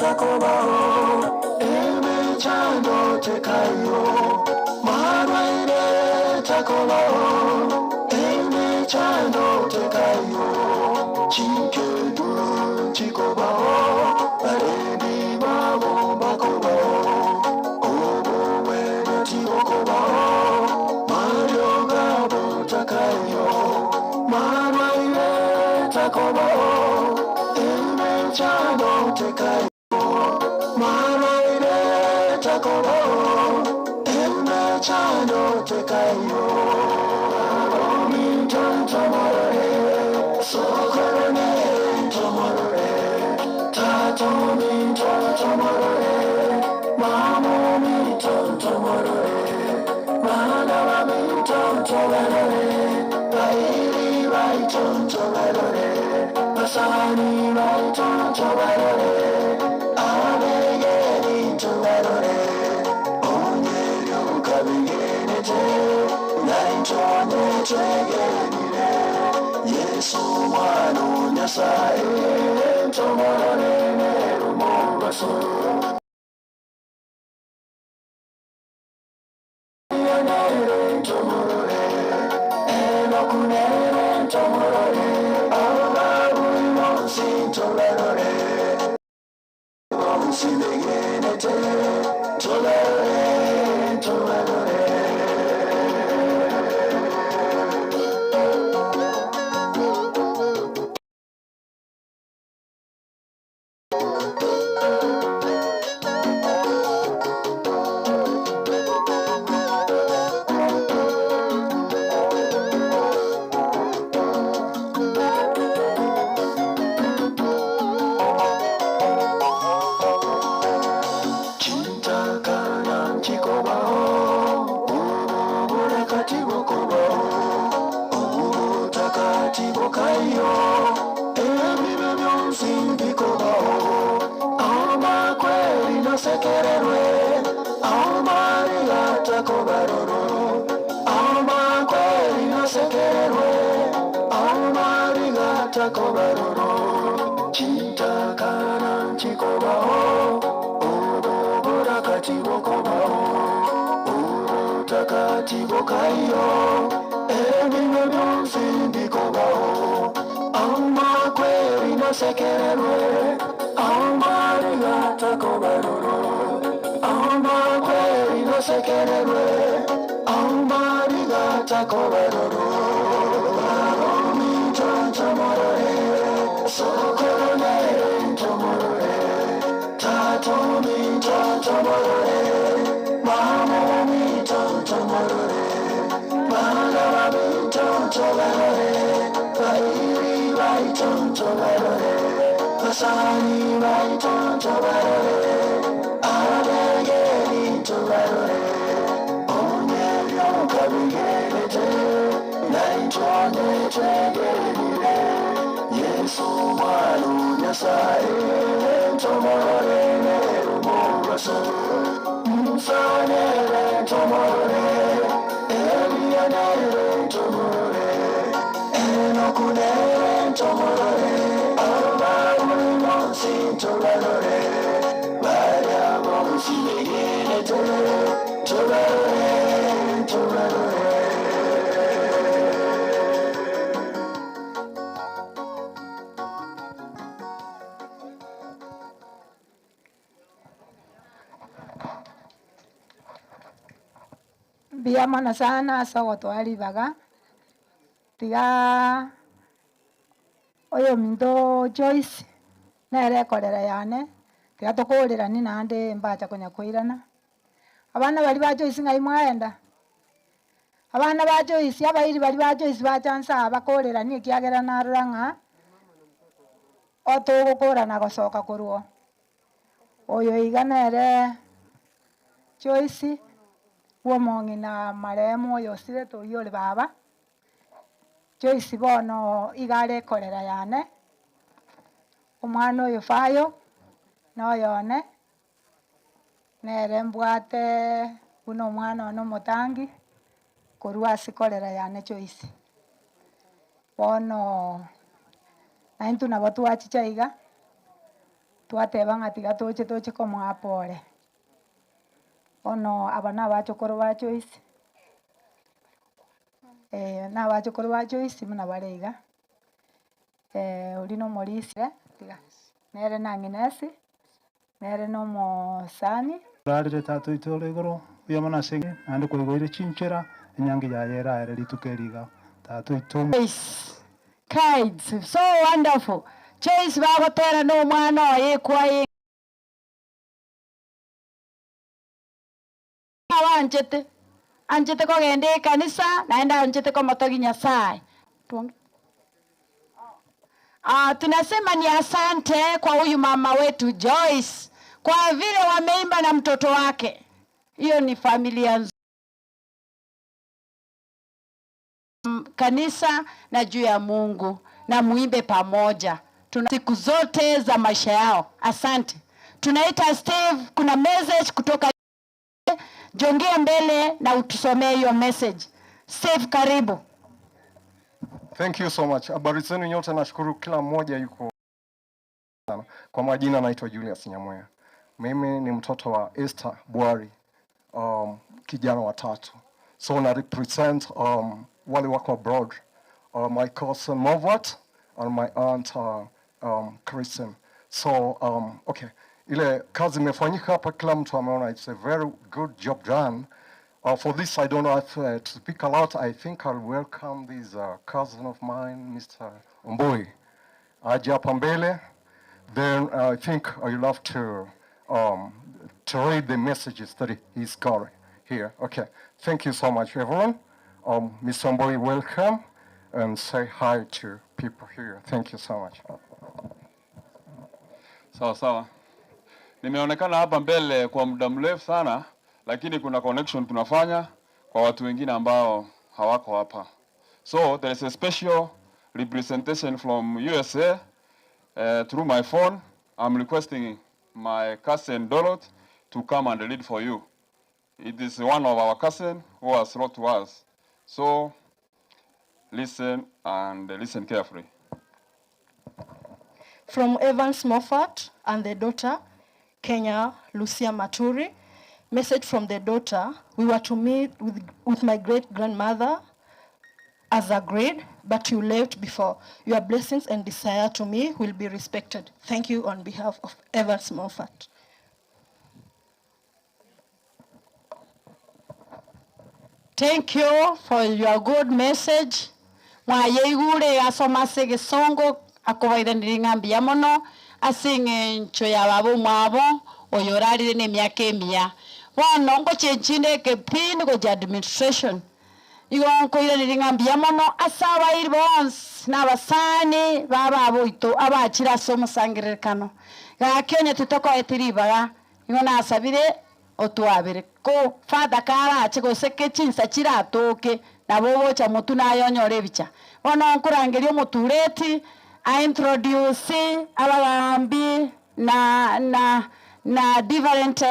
takobao emechando tekayo marwaire takobao emechando tekayo chikedu chikobao barendi babo bakobao obo wena tibokobao mario gabo takayo marwaire takobao emechando tekayo marwaire takobao emechando tekayo tomorore sokorone tomorore tato mi tomorore mamo mi tomorore mana mi tomorore bairi bai tomorore basani bai tomorore abegeni tomorore onyeru kabigenete naitone twegenire Yesu mwana nyasaye tomorore nerumogaso tomorore enokunere tomorore ababuimonsi tomorore onsilegenete tomorore tomorore Kayo, emibe myonsi mbikobao, aoma kweli no sekererwe, aoma rigata kobaroro, aoma kweli no sekererwe, aoma rigata kobaroro, chinta kana chikobao, obo borakati bokobao, obo takati bokayo, emibe myonsi mbikobao, aoma kweli no sekererwe, aoma rigata kobaroro, aoma kweli no sekererwe, aoma rigata kobaroro, aomi tomorore, sokorone tomorore, tatomi tomorore, mamomi tomorore, manami tomorore, bairi bai tomorore, basani bai tomorore, abegeni tomorore, onyerio kabigenete, naitone twegenire, Yesu mwana nyasaye tomorore nerumogaso, msanere tomorore, elianere tomorore, enokunere tomorore, ababuimonsi tomorore, bariamonsi begenete tomorore tomorore. Biamana sana sawa twalibaga tiga oyo minto Joyce nerekorera yane tiga tukurira ni nande mbacha konya kwirana abana bali ba Joyce ngai mwaenda abana ba Joyce abairi bali ba Joyce bachansa bakorera ni kiagera naranga otugukura na gocoka kurwo oyo iganere Joyce womongi na maremo oyo sire tuyore baba Joyce bono igare korera yane omwana oyo fayo noyone nere mbwate uno mwana ono motangi korwa asikorera yane Joyce bono naintu nabo twachichaiga twateba ng'a tiga toche komwapore ono aba nabachokoro ba Joyce nabachokoro ba Joyce muna bareiga ori nomorisia tiga nere na Agnes nere nomosani rarire tatu itore igoro yamana senge ande kuigoire chinchera enyangi ya yera ere litukeriga tatu itomi kids so wonderful Joyce bagotera no mwana oye kwaye anjete kogenda ekanisa naenda anjete komotogi Nyasaye. Tunasema ni asante kwa huyu mama wetu Joyce kwa vile wameimba na mtoto wake. Hiyo ni familia nzuri. Kanisa na juu ya Mungu na muimbe pamoja. Tuna siku zote za maisha yao. Asante. Tunaita Steve, kuna message kutoka jongea mbele na utusomee hiyo message. Steve, karibu. Thank you so much. Habari zenu nyote, nashukuru kila mmoja yuko sana. Kwa majina naitwa Julius Nyamwea. Mimi ni mtoto wa Esther Bwari, kijana wa tatu. So na represent wale wako abroad. My cousin Movat and my aunt Kristen. So okay. Ile kazi imefanyika hapa, kila mtu ameona it's a very good job done. For this, I don't know if to speak a lot. I think I'll welcome this cousin of mine, Mr. Omboi. Aje hapa mbele. Then I think I'll have to read the messages that he's got here. Okay. Thank you so much, everyone. Mr. Omboi, welcome and say hi to people here. Thank you so much. Sawa sawa. Nimeonekana hapa mbele kwa muda mrefu sana, lakini kuna connection tunafanya kwa watu wengine ambao hawako hapa. So there is a special representation from USA through my phone. I'm requesting my cousin Dorothy to come and read for you. It is one of our cousin who has wrote to us. So listen and listen carefully. From Evans Moffat and the daughter, Kenya Lucia Maturi. Message from the daughter: we were to meet with my great-grandmother as agreed, but you left before. Your blessings and desire to me will be respected. Thank you on behalf of Evans Moffat. Thank you for your good message. Mwayeigure asomase Gisongo akobaire ngambia mono asinge ncho ya babu mwabo oyorarire ne myaka emia bono ngo chenchine ke pin go administration igo nkoire ngambia mono asaba irbons na basani baba aboito abachira somo sangirekano ga Kenya tutoko etiribaga igo nasabire otwabire ko father kara achiko seke chinsa chiratoke na bobo cha mutu nayonyore bicha bono nkurangerio mutureti I introduce abagambi na different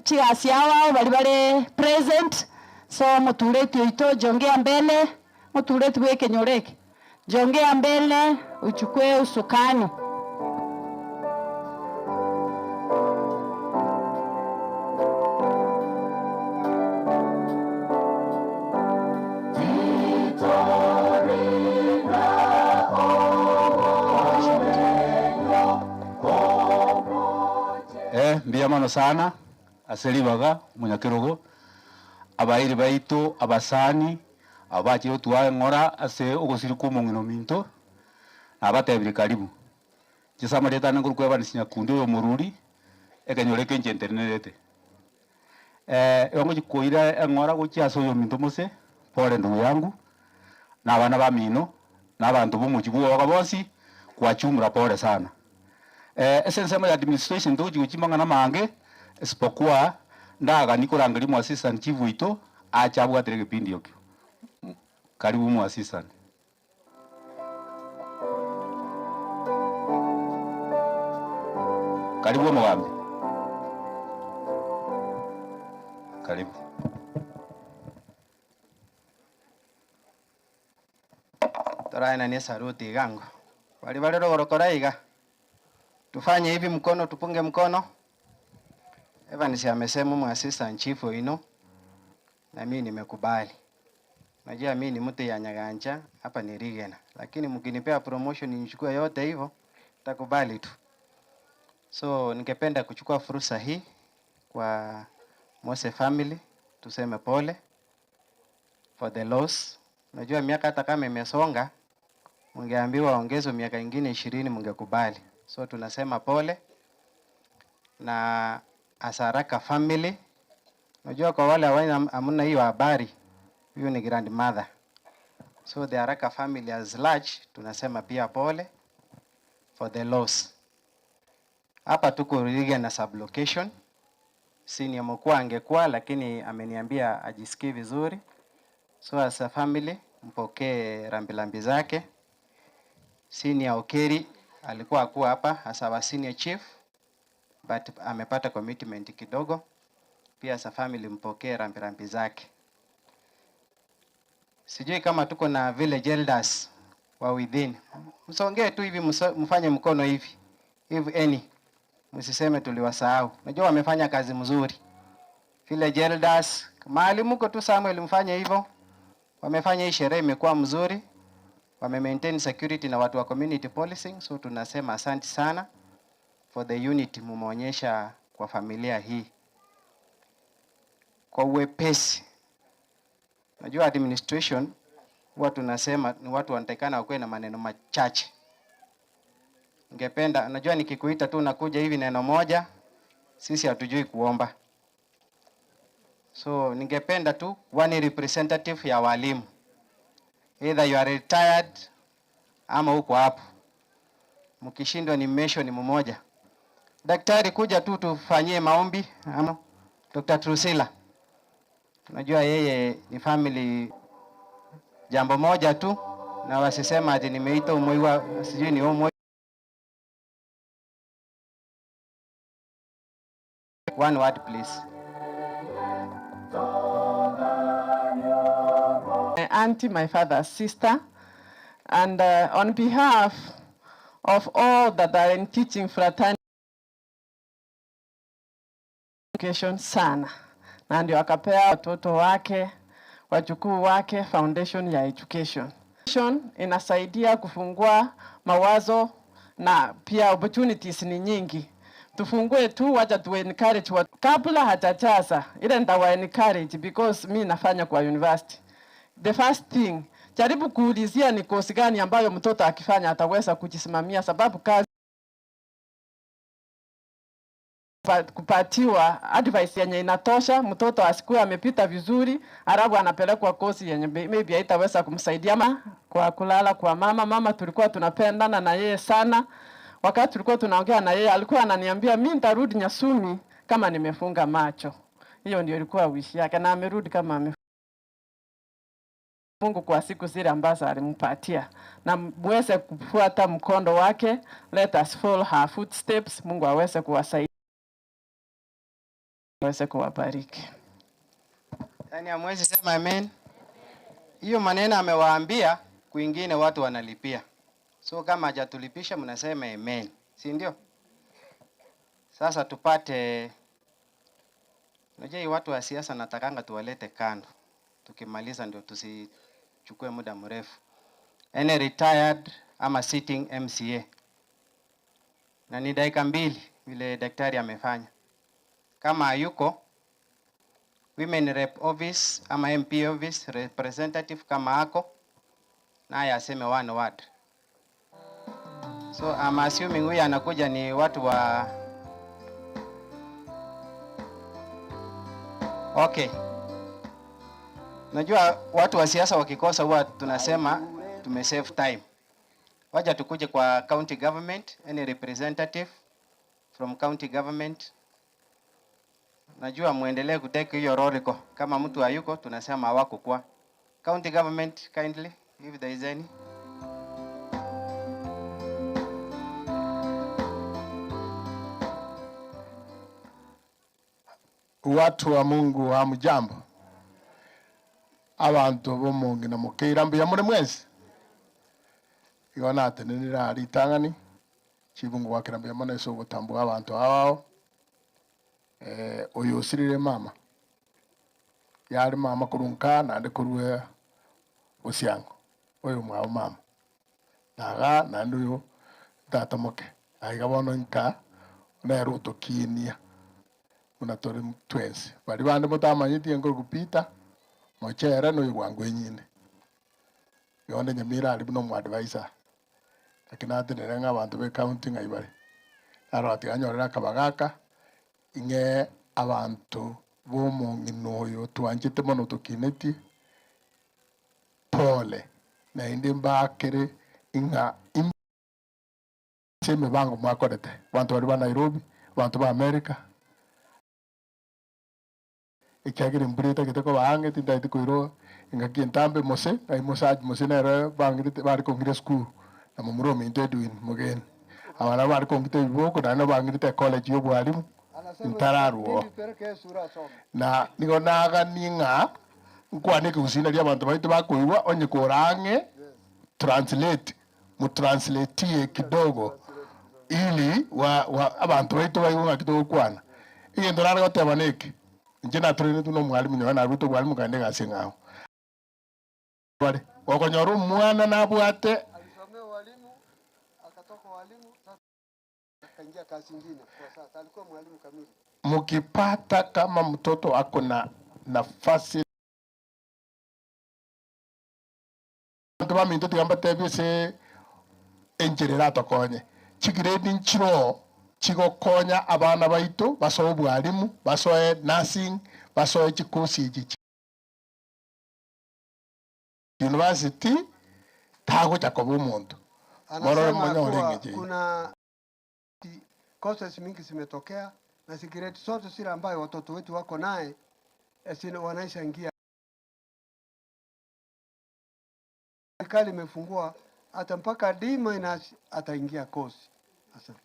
chiasi yao bali present. So mutureti oito jongea mbele, mutureti weke nyoreke jongea mbele uchukue usukani. Mbiyamano sana aselibaga munyakirogo abairi baitu abasani abachi otwa ngora ase ogosiri kumongino minto abatebiri karibu chisama leta nanguru kweba nisinya kundi yo mururi ekanyoreke nje internete yongo chikoira ngora gochiaso yo minto mose pole ndugu yangu na abana ba mino na abantu bumuchibu wakabosi kwa chumra pole sana. Nsema ya administration ndoji uchimanga na mange isipokuwa ndaga nikurangiri mu assistant chief wito achabwa tereke pindi yokyo. Karibu mu assistant. Karibu mwagambi. Karibu. Toraina ni saruti gango. Bali rogoro koraiga. Tufanye hivi, mkono tupunge mkono. Evans amesema assistant chief ino, na mimi nimekubali. Najua mimi ni mtu ya Nyaganja, hapa ni Rigena. Lakini mkinipea promotion nichukue yote hivyo, nitakubali tu. So ningependa kuchukua fursa hii kwa Mose family tuseme pole for the loss. Najua miaka hata kama imesonga, mungeambiwa ongezwe miaka ingine 20 mungekubali. So tunasema pole na Asaraka family. Najua kwa wale hamna hiyo habari, huyu ni grandmother. So the Araka family as large tunasema pia pole for the loss. Hapa tuko Rigena na sublocation. Senior mkuu angekuwa, lakini ameniambia ajisikii vizuri. So as a family mpokee rambirambi zake. Senior Okeri alikuwa akuwa hapa as our senior chief, but amepata commitment kidogo. Pia as a family mpokee rambirambi zake. Sijui kama tuko na village elders wa within. Msongee tu hivi, mfanye mkono hivi. If any. Msiseme tuliwasahau. Najua wamefanya kazi mzuri. Village elders, mahali mko tu Samuel mfanye hivyo. Wamefanya hii sherehe imekuwa mzuri. Wame maintain security na watu wa community policing. So tunasema asante sana for the unity mumeonyesha kwa familia hii. Kwa uwepesi. Najua administration huwa tunasema ni watu wanatakana wakuwe na maneno machache. Ningependa, najua nikikuita tu nakuja hivi neno moja, sisi hatujui kuomba. So ningependa tu one representative ya walimu. Either you are retired ama uko hapo. Mkishindwa ni mmesho ni mmoja. Daktari kuja tu tufanyie maombi ama Dr. Trusila. Najua yeye ni family jambo moja tu, na wasisema ati nimeita umoiwa sijui ni umoiwa. One word please. My auntie, my father's sister, and on behalf of all that are in teaching fraternity education sana, na ndio akapea watoto wake wajukuu wake foundation ya education. Inasaidia kufungua mawazo na pia opportunities ni nyingi. Tufungue tu, wacha tu encourage watu kabla hajajaza ile ndawa encourage, because mi nafanya kwa university. The first thing, jaribu kuulizia ni kosi gani ambayo mtoto akifanya ataweza kujisimamia, sababu kazi kupatiwa advice yenye inatosha, mtoto asikuwe amepita vizuri alafu anapelekwa kosi yenye maybe haitaweza kumsaidia. Kwa kulala kwa mama tulikuwa tunapendana na yeye sana. Wakati tulikuwa tunaongea na yeye alikuwa ananiambia mimi nitarudi Nyasumi kama nimefunga macho. Hiyo ndio ilikuwa wish yake, na amerudi kama Mungu kwa siku zile ambazo alimpatia, na muweze kufuata mkondo wake. Let us follow her footsteps. Mungu aweze kuwasaidia, aweze kuwabariki. Yaani amwezi sema amen. Hiyo maneno amewaambia, kwingine watu wanalipia. So kama hajatulipisha mnasema amen, si ndio? Sasa tupate, unajua watu wa siasa natakanga tuwalete kando. Tukimaliza ndio tusichukue muda mrefu. Any retired ama sitting MCA. Na ni dakika 2 vile daktari amefanya. Kama hayuko, women rep office ama MP office representative kama ako, naye aseme one word. So I'm assuming huyu anakuja ni watu wa okay. Najua watu wa siasa wakikosa huwa tunasema tumesave time. Wacha tukuje kwa county government, any representative from county government. Najua muendelee kutake hiyo role kama mtu hayuko tunasema hawako kwa county government kindly if there is any. Watu wa Mungu hamjambo. Abantu bomungi na mukira mbia muri mwezi. Igona atenenira ritangani. chibungu wakira mbia mana iso gutambua abantu awao uyu usirire mama yari mama kurunka na ande kurue usiango uyu mwao mama naga na nduyu tata moke aiga bono nka na ruto kinia unatori twins bali bande mutamanyiti ngo kupita mochere no ywangu nyine yonde nyamira ali buno mu advisor lakini atenere abantu be counting aibare aroti anyorera kabagaka inge abantu bomo nginoyo twanjite mono tukineti pole na indi mbakere inga seme bango mwakorete bantu bari ba Nairobi bantu ba America ikagire mbrita kiteko baange tinda tikuiro inga kintambe mose ai mosaj mose nere bangite bari kongire school na mumuro minte duin mogen abana bari kongite iboko na bangite college yo bwalimu intararuo na nigonaga ninga nkwane kusina dia bantu baitu bakuiwa onye korange translate mutranslate kidogo ili abantu baitu baiwa kidogo kwana iyo ndorara gotebaneke njina trene tuno mwalimu nyona ruto mwalimu kande gasingao bale wakonyoro mwana nabwate alisomea walimu akatoka walimu sasa akaingia kazi nyingine kwa sasa alikuwa mwalimu kamili. Mukipata kama mtoto ako na nafasi ntoma minto tigamba tebise enjerera tokonye chigiredi nchiro chigokonya abana baitu basoe bwalimu basoe nursing basoe chikosi iki university tago chakobo umuntu anasema kuna courses mingi zimetokea na security zote zile ambayo watoto wetu wako naye wanaisha ingia. Serikali imefungua hata mpaka D- ataingia course. Asante.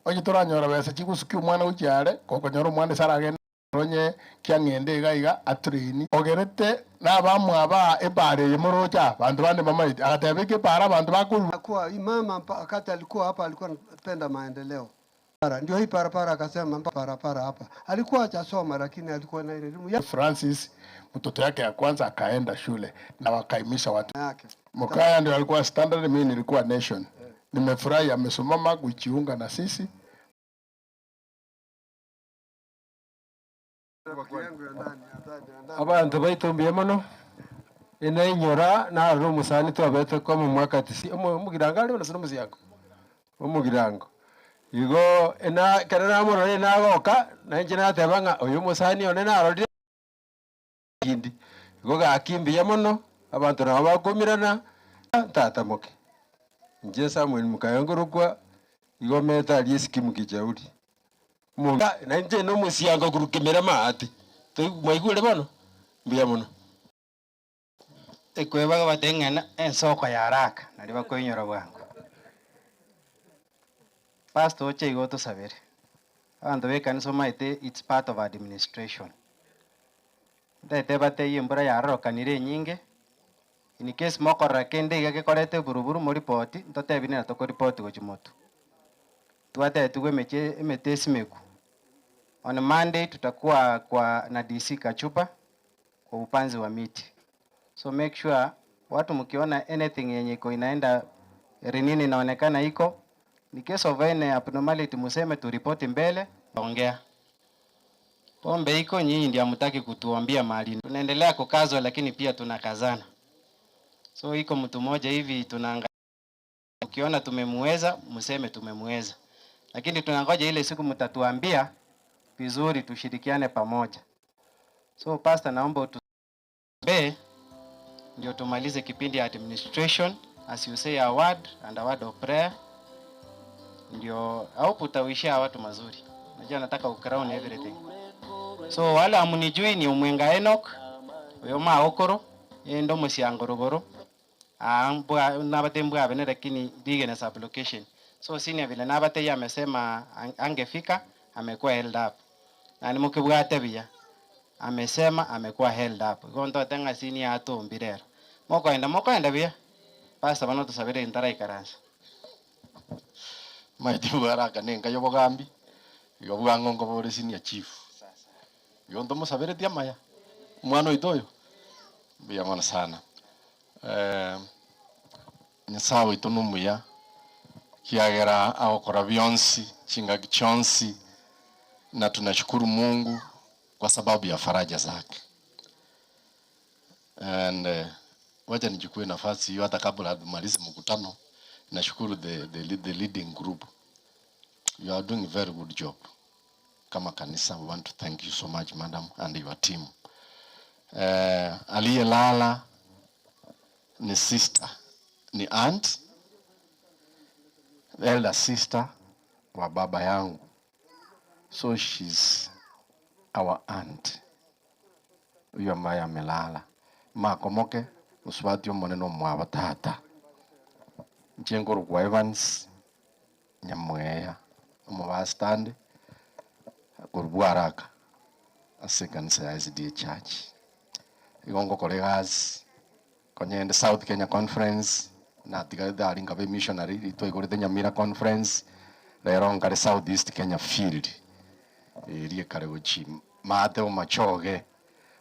Oje toranyora bese chigusuki umwana ucyare kokonyora umwana saragenda ronye kyangende gaiga atraini ogerete nabamwe aba ebare yemorocha bantu bande mama agatebeke para bantu bakuru kwa imama akati alikuwa hapa alikuwa anapenda maendeleo ndio hii parapara akasema parapara hapa alikuwa hajasoma lakini alikuwa na elimu ya Francis mtoto yake ya kwanza akaenda shule na wakaimisha watu yake Mokaya ndio alikuwa standard mimi nilikuwa nation nimefurahi amesomama kujiunga na sisi abantu baitumbiye muno ina inyora na ro musani twabete ko mu mwaka tisi mugiranga ari nasino musiyango umugirango igo ina kana murore na goka na njina tebanga uyu musani one na rodi hindi igo gakimbiye muno abantu nabo bakumirana tata moke nje Samuel mukayongorukwa igo meta ali skimu kijauri munga na nje no musiyango kurukimira maati mwaigure bono mbia muno ekwebaga bateng'ana ensoko ya haraka nari bakoinyora bwangu pastor oche igo tusabire abanto b'ekanisa omaete it's part of administration ndete bateye embura yarorokanire enyinge in case mokorora kende iga gekorete buruburu mo report ntotebine na tokoripoti gochi motu twatetigwe emete esimeku on Monday tutakuwa na DC Kachupa kwa upanzi wa miti. So make sure watu mkiona anything yenye iko inaenda renini inaonekana iko in case of any abnormality museme tu report mbele ongea. Pombe iko nyinyi ndio hamtaki kutuambia mali. Tunaendelea kukazwa lakini pia tunakazana. So iko mtu mmoja hivi tunaangalia ukiona tumemweza museme tumemweza. Lakini tunangoja ile siku mtatuambia vizuri tushirikiane pamoja. So pastor naomba utuombe ndio tumalize kipindi ya administration as you say a word and a word of prayer. Ndio au putawishia watu mazuri. Najua nataka ukrown everything. So wala amunijui ni Umwenga Enoch uyo maokoro endo musiangorogoro ambwa nabatembwa bene lakini dige na sublocation. So senior vile nabate ya amesema angefika amekuwa held up. Na nimukibwate bia amesema amekuwa held up. Gondo tenga senior atumbirero. mokoenda bia pastor bano tusabire intara ikaransa maiti baraka nenga yobogambi yobugango ngo bore senior chief yondo musabire tia maya mwana itoyo bia mwana sana nyasawe itonumuya kiagera aokora bionsi chingagi chonsi, na tunashukuru Mungu kwa sababu ya faraja zake. And wacha nichukue nafasi hiyo hata kabla tumalize mkutano. Nashukuru the leading group. You are doing a very good job. Kama kanisa, we want to thank you so much, madam, and your team. Aliyelala ni sister, ni aunt, the elder sister wa baba yangu. So she's our aunt. Huyo ambaye amelala. Makomoke uswati omoneno mwa tata. Nchengoro kwa Evans nyamweya omubastande kurubwaraka asikanisa ya SDA Church. Igongo kolegas konyende South Kenya Conference na tigadari ngabe missionary ito igorete Nyamira Conference lero ngare South East Kenya Field iriye kare gochi mate omachoge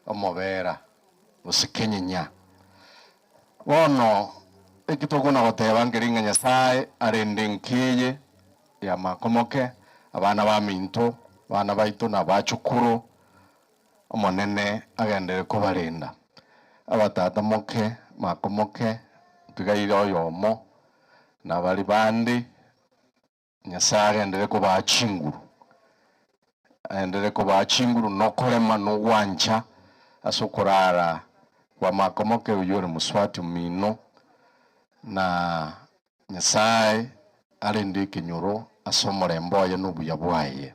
omobera usikenya wono ekitogona goteba ngeringa Nyasaye arende nkiye ya makomoke abana ba minto bana baito na bachukuru omonene agendere kubarinda abatata moke makomoke tugaire oyomo na bali bandi Nyasaye agendere kubachinguru agendere kubachinguru nokorema no wancha asukurara kwa makomoke uyore muswati mino na Nyasaye arinde kinyoro asomore mboye nubuya bwaye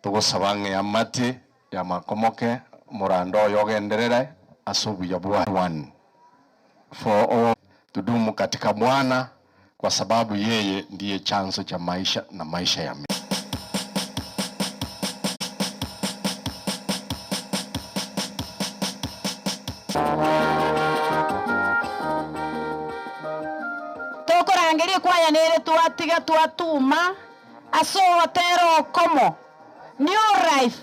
tugosabange amati ya makomoke murando yogenderere asubuya bwaye one for all tudumu katika Bwana kwa sababu yeye ndiye chanzo cha maisha na maisha ya tokorangerie kwaya nere twatiga twatuma aso watero komo new life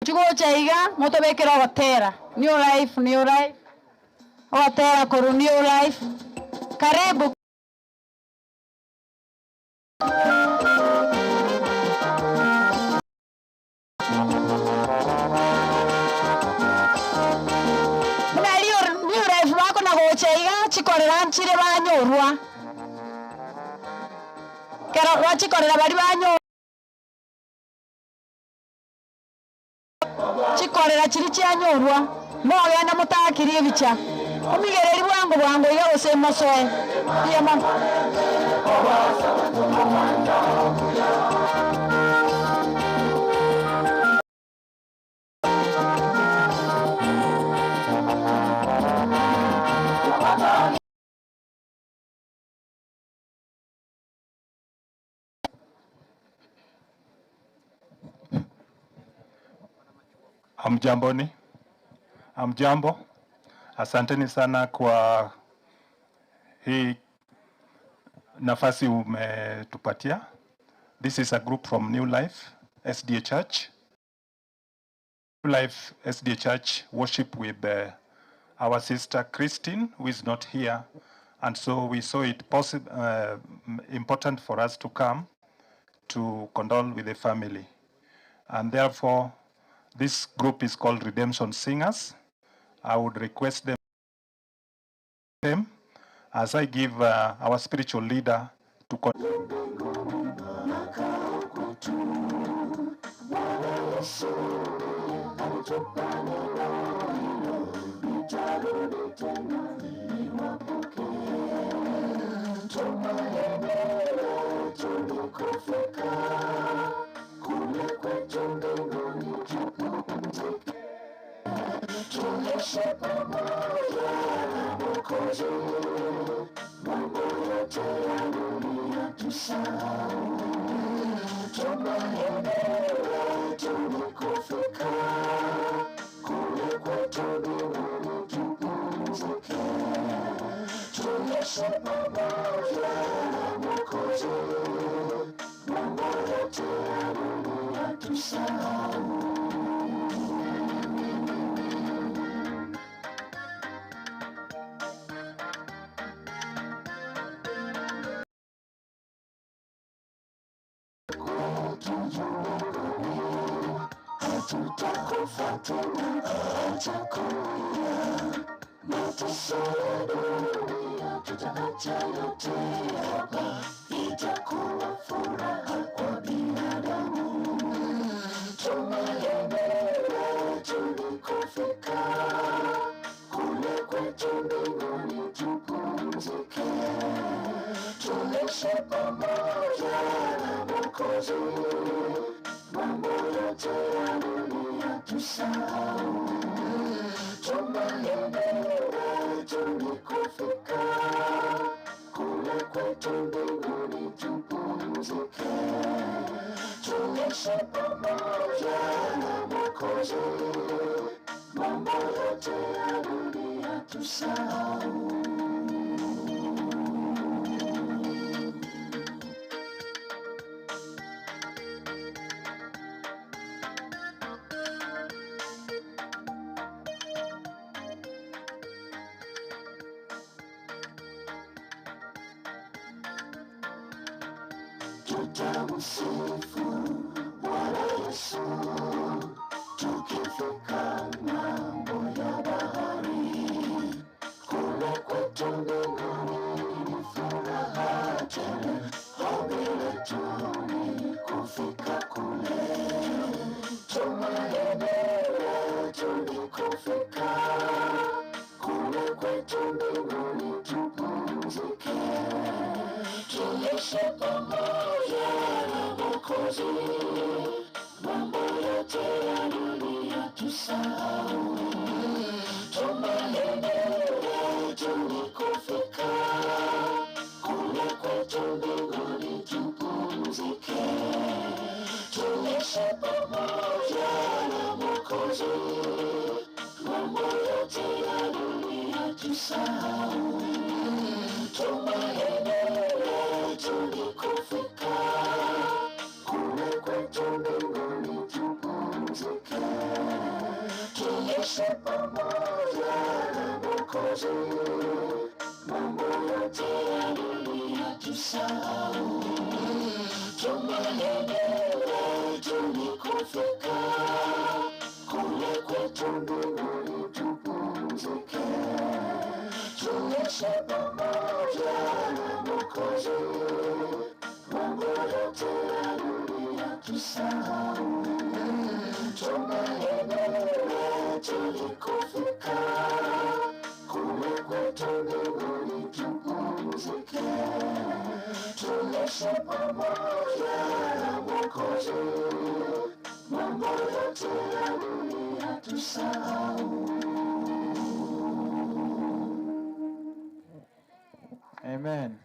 chigo chaiga motobekera watera new life watera koru new life karibu chikorera nchire banyorwa kero wachikorera bari banyorwa chikorera chiri cyanyorwa mogenda mutakirie bicha omigereri bwango yose mosoe yema Amjambo. Asanteni sana kwa hii nafasi umetupatia. This is a group from New Life SDA Church. New Life SDA Church worship with our sister Christine, who is not here, and so we saw it important for us to come to condole with the family, and therefore this group is called Redemption Singers. I would request them as I give our spiritual leader to Tumaini letu ni kufika Itakuwa furaha kwa binadamu. Tumaini letu ni kufika kule kwetu mbinguni tupumzike. Tuishi pamoja na Mwokozi, mambo yote ya dunia tusahau. Tumaini letu ni kufika kule kwetu mbinguni tupumzike. Tuishi pamoja na Mwokozi, mambo yote ya dunia tusahau. Tutamsifu Bwana Yesu tukifika ng'ambo ya bahari. Kule kwetu mbinguni ni furaha tele, ombi letu ni kufika kule. Tumaini letu ni kufika kule kwetu mbinguni tupumzike. Tuishi pamoja na Mwokozi, mambo yote ya dunia tusahau. Tumaini letu ni kufika kule kwetu mbinguni tupumzike. Tuishi pamoja na Mwokozi, mambo yote ya dunia tusahau. Tumaini letu ni kufika kule kwetu mbinguni tupumzike. Tuishi pamoja na Mwokozi, mambo yote ya dunia tusahau. Tumaini letu ni kufika kule kwetu mbinguni tupumzike. Tuishi pamoja na Mwokozi, mambo yote ya dunia tusahau. Tumaini letu ni kufika kule kwetu mbinguni tupumzike. Tuishi pamoja na Mwokozi, mambo yote ya dunia tusahau. Amen.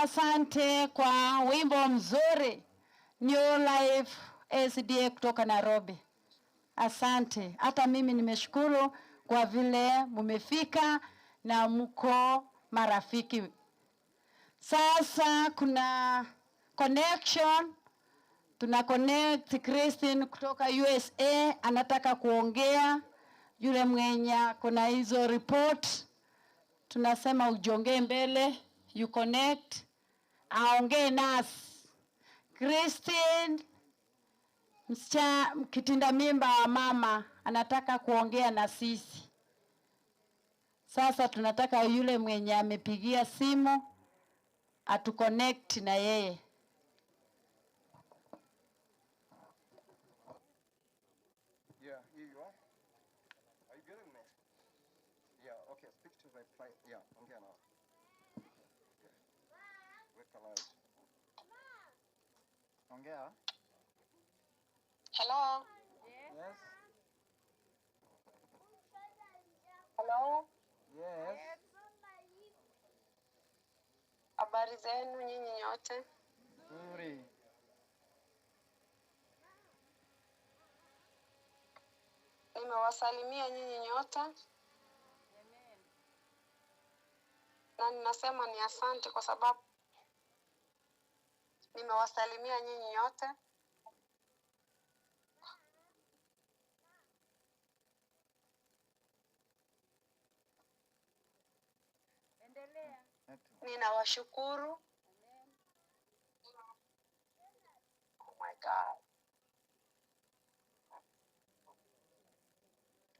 Asante kwa wimbo mzuri New Life SDA kutoka Nairobi. Asante. Hata mimi nimeshukuru kwa vile mumefika na mko marafiki. Sasa kuna connection. Tuna connect Christine kutoka USA, anataka kuongea. Yule mwenye kuna hizo report, tunasema ujongee mbele, you connect, aongee nasi. Christine, kitinda mimba wa mama, anataka kuongea na sisi. Sasa tunataka yule mwenye amepigia simu, atuconnect na yeye. Yeah, here you are. Are you getting me? Yeah, okay, speak to the plane. Yeah, ongea now. Weka light. Ongea. Hello. Yes. Hello. Yes. Habari zenu nyinyi nyote? Nimewasalimia nyinyi nyote. Na ninasema ni asante kwa sababu nimewasalimia nyinyi nyote. Endelea. Ninawashukuru. Oh my God.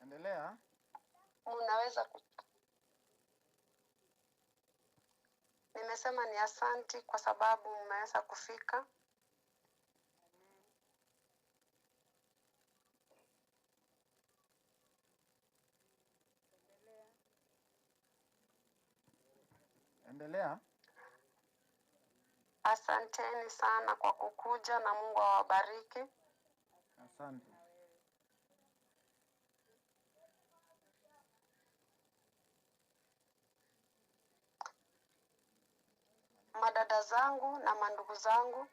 Endelea. Unaweza nimesema ni asante kwa sababu mmeweza kufika. Endelea. Asanteni sana kwa kukuja na Mungu awabariki. Asante. Madada zangu na mandugu zangu,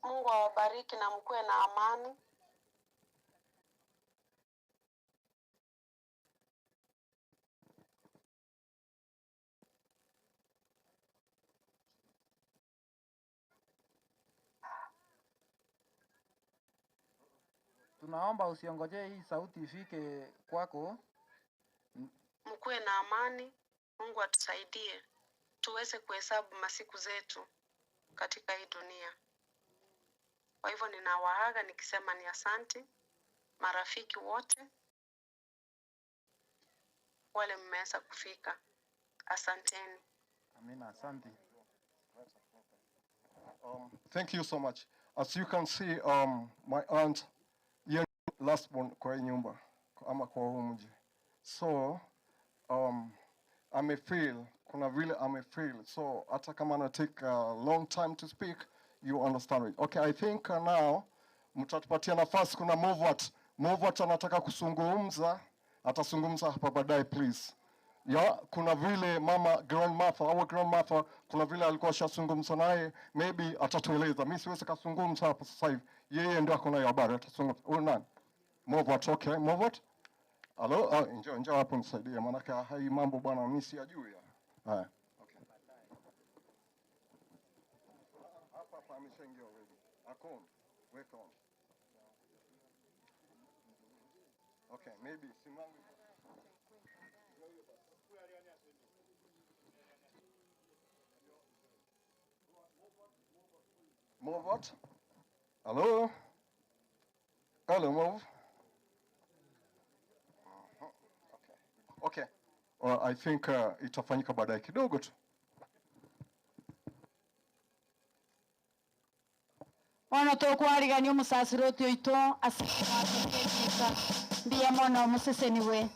Mungu awabariki na mkuwe na amani. Tunaomba usiongojee hii sauti ifike kwako. Mkuwe na amani. Mungu atusaidie tuweze kuhesabu masiku zetu katika hii dunia. Kwa hivyo ninawaaga nikisema ni asante marafiki wote wale mmeweza kufika. Asanteni. Amina, asante. Thank you so much. As you can see, my aunt, last born kwa hii nyumba, ama kwa huu mji. So, amefeel, kuna vile amefeel. So, hata kama na take a long time to speak, you understand it. Okay, I think now, mtatupatia nafasi, kuna Movat anataka kusungumza, atazungumza hapa baadaye, please. Ya, kuna vile mama grandmother, our grandmother, kuna vile alikuwa shazungumza naye, maybe atatueleza. Mimi siwezi kuzungumza hapa sasa hivi. Yeye ndio akona hiyo habari, atazungumza. Huyu nani? Movat, okay, Movat. Hello, njoo hapo nisaidie, maana hii mambo bwana mimi siyajui. Haya. Okay. Hapa ameshaingia already. Akon, wake on. Okay, maybe simangu. Move what? Hello? Hello, move. Okay. I think itafanyika baadaye kidogo tu. Ono tokwariganio omusasiro otio ito asikira ndiye mono omuseseniwe.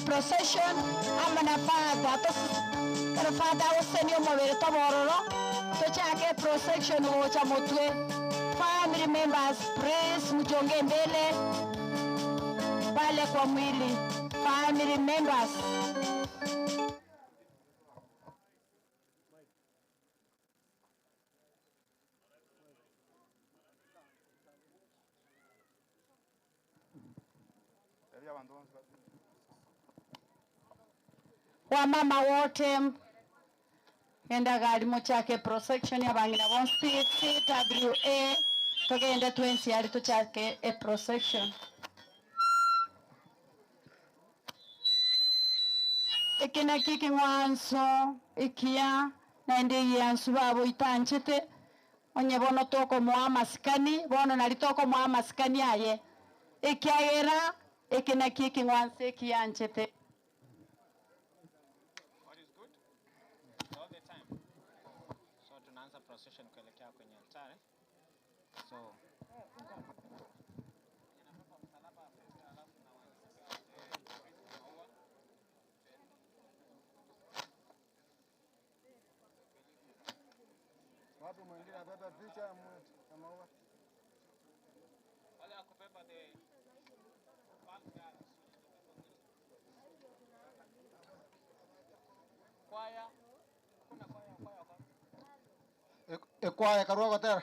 Procession ama na fada to kana fada useni omobere tobororo to chake procession wocha motwe. Family members praise mjonge mbele pale kwa mwili. Family members wamama wote enda gari mochake prosection ya bangina bonsi CWA togende twensi ali tuchake a prosection ikina kiki mwanso ikia na ndi yansu babo itanchete onye bono toko mwa maskani bono nali toko mwa maskani aye ikiagera ikina kiki ngwanse kianchete all the time. So tunaanza procession kuelekea kwenye altare. So Wapi mwingine abeba picha ya maua? wale akubeba the kwaya. Kuna kwaya kwa. Kwaya karua gotera.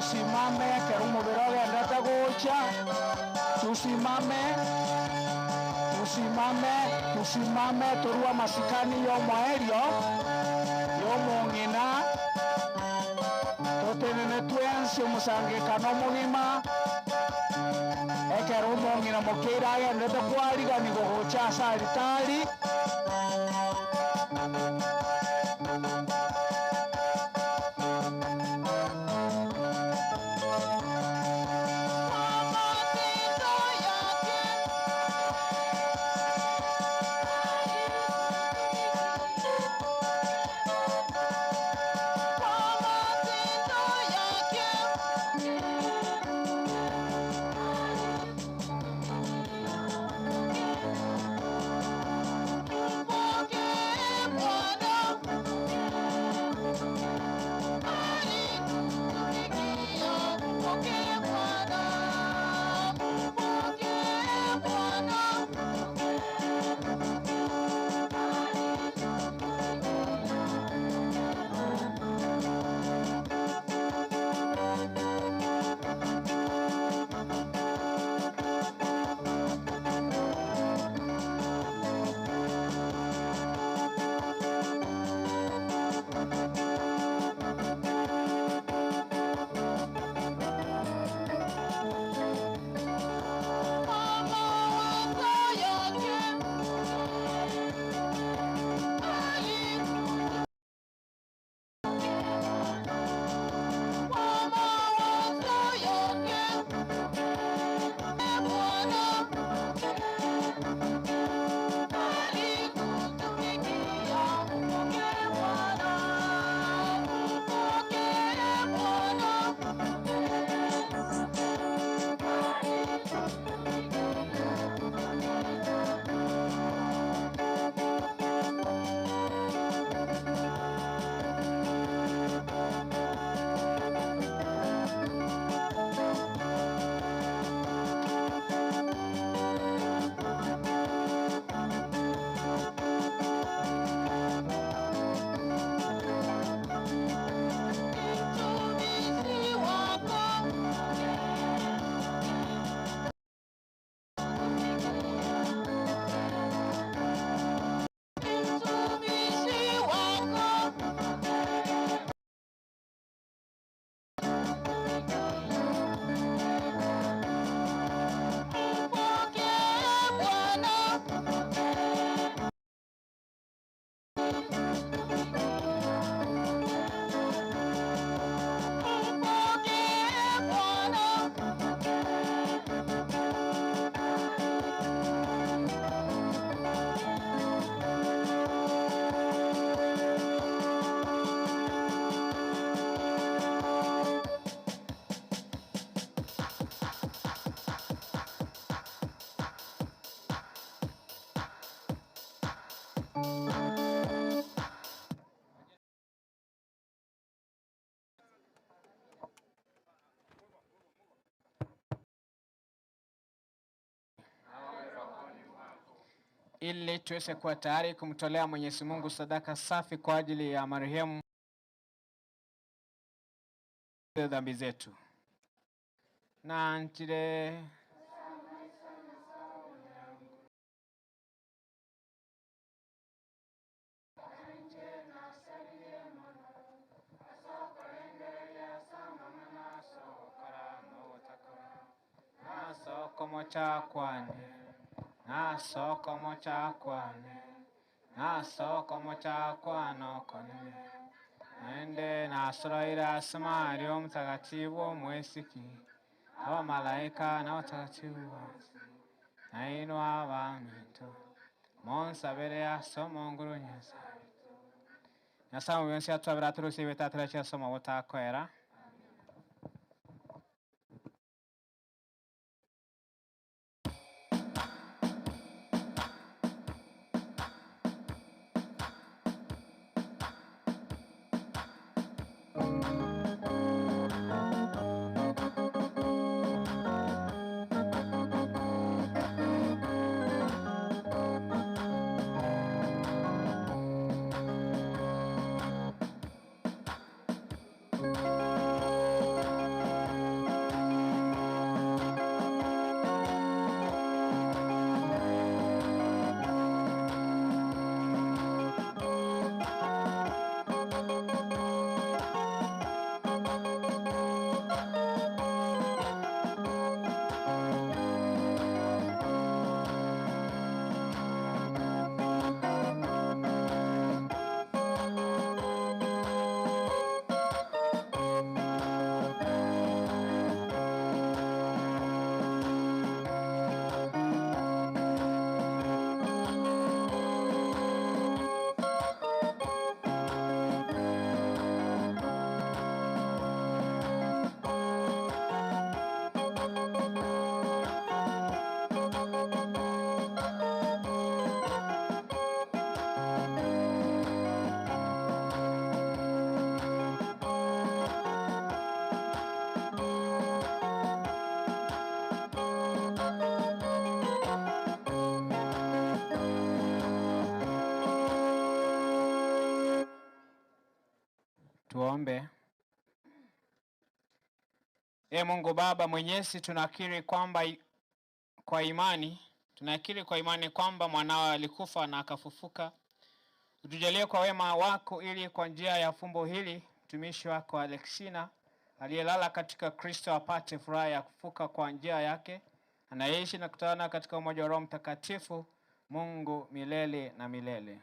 Tusimame, kerumo biroge ndata gocha. Tusimame, torua masikani yo mwaerio, yo mongina. Totenene twensi umusangikano mugima. Ekerumo mongina mokira ya ndata kwariga ni gocha saritari. ili tuweze kuwa tayari kumtolea Mwenyezi Mungu sadaka safi kwa ajili ya marehemu dhambi zetu. Na ntire Nasokomo chakwane, nasokomo chakwane, nasokomo chakwano kone. Ende nasoroira Samaria mtakatifu mwesiki, hawa malaika na watakatifu wasi. Nainua vamito, monsabere asomo nguru nyasa. Nyasamu wensi atwabira turusi wetatira chasoma watakwera. Tuombe. Mungu Baba Mwenyezi, tunakiri kwamba kwa imani kwamba mwanao alikufa na akafufuka. Utujalie kwa wema wako ili kwa njia ya fumbo hili mtumishi wako Alexina aliyelala katika Kristo apate furaha ya kufufuka kwa njia yake, anaishi na kutana katika umoja wa Roho Mtakatifu, Mungu milele na milele.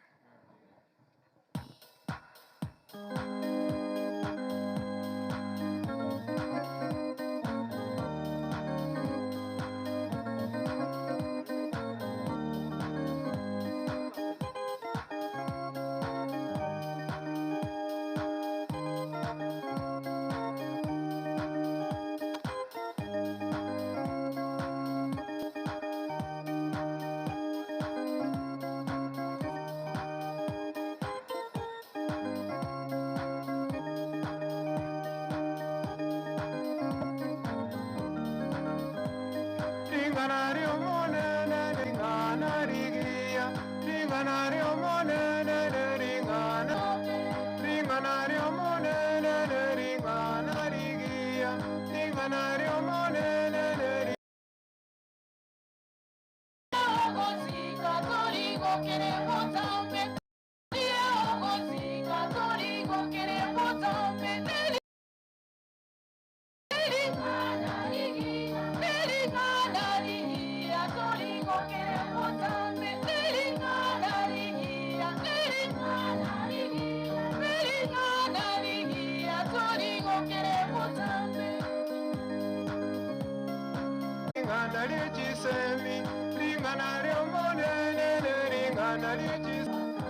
ringana liechisemi, ringana lyomonene, ringana liechisemi.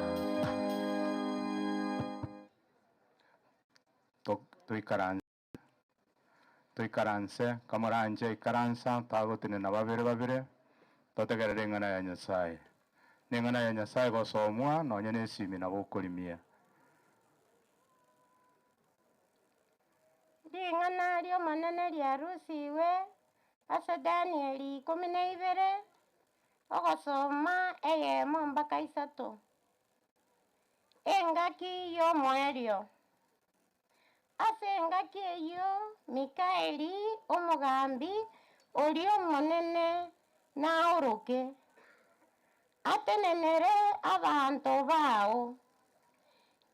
Tuikaranse kamoranje ikaransa tagotine na babire totegere ringana ya Nyasaye. Ningana ya Nyasaye gosomwa nonya nesimi na gukurimia. Ringana lyo manene lya rusiwe ase Danieli 12 ogosoma eyemo mpaka 3. Engaki y'omwelio ase engaki eyo Mikaeli omogambi oli omonene naoroke atenenere abanto bao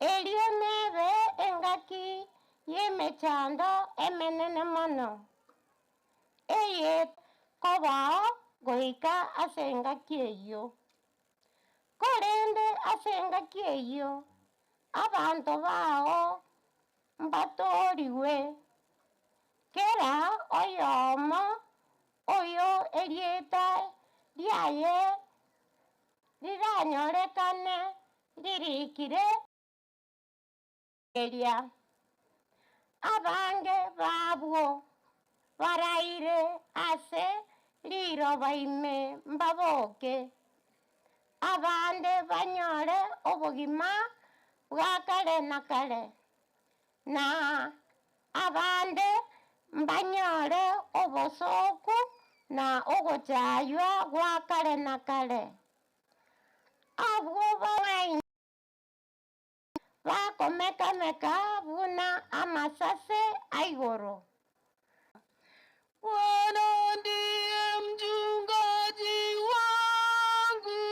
elio nebe engaki y'emechando emenene mono eye kobao goika ase engaki eyo korende ase engaki eyo abanto bao mbatoriwe kera oyomo oyo erieta liaye liranyorekane lirikire eria abange babwo baraire ase liroba ime mbaboke abande banyore obogima bwa kare na kare na abande mbanyore obosoku na ogochaywa gwa kare na kare abwo bawaine bakomekameka buna amasase aigoro. Bwana ndiye mchungaji wangu,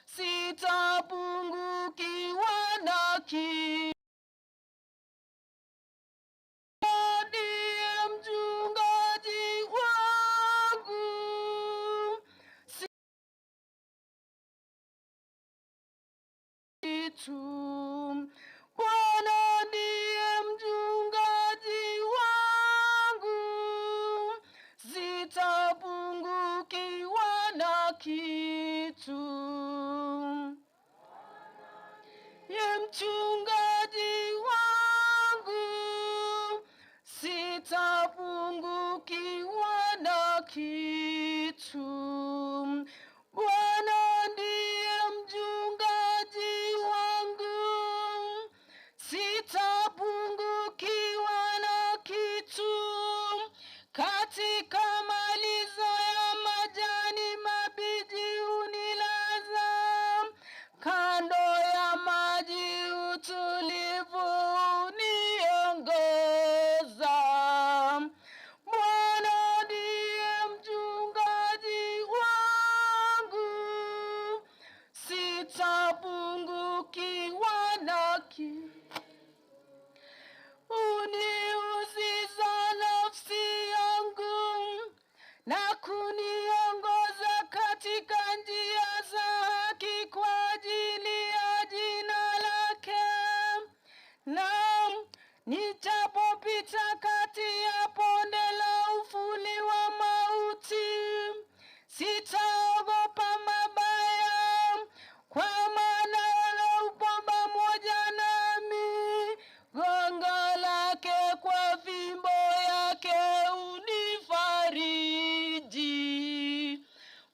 sitapungukiwa na kitu. Ndiye mchungaji wangu, Bwana ndiye mchungaji wangu, sitapungukiwa na kitu. Ye mchungaji wangu, sitapungukiwa na kitu. Bwana ndiye mchungaji wangu, sitapungukiwa na kitu. Katika malizo ya majani mabichi unilaza, kando ya maji utulivu uniongoza. Bwana ndiye mchungaji wangu, sitapungukiwa na kitu. Uniuziza nafsi yangu na kuniongoza katika njia za haki kwa ajili ya jina lake. Naam, nijapopita kati ya bonde la uvuli wa mauti, sitaogopa mabaya, kwa maana wewe upo pamoja nami. Gongo lake kwa fimbo yake unifariji.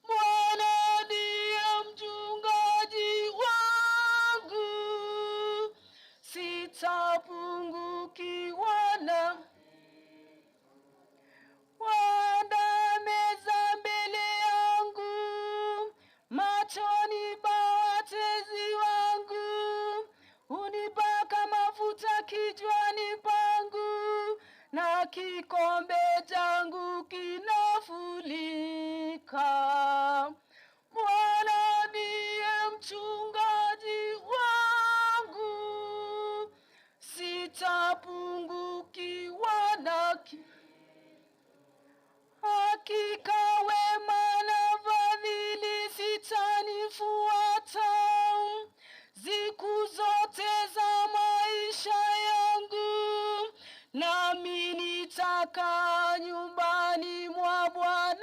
Bwana ndiye mchungaji wangu, sitapungukiwa na. Waandaa meza mbele yangu machoni pa watesi wangu, unipaka mafuta kichwani pangu, na kikombe changu kinafurika. Bwana ndiye mchungaji wangu, sitapungukiwa na kitu. Hakika wema na fadhili zitanifuata siku zote za maisha yangu, nami nitakaa nyumbani mwa Bwana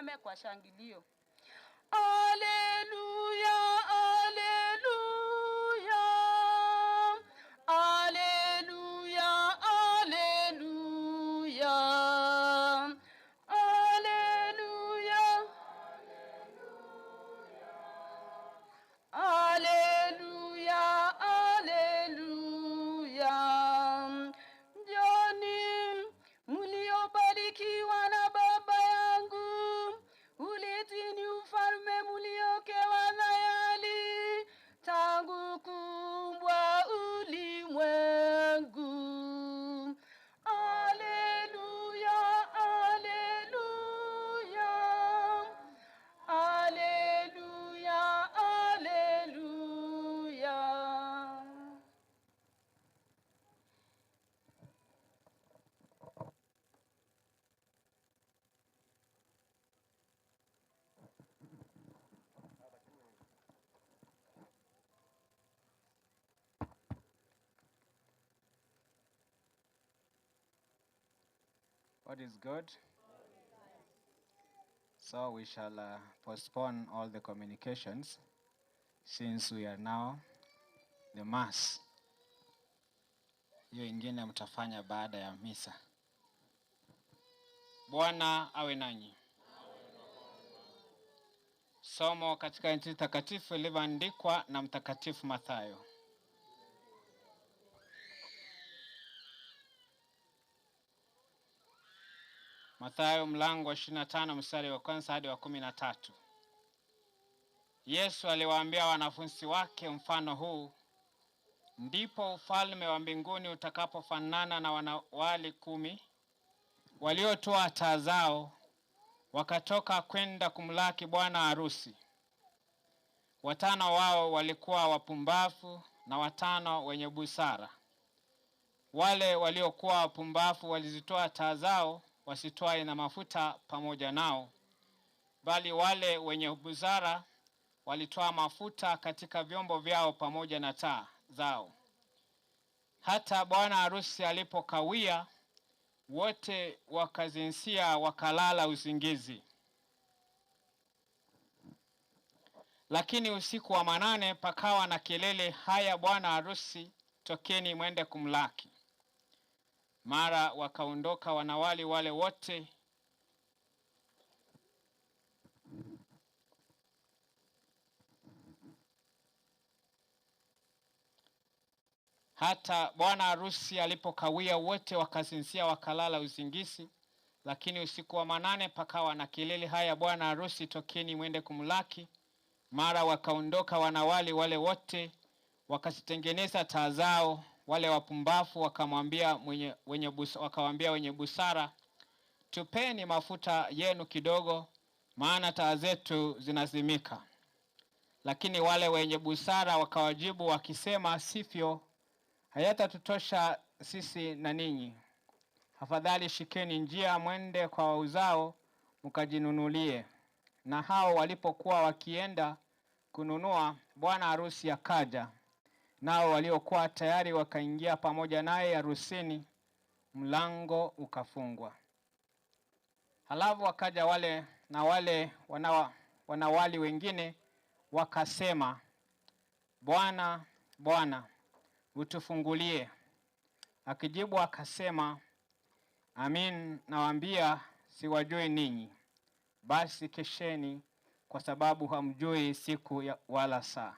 tusimame kwa shangilio. Haleluya, haleluya. Haleluya, haleluya. Haleluya. Haleluya, haleluya. Njoni mliobarikiwa na Baba yangu, ulitini ufalme mliokewa na yali tangu kuumbwa ulimwengu. Haleluya, haleluya. Haleluya, haleluya. God is good. So we shall postpone all the communications since we are now the mass. Hiyo ingine mtafanya baada ya misa. Bwana awe nanyi. Somo katika Injili takatifu ilivyoandikwa na Mtakatifu Mathayo. Mathayo mlango wa 25 mstari wa kwanza hadi wa 13. Yesu aliwaambia wanafunzi wake mfano huu: ndipo ufalme wa mbinguni utakapofanana na wanawali 10 waliotoa taa zao wakatoka kwenda kumlaki bwana harusi. 5 wao walikuwa wapumbavu na 5 wenye busara. Wale waliokuwa wapumbavu walizitoa taa zao wasitwae na mafuta pamoja nao, bali wale wenye busara walitoa mafuta katika vyombo vyao pamoja na taa zao. Hata bwana harusi alipokawia, wote wakazinsia wakalala usingizi. Lakini usiku wa 8 pakawa na kelele, haya bwana harusi, tokeni mwende kumlaki. Mara wakaondoka wanawali wale wote, hata bwana harusi alipokawia, wote wakasinzia wakalala usingizi. Lakini usiku wa 8 pakawa na kelele, haya bwana harusi, tokeni mwende kumlaki. Mara wakaondoka wanawali wale wote, wakazitengeneza taa zao. Wale wapumbavu wakamwambia wenye busara, tupeni mafuta yenu kidogo, maana taa zetu zinazimika. Lakini wale wenye busara wakawajibu wakisema, sivyo, hayatatutosha sisi na ninyi. Afadhali shikeni njia mwende kwa wauzao mkajinunulie. Na hao walipokuwa wakienda kununua, bwana harusi akaja. Nao waliokuwa tayari wakaingia pamoja naye harusini, mlango ukafungwa. Halafu wakaja wale wanawali wengine wakasema, Bwana, Bwana, utufungulie. Akijibu akasema, amin nawaambia, siwajui ninyi. Basi kesheni, kwa sababu hamjui siku wala saa.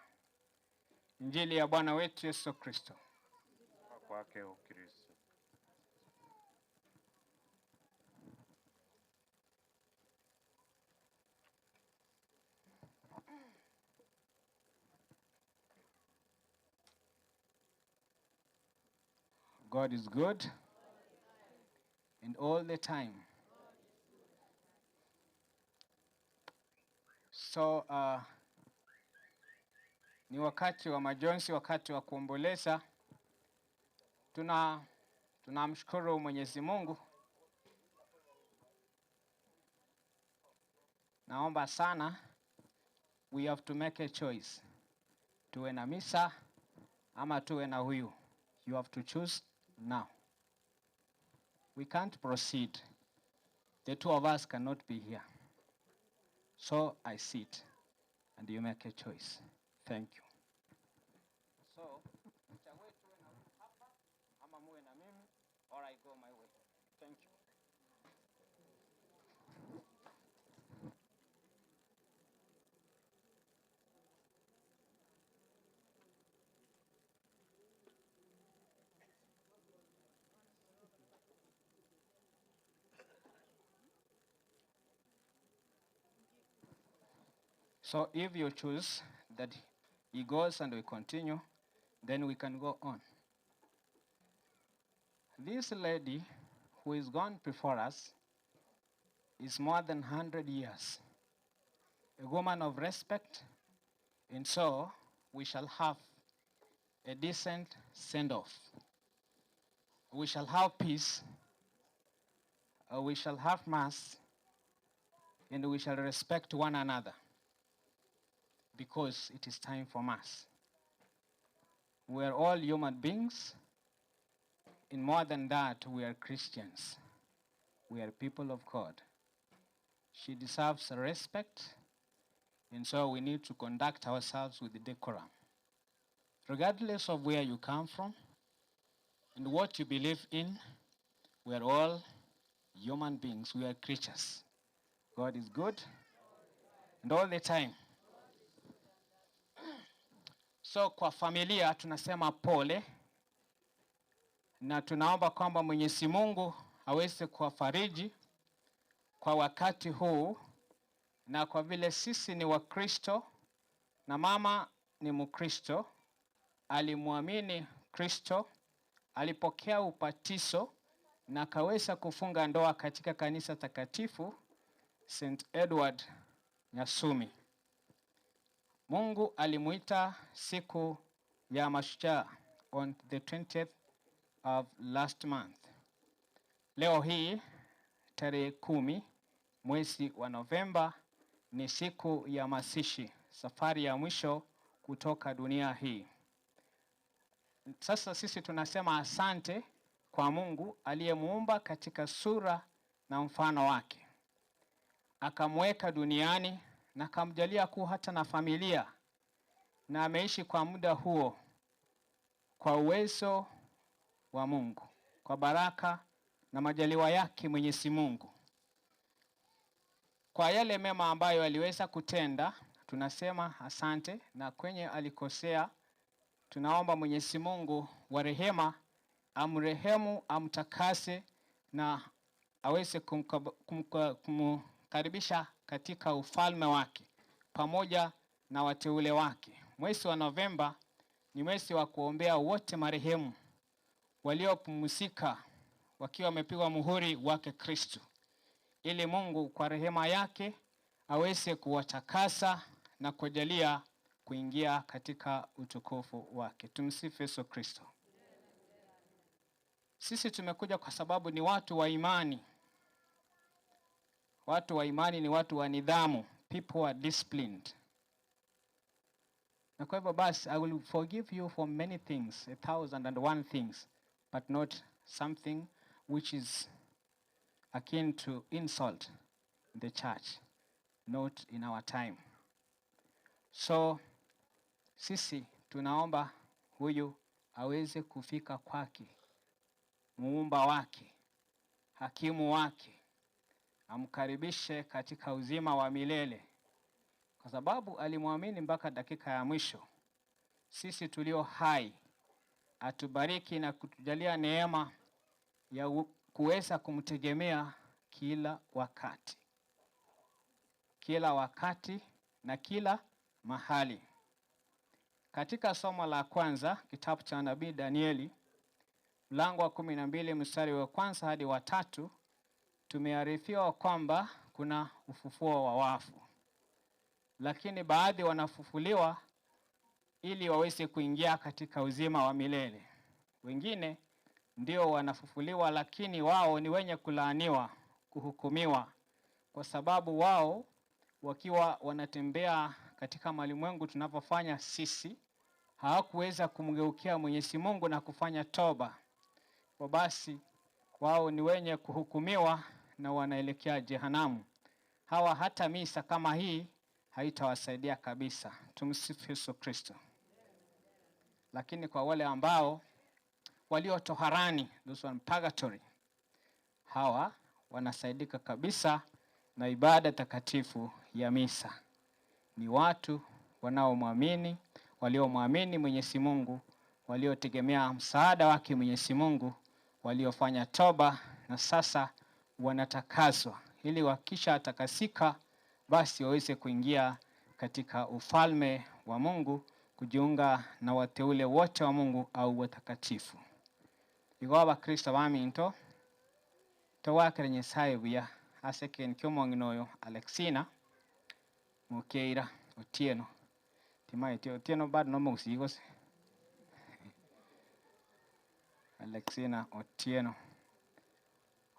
Injili ya Bwana wetu Yesu Kristo. Kwake Ukristo. God is good and all the time. So ni wakati wa majonzi, wakati wa kuomboleza. Tunamshukuru Mwenyezi Mungu. Naomba sana, we have to make a choice. Tuwe na misa ama tuwe na huyu. You have to choose now. We can't proceed. The two of us cannot be here. So I sit and you make a choice. Thank you. So, chague tuwe na hapa ama muwe na mimi or I go my way. Thank you. So if you choose that he goes and we continue, then we can go on. This lady who is gone before us is more than 100 years, a woman of respect, and so we shall have a decent send-off. We shall have peace, we shall have mass, and we shall respect one another because it is time for mass. We are all human beings, and more than that, we are Christians. We are people of God. She deserves respect, and so we need to conduct ourselves with decorum. Regardless of where you come from and what you believe in, we are all human beings. We are creatures. God is good, and all the time. So kwa familia tunasema pole, na tunaomba kwamba Mwenyezi Mungu aweze kuwafariji kwa wakati huu, na kwa vile sisi ni Wakristo na mama ni Mkristo, alimwamini Kristo, alipokea ubatizo na akaweza kufunga ndoa katika kanisa takatifu St. Edward Nyasumi. Mungu alimuita siku ya mashujaa on the 20th of last month. Leo hii tarehe 10 mwezi wa Novemba ni siku ya mazishi, safari ya mwisho kutoka dunia hii. Sasa sisi tunasema asante kwa Mungu aliyemuumba katika sura na mfano wake. Akamweka duniani na akamjalia kuwa hata na familia, na ameishi kwa muda huo kwa uwezo wa Mungu, kwa baraka na majaliwa yake Mwenyezi Mungu. Kwa yale mema ambayo aliweza kutenda, tunasema asante, na kwenye alikosea, tunaomba Mwenyezi Mungu wa rehema amrehemu, amtakase na aweze kumkaribisha katika ufalme wake pamoja na wateule wake. Mwezi wa Novemba ni mwezi wa kuombea wote marehemu waliopumzika wakiwa wamepigwa muhuri wake Kristo, ili Mungu kwa rehema yake aweze kuwatakasa na kujalia kuingia katika utukufu wake. Tumsifu Yesu Kristo. Sisi tumekuja kwa sababu ni watu wa imani. Watu wa imani ni watu wa nidhamu. People are disciplined. Na kwa hivyo basi, I will forgive you for many things, 1,001 things, but not something which is akin to insult in the church, not in our time. So, sisi tunaomba huyu aweze kufika kwake, muumba wake, hakimu wake, amkaribishe katika uzima wa milele, kwa sababu alimwamini mpaka dakika ya mwisho. Sisi tulio hai, atubariki na kutujalia neema ya kuweza kumtegemea kila wakati na kila mahali. Katika somo la kwanza, kitabu cha nabii Danieli, mlango wa 12 mstari wa 1 hadi wa 3, tumearifiwa kwamba kuna ufufuo wa wafu. Lakini baadhi wanafufuliwa ili waweze kuingia katika uzima wa milele. Wengine ndio wanafufuliwa, lakini wao ni wenye kulaaniwa, kuhukumiwa, kwa sababu wao wakiwa wanatembea katika malimwengu tunapofanya sisi, hawakuweza kumgeukia Mwenyezi Mungu na kufanya toba. Kwa basi wao ni wenye kuhukumiwa na wanaelekea jehanamu. hawa hata misa kama hii haitawasaidia kabisa. Tumsifu Yesu Kristo. Lakini kwa wale ambao walio toharani, those on purgatory, hawa wanasaidika kabisa na ibada takatifu ya misa. Ni watu wanaomwamini, waliomwamini Mwenyezi Mungu, waliotegemea msaada wake Mwenyezi Mungu, waliofanya toba na sasa wanatakaswa ili wakisha takasika basi waweze kuingia katika ufalme wa Mungu, kujiunga na wateule wote wa Mungu au watakatifu. Igo abakristo baminto towakire Nyasaye buya ase ken kyomong'inoyo Alexina Kemunto Otieno timaite Otieno bado no musigo se Alexina Otieno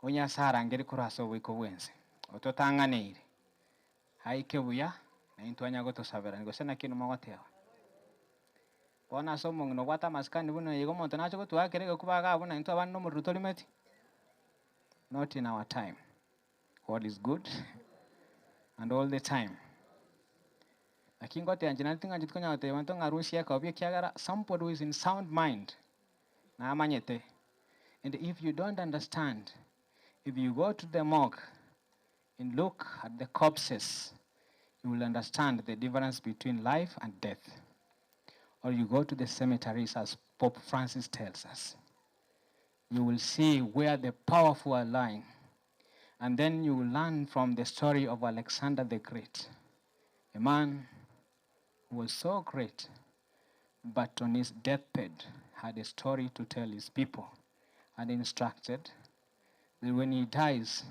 Onyasara ngeri kuraso bwiko bwense ototang'anire haike buya na intwanya gotosabera nigo sena kinu mogotewa bona so mong'ino gwata maskani buno yigo monto nacho gotwakire gokubaga buna into abana no muruto limeti. Not in our time. God is good and all the time. Lakini ngote anjina tinga jitkonya ote wanto ngarusia ka obye kiagara somebody who is in sound mind na amanyete. And if you don't understand, if you go to the morgue and look at the corpses, you will understand the difference between life and death. Or you go to the cemeteries as Pope Francis tells us. You will see where the powerful are lying. And then you will learn from the story of Alexander the Great, a man who was so great, but on his deathbed had a story to tell his people and instructed that when he dies,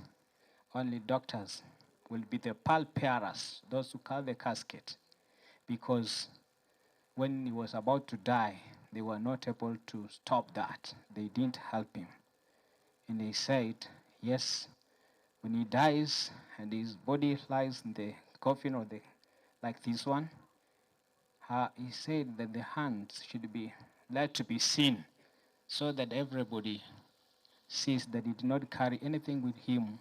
only doctors will be the pallbearers, those who carry the casket, because when he was about to die, they were not able to stop that. They didn't help him. And they said, yes, when he dies and his body lies in the coffin or like this one, he said that the hands should be let to be seen so that everybody sees that he did not carry anything with him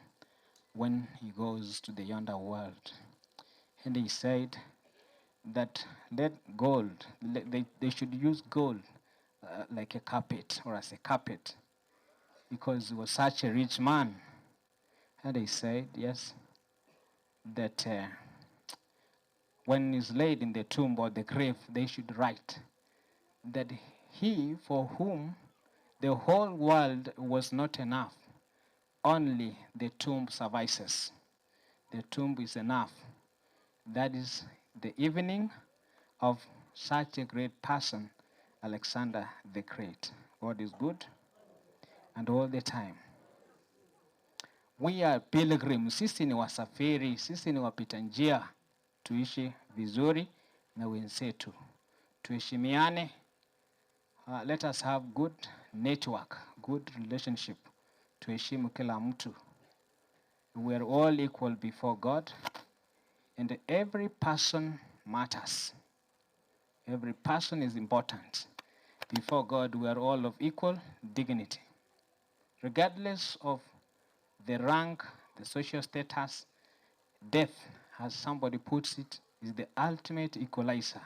when he goes to the yonder world. And he said that they should use gold like a carpet or as a carpet because he was such a rich man. And they said, yes, that when he's laid in the tomb or the grave, they should write that he for whom the whole world was not enough, only the tomb suffices. The tomb is enough. That is the evening of such a great person, Alexander the Great. God is good and all the time. We are pilgrims, sisi ni wasafiri, sisi ni wapita njia. Tuishi vizuri na wenzetu. Tuheshimiane. Let us have good network, good relationship. Tuheshimu kila mtu. We are all equal before God and every person matters. Every person is important. Before God, we are all of equal dignity. Regardless of the rank, the social status, death, as somebody puts it, is the ultimate equalizer.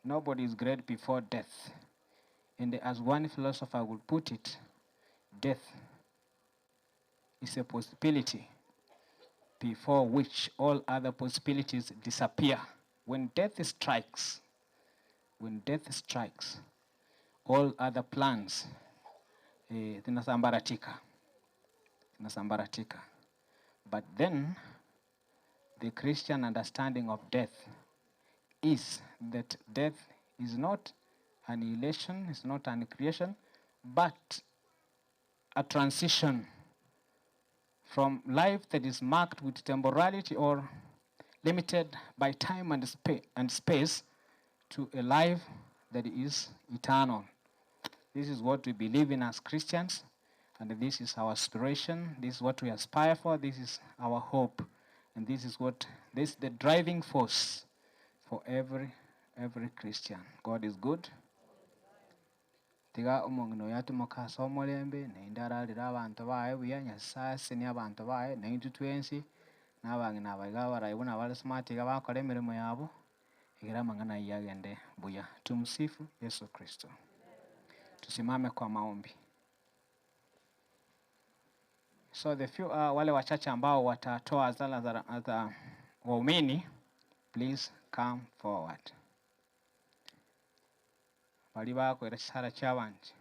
Nobody is great before death. And as one philosopher would put it, death is a possibility before which all other possibilities disappear. When death strikes, all other plans zinasambaratika. But then, the Christian understanding of death is that death is not annihilation, it's not annihilation, but a transition from life that is marked with temporality or limited by time and space to a life that is eternal. This is what we believe in as Christians, and this is our aspiration, this is what we aspire for, this is our hope, and this is the driving force for every Christian. God is good. Tiga omongino yatu mokasa omolembe na indaralira abantu bae buya Nyasaye ni abantu bae na intutwensi nabange nabaiga baraibu nabali smart iga bakora emirimo yabo igira amang'ana yagende buya. Tumsifu Yesu Kristo. Tusimame kwa maombi. So the few wale wachache ambao watatoa zala za waumini, please come forward. Bali bakwera sara cyabanje.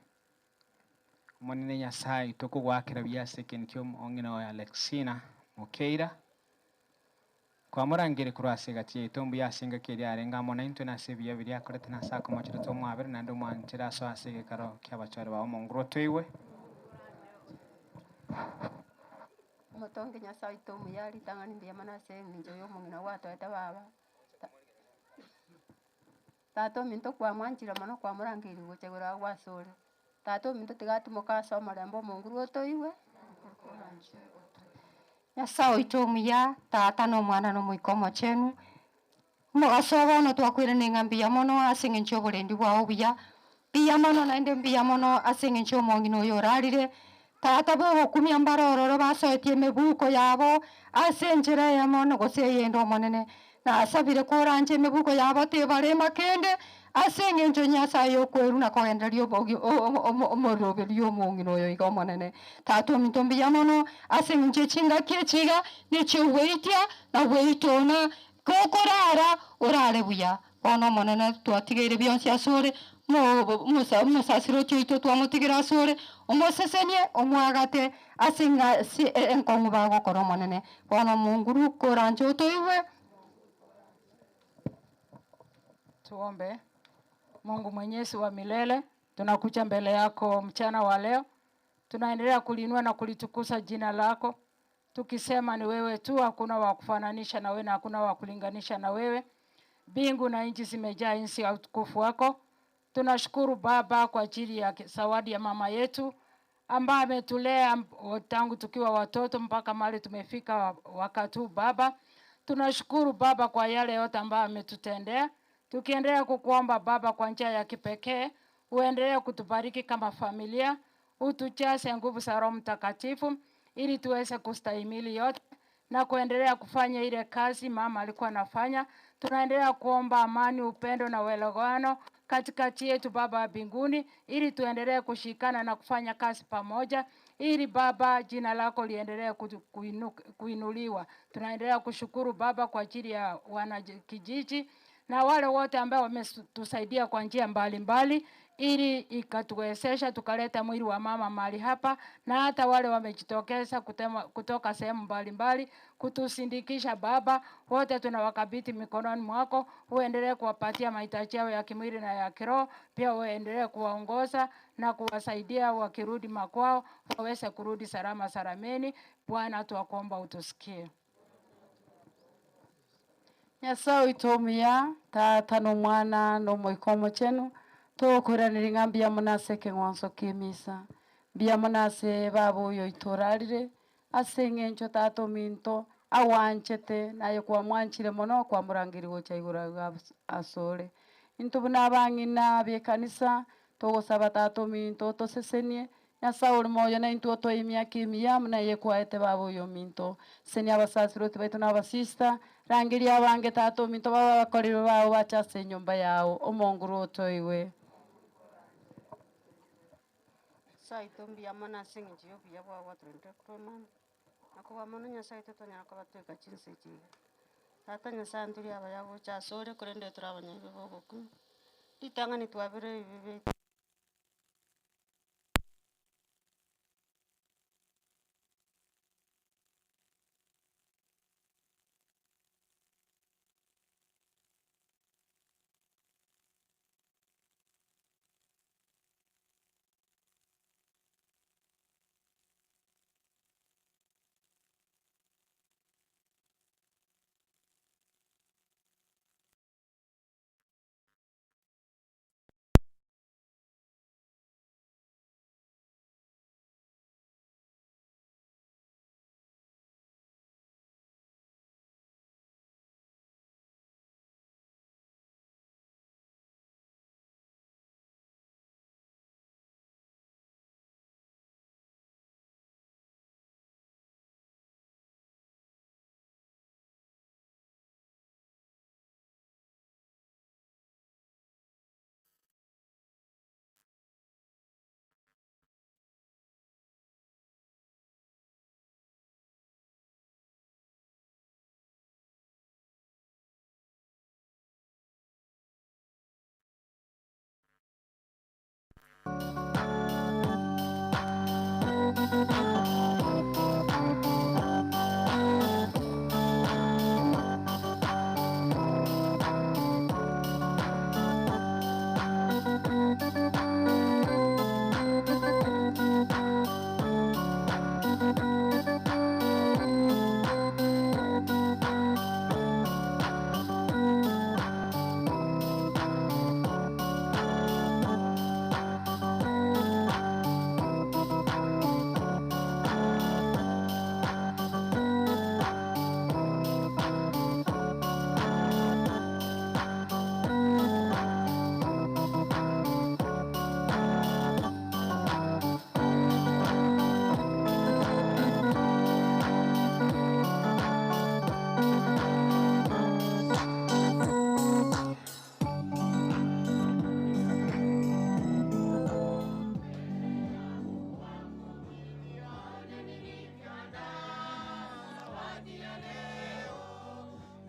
Umunene Nyasaye tukugwakira byaseke nikyo ongina wa Alexina Mukeira. Kwa murangire kurasigatie tombu yasinga kiri arenga mona into na sebiya biri akorete na sako machiro to mwabere nando mwantira so asige karo kyabachore ba omongro toiwe. Motonge Nyasaye tomu yali tangani ndiye manase ninjo yo mungina wato eta baba. Tato minto kwa mwanchira mono kwa murangire gochegura wasore. Tato minto tigati mokaso marembo mongro toiwe. Nyasaye tomu ya tata no mwana no muikomo chenu. Mugasoba no twakwire ningambia mono asinge nchoborendi bwa obuya. Biya mono naende biya mono asinge ncho mongino yorarire. Tata bo kumya mbaroro basoetie mebuko yabo asenjera ya mono goseyendo monene na asabire koranje mebuko yabo te bare makende asenge njo Nyasaye okweru na koenderio bogi omoroberio mongino yo igo monene tato mitombi ya mono asenge nje chinga kiechiga ni cheweitia na weitona kokorara orare buya ono monene twatigire byonse asore musasiro chito twamutigira asore omosesenie omwagate asinga si enkongu bago koro monene ono munguru koranjo toiwe. Tuombe. Mungu Mwenyezi wa milele, tunakuja mbele yako mchana wa leo. Tunaendelea kulinua na kulitukuza jina lako. Tukisema ni wewe tu, hakuna wa kufananisha na wewe na hakuna wa kulinganisha na wewe. Mbingu na nchi zimejaa insi ya utukufu wako. Tunashukuru Baba kwa ajili ya zawadi ya mama yetu ambaye ametulea tangu tukiwa watoto mpaka mahali tumefika wakati huu Baba. Tunashukuru Baba kwa yale yote ambayo ametutendea. Tukiendelea kukuomba Baba kwa njia ya kipekee, uendelee kutubariki kama familia, utujaze nguvu za Roho Mtakatifu ili tuweze kustahimili yote na kuendelea kufanya ile kazi mama alikuwa anafanya. Tunaendelea kuomba amani, upendo na uelewano katikati yetu Baba wa mbinguni ili tuendelee kushikana na kufanya kazi pamoja ili Baba jina lako liendelee kuinuliwa. Tunaendelea kushukuru Baba kwa ajili ya wana kijiji na wale wote ambao wametusaidia kwa njia mbalimbali ili ikatuwezesha tukaleta mwili wa mama mahali hapa, na hata wale wamejitokeza kutoka sehemu mbalimbali kutusindikisha Baba, wote tunawakabidhi mikononi mwako. Uendelee kuwapatia mahitaji yao ya kimwili na ya kiroho, pia uendelee kuwaongoza na kuwasaidia wakirudi makwao waweze kurudi salama salameni. Bwana tuwakuomba utusikie. Nyasaye itomia tata no mwana no moikomo chenu tukuranira ng'ambi ya munase keng'onso kimisa bia munase babo yo itorarire aseng'encho tato minto awanchete naye kwa mwanchire mono kwa murangiri gocha igura asore intubuna bang'ina byekanisa tugusaba tato minto tosesenie Nyasaye uri moyo na intu otoimia kimia munaye kwaete babo yo minto senia abasasiroti baitu n'abasista rangiri abange tato minto baba bakorire babo bachase nyumba yao omonguru otoiwe Sai tombi amana singi jiyo biya bwa watu rende kuromana nakuba mono Nyasaye totonya akabatweka chinsechi tata Nyasaye nduri abayabo cha sore kurende turabanya bibogo ku ditangani twabire bibe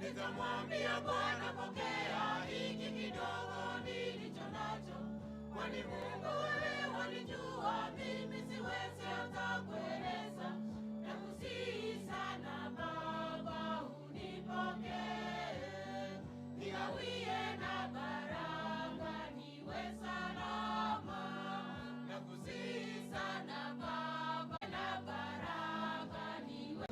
Nitamwambia Bwana, pokea hiki kidogo nilicho nacho, kwani Mungu wewe wanijua, mimi siwezi hata kueleza. Nakusihi sana Baba, unipokee, nigawie na baraka niwe salama. Nakusihi sana Baba, na baraka niwe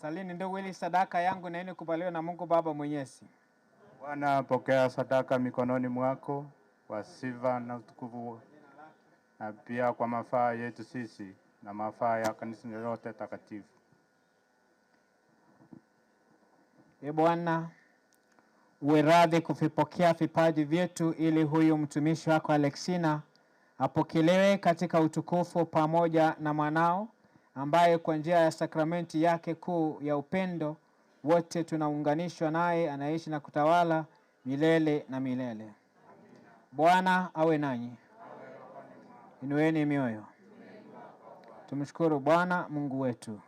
Salini ndugu, ili sadaka yangu na kubaliwa na Mungu Baba Mwenyezi. Bwana, pokea sadaka mikononi mwako kwa sifa na utukufu, na pia kwa mafaa yetu sisi na mafaa ya kanisa lote takatifu. Ee Bwana, uwe radhi kuvipokea vipaji vyetu, ili huyu mtumishi wako Alexina apokelewe katika utukufu pamoja na mwanao ambaye kwa njia ya sakramenti yake kuu ya upendo wote tunaunganishwa naye, anaishi na kutawala milele na milele. Bwana awe nanyi. Inueni mioyo. Tumshukuru Bwana Mungu wetu.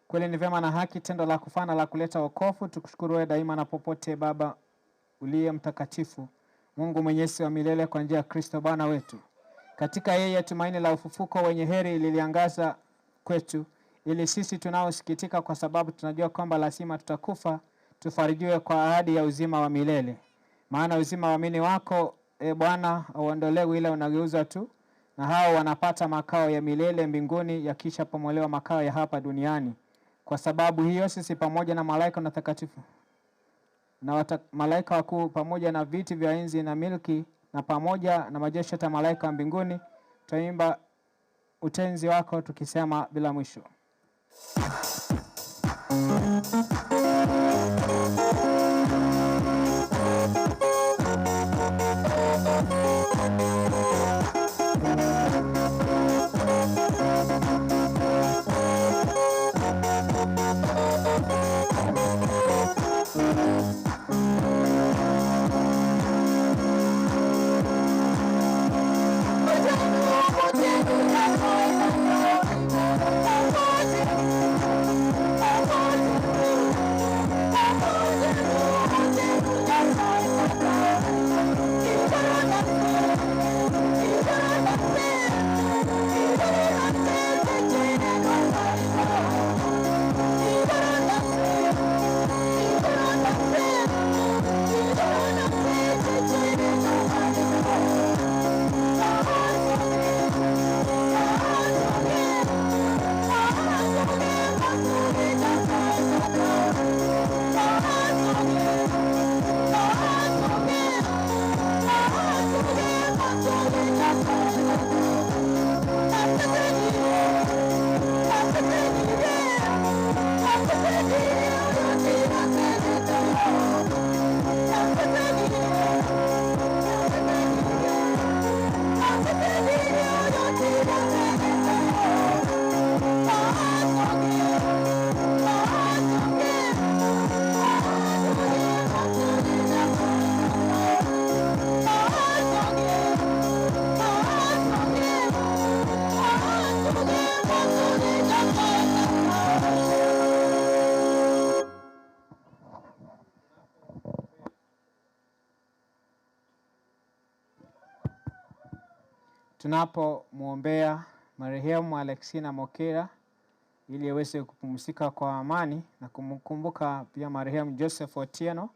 Kweli ni vyema na haki tendo la kufana la kuleta wokovu. Tukushukuru wewe daima na popote, Baba uliye mtakatifu, Mungu mwenyezi wa milele, kwa njia ya Kristo Bwana wetu. Katika yeye tumaini la ufufuko wenye heri liliangaza kwetu, ili sisi tunaosikitika kwa sababu tunajua kwamba lazima tutakufa, tufarijiwe kwa ahadi ya uzima wa milele. Maana uzima wa mini wako, Bwana, uondolewi ila unageuza tu, na hao wanapata makao ya milele mbinguni yakisha pomolewa makao ya hapa duniani. Kwa sababu hiyo sisi pamoja na malaika na takatifu na malaika wakuu pamoja na viti vya enzi na milki na pamoja na majeshi ya malaika wa mbinguni tutaimba utenzi wako tukisema bila mwisho. Tunapomwombea marehemu Alexina Mokera ili aweze kupumzika kwa amani na kumkumbuka pia marehemu Joseph Otieno,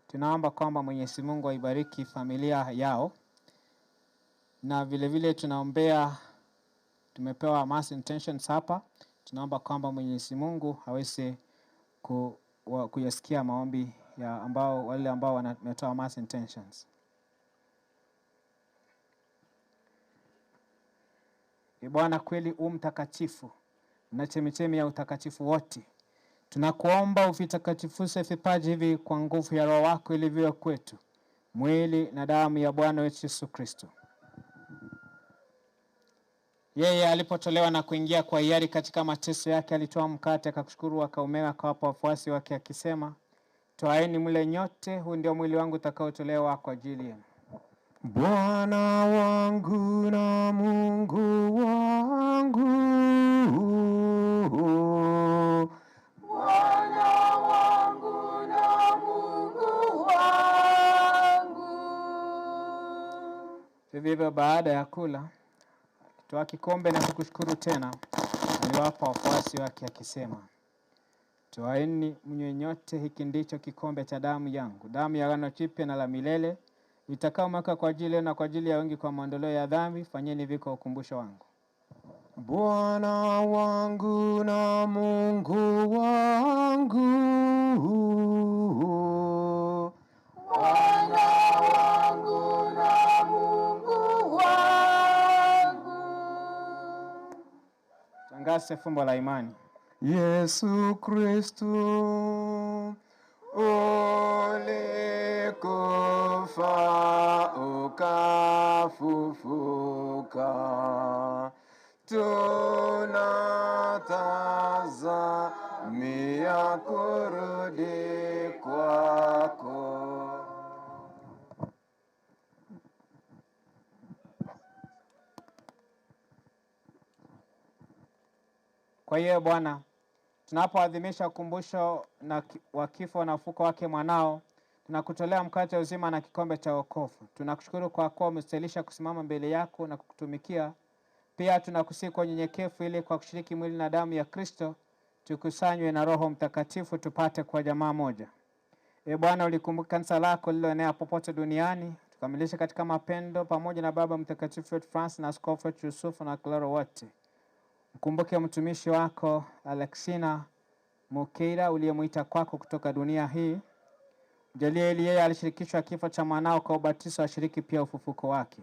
tunaomba kwamba Mwenyezi Mungu aibariki familia yao. Na vile vile tunaombea, tumepewa mass intentions hapa, tunaomba kwamba Mwenyezi Mungu aweze kuyasikia maombi ya wale ambao wametoa mass intentions. Bwana kweli mtakatifu na chemichemi ya utakatifu wote, tunakuomba uvitakatifuze vipaji hivi kwa nguvu ya Roho wako ili viwe kwetu mwili na damu ya Bwana wetu Yesu Kristo. Yeye alipotolewa na kuingia kwa hiari katika mateso yake, alitoa mkate akakushukuru, akaumega, akawapa wafuasi wake akisema, twaeni mle nyote, huu ndio mwili wangu utakaotolewa kwa ajili yenu. Bwana wangu na Mungu wangu, Bwana wangu na Mungu wangu. Vivyo baada ya kula, alitoa kikombe na kukushukuru tena, aliwapa wafuasi wake akisema, twaeni mnywe nyote, hiki ndicho kikombe cha damu yangu, damu ya agano jipya na la milele, itakaomwagwa kwa ajili na kwa ajili ya wengi kwa maondoleo ya dhambi. Fanyeni hivi kwa ukumbusho wangu. Bwana wangu na Mungu wangu, Bwana wangu na Mungu wangu. tutakase fumbo la imani. Yesu Kristo ulikufa ukafufuka, tunatazamia kurudi kwako. Kwa hiyo Bwana, tunapoadhimisha ukumbusho wa kifo na ufufuko wake mwanao, tunakutolea mkate uzima na kikombe cha wokovu. Tunakushukuru kwa kuwa umestahilisha kusimama mbele yako na kukutumikia. Pia tunakusihi kwa unyenyekevu ili kwa kushiriki mwili na damu ya Kristo tukusanywe na Roho Mtakatifu tupate kwa jamaa moja. Bwana, ulikumbuka kanisa lako lililoenea popote duniani, tukamilishe katika mapendo pamoja na Baba Mtakatifu wetu Francis na Askofu wetu Yusufu na Klaro wote. Mkumbuke mtumishi wako Alexina Kemunto uliyemuita kwako kutoka dunia hii. Mjalie ili yeye alishirikishwa kifo cha mwanao kwa ubatizo ashiriki pia ufufuko wake.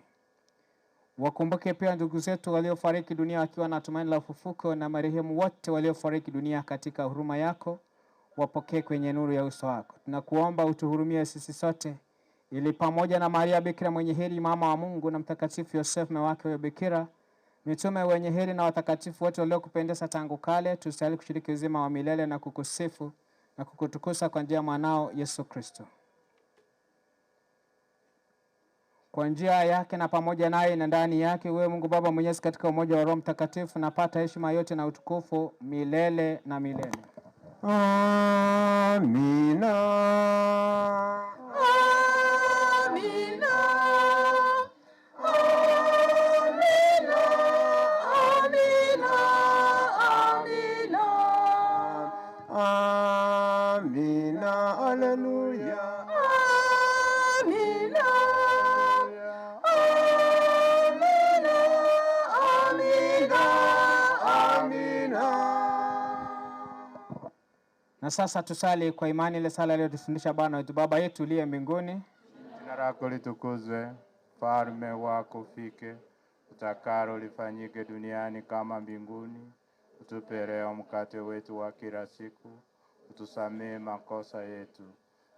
Wakumbuke pia ndugu zetu waliofariki dunia wakiwa na tumaini la ufufuko, na marehemu wote waliofariki dunia katika huruma yako wapokee kwenye nuru ya uso wako. Tunakuomba utuhurumie sisi sote, ili pamoja na Maria Bikira mwenye heri mama wa Mungu na Mtakatifu Yosefu mume wake wa Bikira, mitume wenye heri na watakatifu wote waliokupendeza tangu kale, tustahili kushiriki uzima wa milele na kukusifu na kukutukuza kwa njia ya mwanao Yesu Kristo. Kwa njia yake na pamoja naye na ndani yake, wewe Mungu Baba Mwenyezi, katika umoja wa Roho Mtakatifu, napata heshima yote na utukufu milele na milele. Amina. Amina. Amina. Amina. Amina. Amina. Haleluya. Amina. Na sasa tusali kwa imani ile sala aliyotufundisha Bwana wetu. Baba yetu uliye mbinguni, Jina lako litukuzwe, ufalme wako ufike, utakalo lifanyike duniani kama mbinguni. Utupe leo mkate wetu wa kila siku, utusamee makosa yetu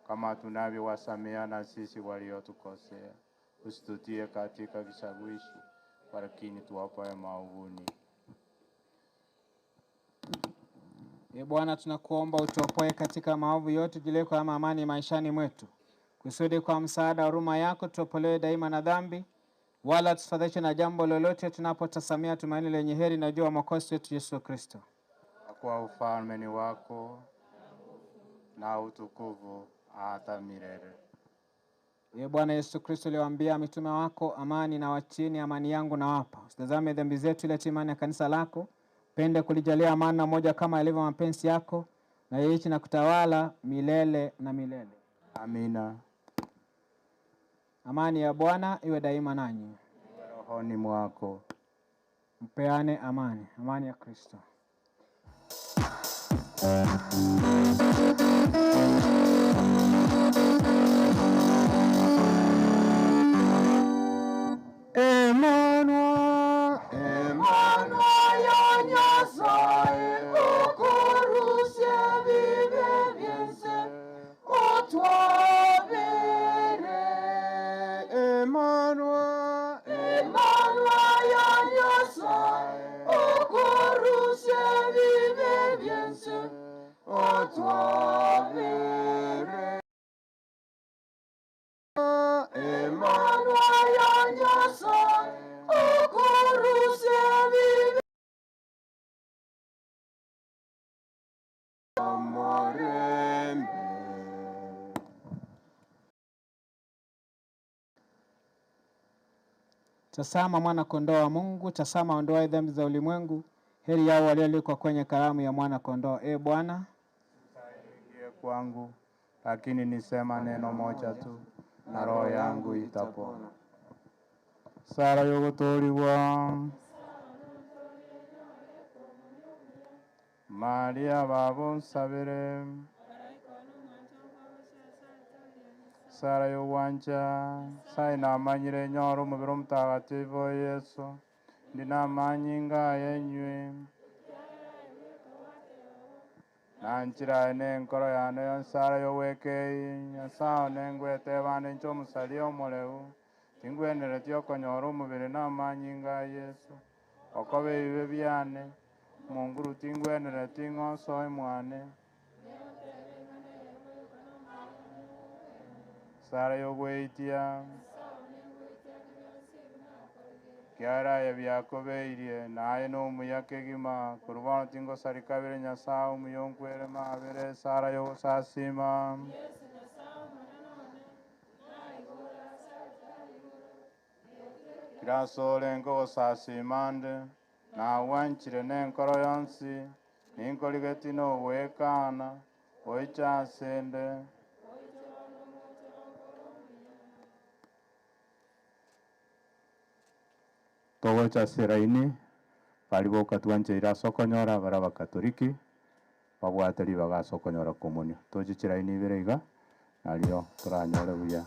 kama tunavyowasamea na sisi waliotukosea, usitutie katika kishawishi, lakini tuopoe maovuni. Bwana, tunakuomba utuopoe katika maovu yote, tujalie kwa amani maishani mwetu, kusudi kwa msaada wa huruma yako tuopolewe daima na dhambi, wala tusifadhaishwe na jambo lolote, tunapotasamia tumaini lenye heri na juu ya Mwokozi wetu Yesu Kristo. Kwa ufalme ni wako na utukufu hata milele. Bwana Yesu Kristo, uliwaambia mitume wako, amani na wachieni, amani yangu na wapa. Usitazame dhambi zetu, ile imani ya kanisa lako. Pende kulijalia amani na moja kama ilivyo mapenzi yako, na yeishi na kutawala milele na milele. Amina. Amani ya Bwana iwe daima nanyi. Rohoni mwako. Mpeane amani. Amani ya Kristo. Emmanuel, Emmanuel, Nyasaye, ukurusye bibe byose, utwabere. Emmanuel, Emmanuel, Nyasaye, ukurusye bibe byose, utwabere. Emmanuel, Nyasaye, ukurusye bibe amorembe. Tazama mwana kondoo wa Mungu, tazama aondoaye dhambi za ulimwengu. Heri yao walioalikwa kwenye karamu ya mwana kondoo. Bwana, Usiingie kwangu, lakini nisema neno moja tu, na roho yangu itapona. Sara yogotoriwa. Maria babo nsabire. Sara y'uwanja, sai namanyire nyoro umubiri mutagatifu Yesu, ndi namanyi nga yenywe. nanchira nenkoro yane yonsara yowekei nyasao nengwete bane ncho musalio moleu tingwenere tiokonyora omubiri namanyinga Yesu okobe ibe byane munguru tingwenere ting'oso imwane sara yogweitia kiaraye byakobeirie naye n'omuya kegima kurubano tingosarikabire nyasaye omuyonkwere mabere sara yogosasima kirasole ngogosasimande nawanchire nenkoro yonsi ninkoligeti nowekana oichasende togocha seraini bari bokatwancheira sokonyora bara bakatoriki babwateri bagasokonyora komunio tochichiraini ibere iga nario turanyore buya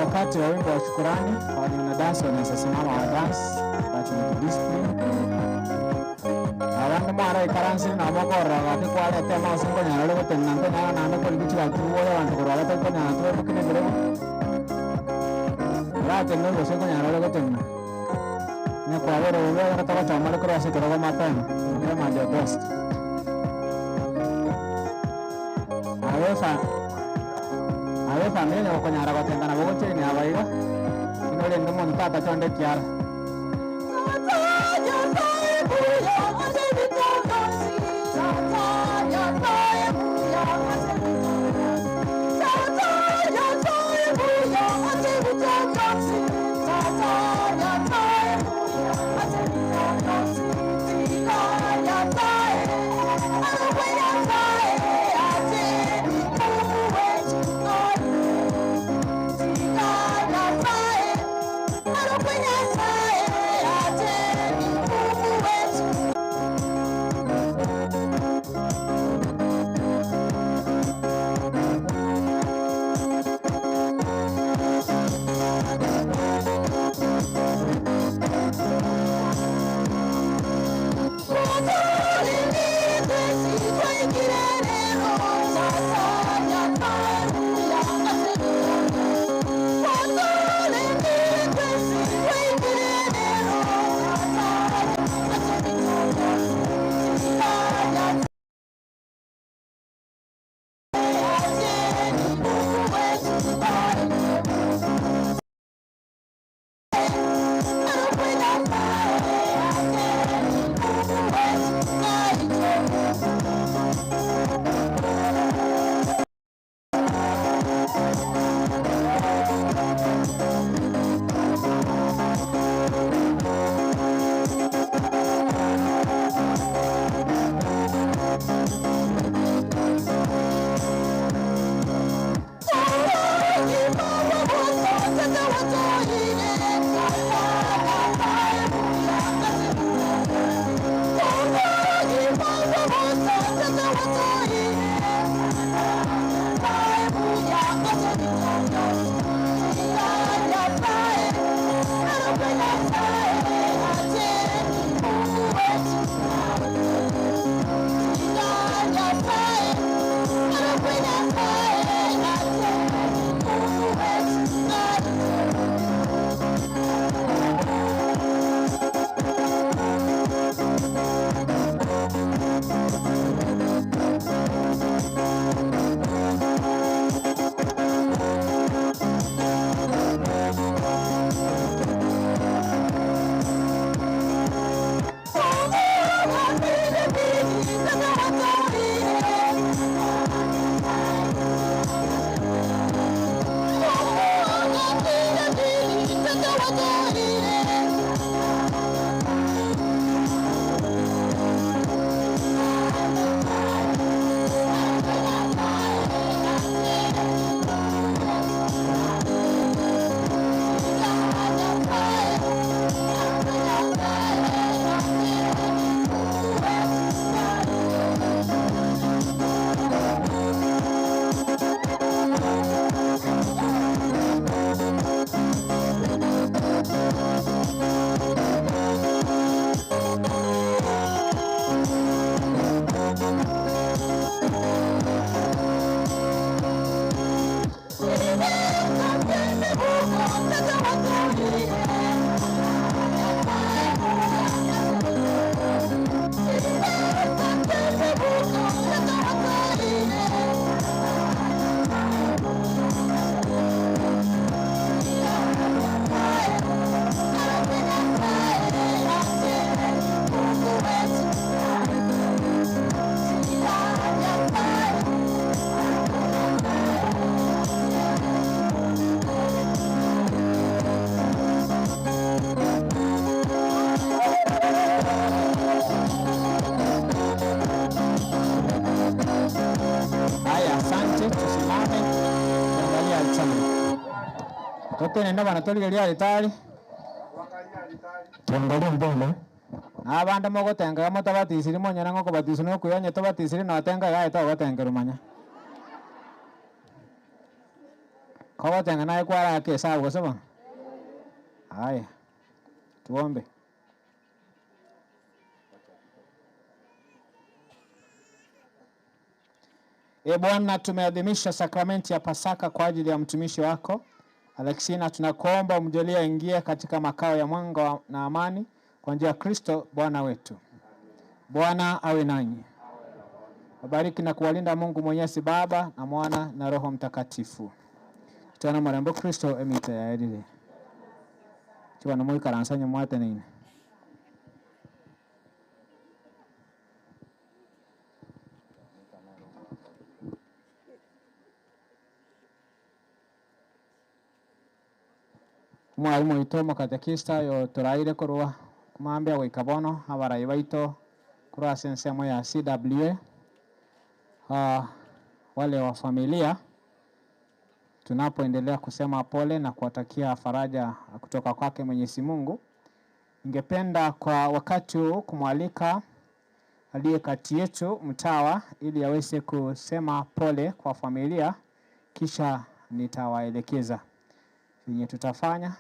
Wakati wa wimbo wa shukurani, wanadansi wanaweza simama wa dance kwa discipline. Abantu mara ikaransi na mokora wake kwa ile tema usingo nyaralo kutenna ntenya na ndo kulibichi wa tuwo ya wantu kurala teko na tuwo bukine mbere. Rate ndo usingo nyaralo kutenna. Ne kwa wero wero nataka chamale kwa sisi kwa mapema. Ndio majo best. Awe familia wako nyara kwa tengana wako chini abaiga. Inole ndo mtata chonde kiara. Nenda bana toligeria alitari. Tuangalie mbele. Abanda mogo tenga mutabatisiri monyana ngoko batisino no kuyanye tabatisiri no tenga ga ito gotenga rumanya. Kwa tenga na kwara ke sawa saba. Haya. Tuombe. Bwana, tumeadhimisha sakramenti ya Pasaka kwa ajili ya mtumishi wako Alexina. Tunakuomba umjalie aingie katika makao ya mwanga na amani kwa njia ya Kristo Bwana wetu. Bwana awe nanyi. Wabariki na kuwalinda Mungu Mwenyezi, Baba na Mwana na Roho Mtakatifu. Tuna marembo Kristo emita ya edile. Chwa na mwika ransanya mwate nini. Mwalimu itomo katekista yo turaire korwa kumambia wikabono abarai baito kurwa sensemo ya CWA. Wale wa familia tunapoendelea kusema pole na kuwatakia faraja kutoka kwake Mwenyezi Mungu, ningependa kwa wakati huu kumwalika aliye kati yetu mtawa ili aweze kusema pole kwa familia, kisha nitawaelekeza yenye tutafanya.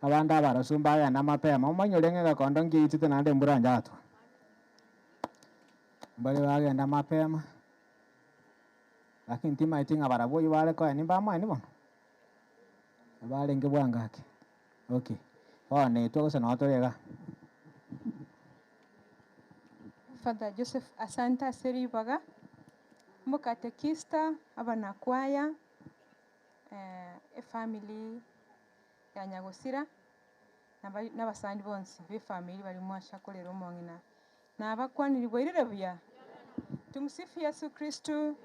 Abanda barasumba ya na mapema umanyolenge gakondo ngiyitite nande mburanja atu bale bagenda mapema, lakini tima itinga baraboyi bale ko ni bamwe ni bono bale ngebwangake. Okay, ne to sana watorega. Father Joseph Asanta Seribaga, mukatekista abana kwaya family ya Nyagosira n'abasandi bonsi be family bali mwashakolera omongina na abakwaniribwa irire buya. Tumsifu Yesu Kristo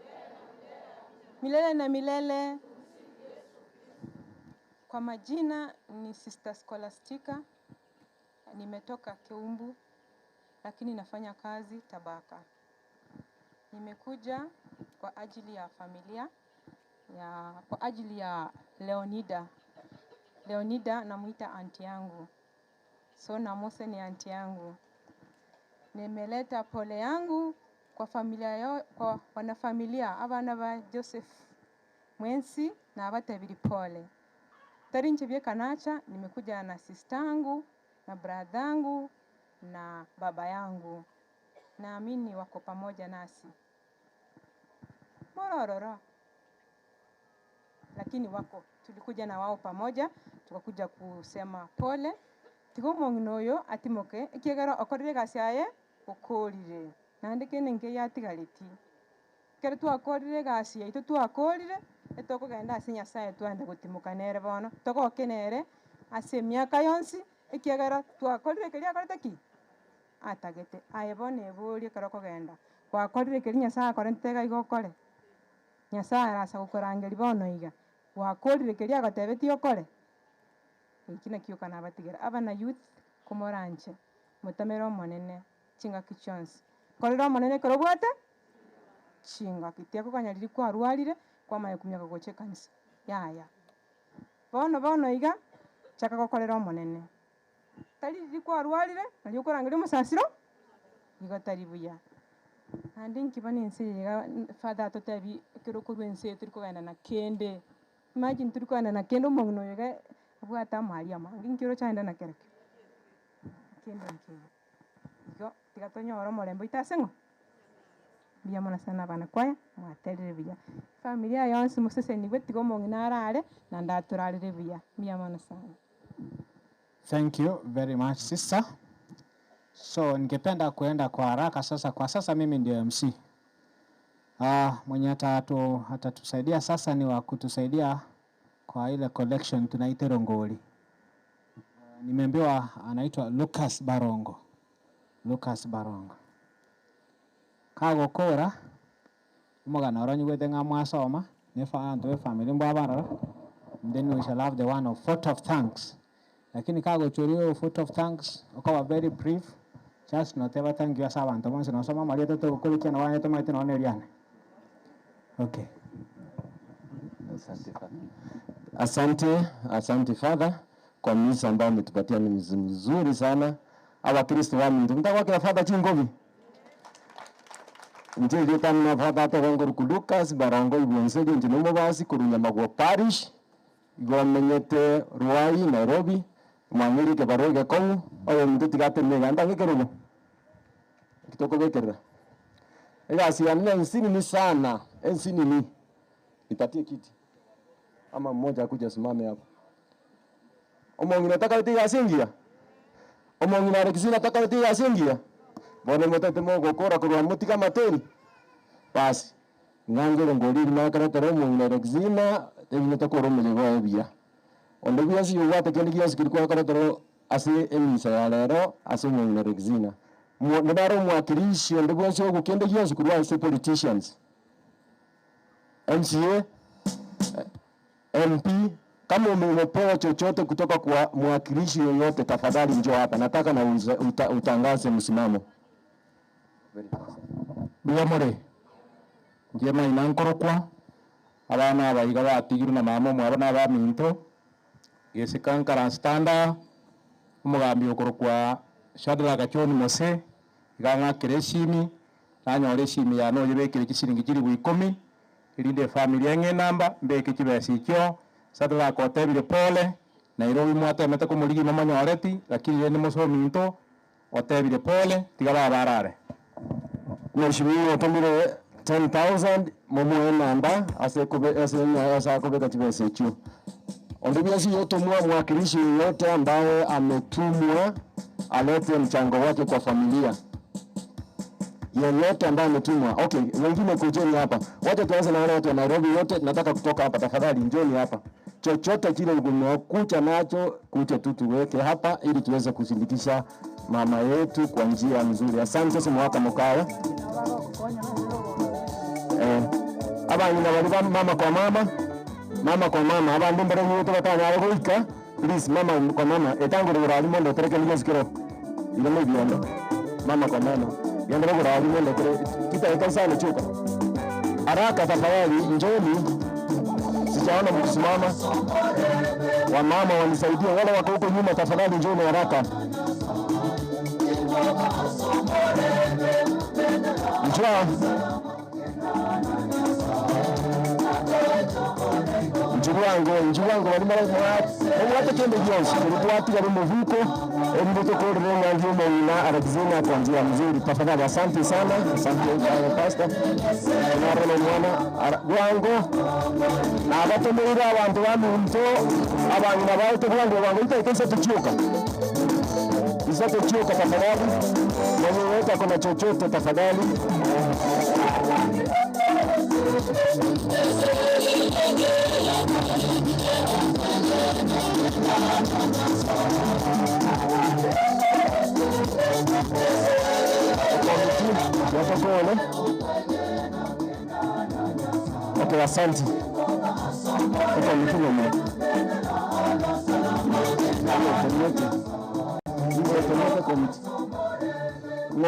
milele na milele. Kwa majina ni Sister Scholastica, nimetoka Keumbu lakini nafanya kazi Tabaka. Nimekuja kwa ajili ya familia kwa ajili ya Leonida namuita aunti yangu. So na Mose ni aunti yangu. Nimeleta pole yangu kwa familia kwa wanafamilia abana ba Joseph mwensi na abatebiri pole. Tari nje bie kanacha, nimekuja na sistangu, na bradangu, na baba yangu. Naamini wako pamoja nasi. Morororo. Lakini wako. Tulikuja na wao pamoja, tukakuja kusema pole. Tigo monginoyo atimoke, ikiegara okorire gasiaye, ukorire. Nandike nenge yatigariti. Kere twakorire gasia, ito twakorire, etoko genda ase Nyasaye twende gutimuka nere bono. Toko kenere ase miaka yonsi, ikiegara twakorire keria korete ki? Atagete. Aebone ebori kero kogenda. Wakorire keri Nyasaye akorentega igokore. Nyasaye arasa gukorangeri bono iga. Wakorire keri agotebeti okore. Ikina kioka nabatigera. Abana youth kumoranje. Mutamero monene. Chinga kichonsi. Korero monene korobwate? Chinga kitiako kanyariri kwa ruarire kwa maye kumyaka goche kanisa. Ya. Bono iga chaka gokorero monene. Tari kwa ruarire nari ukorangeri musasiro. Iga tari buya. Andi nkibani nsiriga father totebi kero kurwense turi kugenda na kende. Imagine turi kugenda na kende omongino yega bwata Mariama. Ngikiro chaenda na kereke. Kende nkiro. Igo tigatonyora morembo itasengo. Biya mona sana bana kwaya mwaterere biya. Familia yonsi museseni gwetigo omongino arare na ndaturarire biya. Biya mona sana. Thank you very much sister. So ningependa kuenda kwa haraka sasa. Kwa sasa mimi ndio MC. Mwenye atatusaidia sasa ni wa kutusaidia kwa ile collection tunaita Rongoli. Nimeambiwa anaitwa Lucas Barongo. Lucas Barongo. Kago kora umugana oranyu gwete ngamwasoma nefa anto family mbabara. Then we shall have the one of vote of thanks. Lakini kago chorio vote of thanks okawa very brief. Just not ever thank you as abantu bonse no soma maria to kulikia na wanye to maite no neriane. Okay. Asante Father kwa misa ambayo umetupatia ni mzuri sana. Awa Kristo wa Mungu. Mtaka kwa Father chingovi. Nje tamna Father to ngoro Lucas Barongo ibonseje njino basi kurunya magwa parish. Gomenyete Ruai Nairobi. Mwangiri ke baroge kongu oyo mtu tigate meganda ngekerogo. Kitoko bekera. Ega si amna nsini ni sana. Nsini ni. Ipatie kiti. Ama mmoja akuja simame hapo. Omongi nataka tiga singia. Omongi Alexina nataka tiga singia. Bone motete mogo kora kwa mutika materi. Basi. Ngangero ngoliri makara tero omongi Alexina tebine takoro mlego ebia. Onde bia si uwate kendi kiasi kilikuwa kara tero ase emisa ya lero ase omongi Alexina. Ndaro mwakilishi onde bia si okende kiasi kulwa ase politicians. MCA MP, kama umepewa chochote kutoka kwa mwakilishi yoyote, tafadhali njoo hapa. Nataka na utangaze msimamo. Biyamore. Njema inankorokwa. Abana abayiga batigiru na mama mwabana baminto. Yesikankara standa. Umugambi okorokwa Shadra Gachoni Mose. Iganga kireshimi. Nanyore shimi ya no yebekire kisiringi kiri 10. Irinde familia ngenamba mbeke kibesi kyo sadala kotebile pole Nairobi mwate mete kumuligi mama nyoreti lakini yene musomi nto otebile pole tigaba barare. Mheshimiwa otomire 10,000 momo namba asa kubeka kibesi kyo. Ondibiasi yote mwakilishi yote ambaye ametumwa alete mchango wake kwa familia. Yeyote ambaye ametumwa. Okay, wengine kujeni hapa. Wote tuanze na wale watu wa Nairobi wote nataka kutoka hapa tafadhali njoni hapa. Chochote kile umekuja nacho kuja tu tuweke hapa ili tuweze kusindikisha mama yetu kwa njia nzuri. Asante sasa mwaka mkaya. Aba nyina wali mama kwa mama. Mama kwa mama aba ndimbere nyoto batanya agoika. Please mama kwa mama etango ngorali mondo tereke ni sikiro. Ile mwe biondo. Mama kwa mama. Yanda bako rawi mwende kure kita ikasana chuka haraka tafadhali njoni sijaona mkisimama wa mama wanisaidia wale wako huko nyuma tafadhali njoni haraka njoo njuwango bali mwate kende byose kulikuwatu bali muvuko mbuto kodre nganzi mwana Alexina kwa njia mzuri. Tafadhali asante sana, asante pastor na mwana wango na abatomera abantu bamuntu abantu babaye wango itaikesa tuchuka Isate chuka tafadhali. Mwenye weta kuna chochote tafadhali. Okay, asante.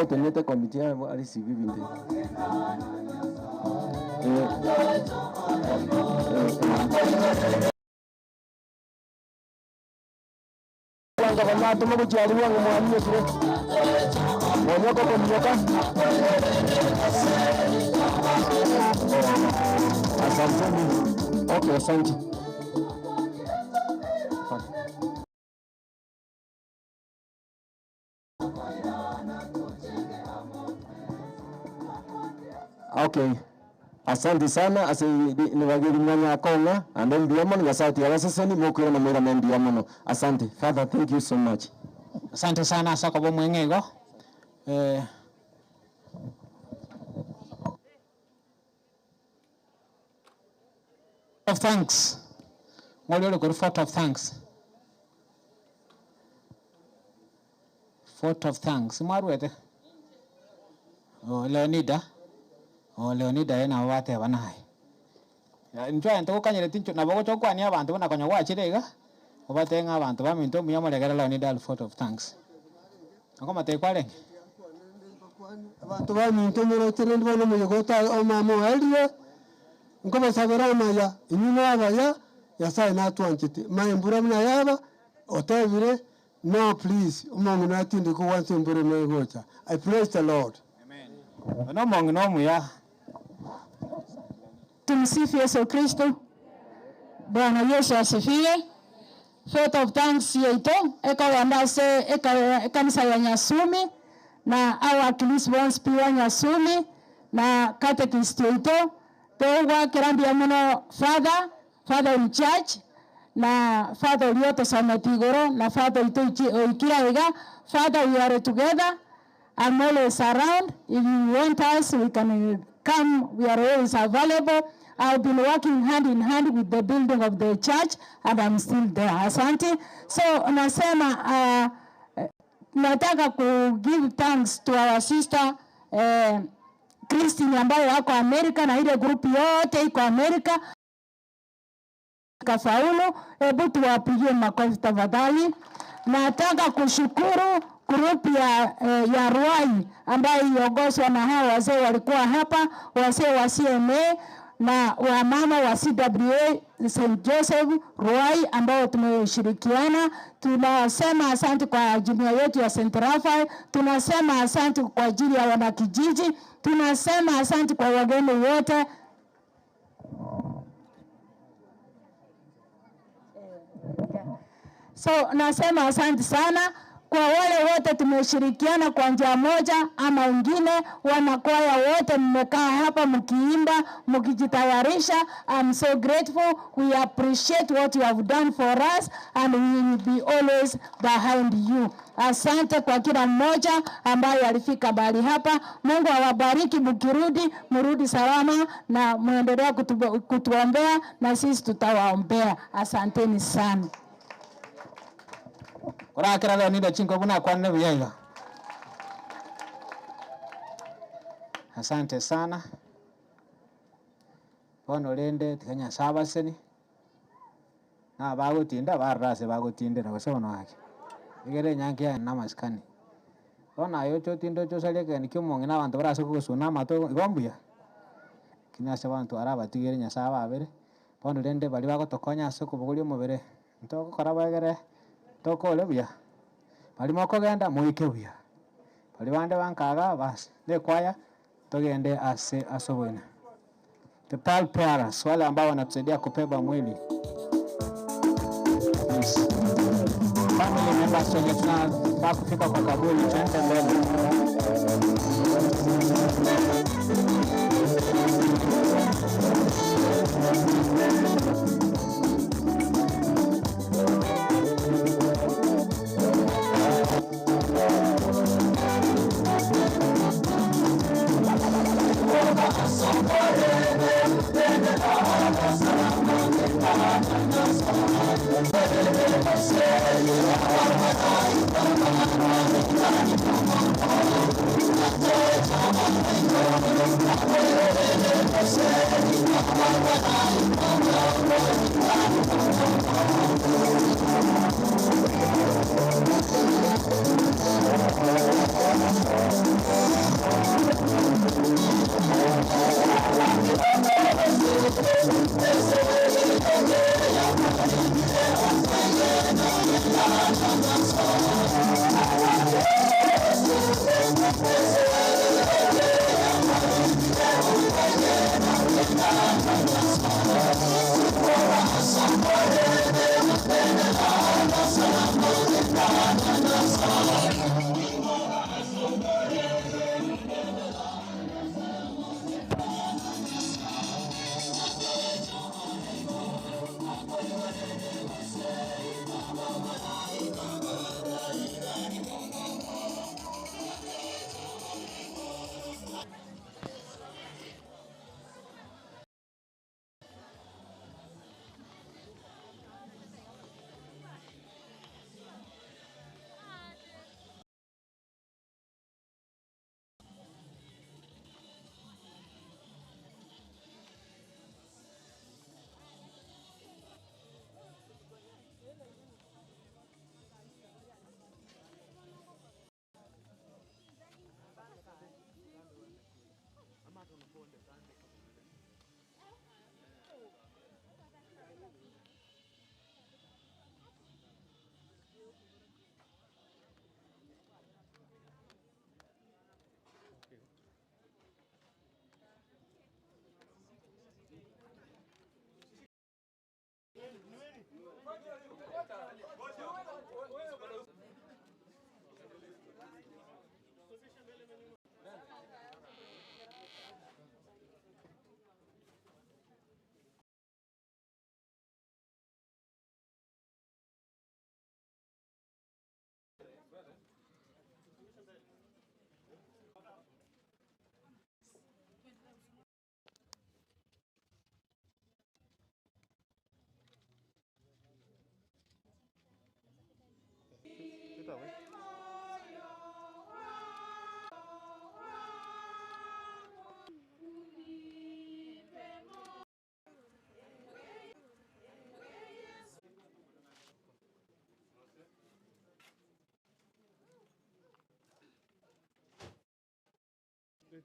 Tenete komiti ya RCB binde. Wanga kama tumo kujali wangu mwamie kule. Monyoko komnyoka. Asante. Okay, asante. Okay. Asante sana ni wageni mwanya konga ando ndiamono gasati abaseseni mukira na mera ndiamono. Asante. Father, thank you so much. Asante sana sako bo mwengego. Of thanks. Ngolole ko vote of thanks. Vote of thanks. Marwete. Leonida. Leonida ena wate banai. Njwa ento kanyere tincho na bogo chokwa ni abantu bana konyo wachirega. Obatenga abantu baminto muyamolegera Leonida vote of thanks. Akoma te kwale. Abantu baminto nyoro tirende bano muyogota o mama aliye. Ngoma saberama ya inyuma abaya ya sai na twanchite. Mayembura mna yaba otavire. No, please. Umongo na tindi ko wanse mbure me gocha. I praise the Lord. Amen. No mongo no muya. Tumsifu Yesu Kristo. Bwana Yesu asifiwe. Vote of thanks yeto ekawandase kanisa ya Nyasumi na awakilisi bonse pia Nyasumi na catechist yeto pewa kirambia muno father in church na father yote sametigoro na father ito ikira ega. Father, we are together. I'm always around. If you want us, we can come. We are always available. I've been working hand in hand with the building of the church, and I'm still there. Asante. So nasema nataka ku give thanks to our sister Christine ambayo wako Amerika na ile group yote iko Amerika. Kafaulu, hebu tuwapigie makofi tafadhali. Nataka kushukuru grupu ya Ruai ambayo iongozwa na hao wazee walikuwa hapa, wazee wa CMA na wamama wa CWA St. Joseph Ruai ambao tumeshirikiana. Tunasema asante kwa jumuiya yetu ya St. Raphael, tunasema asante kwa ajili ya wanakijiji, tunasema asante kwa wageni wote. So nasema asante sana kwa wale wote tumeshirikiana kwa njia moja ama ingine, wanakwaya wote mmekaa hapa mkiimba, mkijitayarisha. I'm so grateful. We appreciate what you have done for us and we will be always behind you. Asante kwa kila mmoja ambaye alifika bali hapa. Mungu awabariki, mkirudi mrudi salama na muendelea kutuombea na sisi tutawaombea. Asanteni sana. Ora kira leo nida chinko buna kwa nne biyaga. Asante sana. Bono lende tikanya sabaseni. Na bagutinda barrase bagutinda na basono haki. Igere nyankia na maskani. Bona yocho tindo chosale ke ni kyomo ngina bantu barase kusuna mato igombuya. Kinyase bantu araba tigere nyasaba abere. Bono lende bali bagotokonya soko buguli mubere. Ntoko karabagere. Toko lebya. Bali moko genda muike bya. Bali bande bankaga bas. Ne kwaya togende ase asobwena. The pallbearers, wale ambao wanatusaidia kubeba mwili. Yes. Family members wenye tunafaa kufika kwa kaburi, tuende mbele.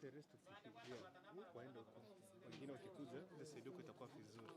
The rest tufikiria waende huko, wengine wakikuja ile side huko itakuwa vizuri.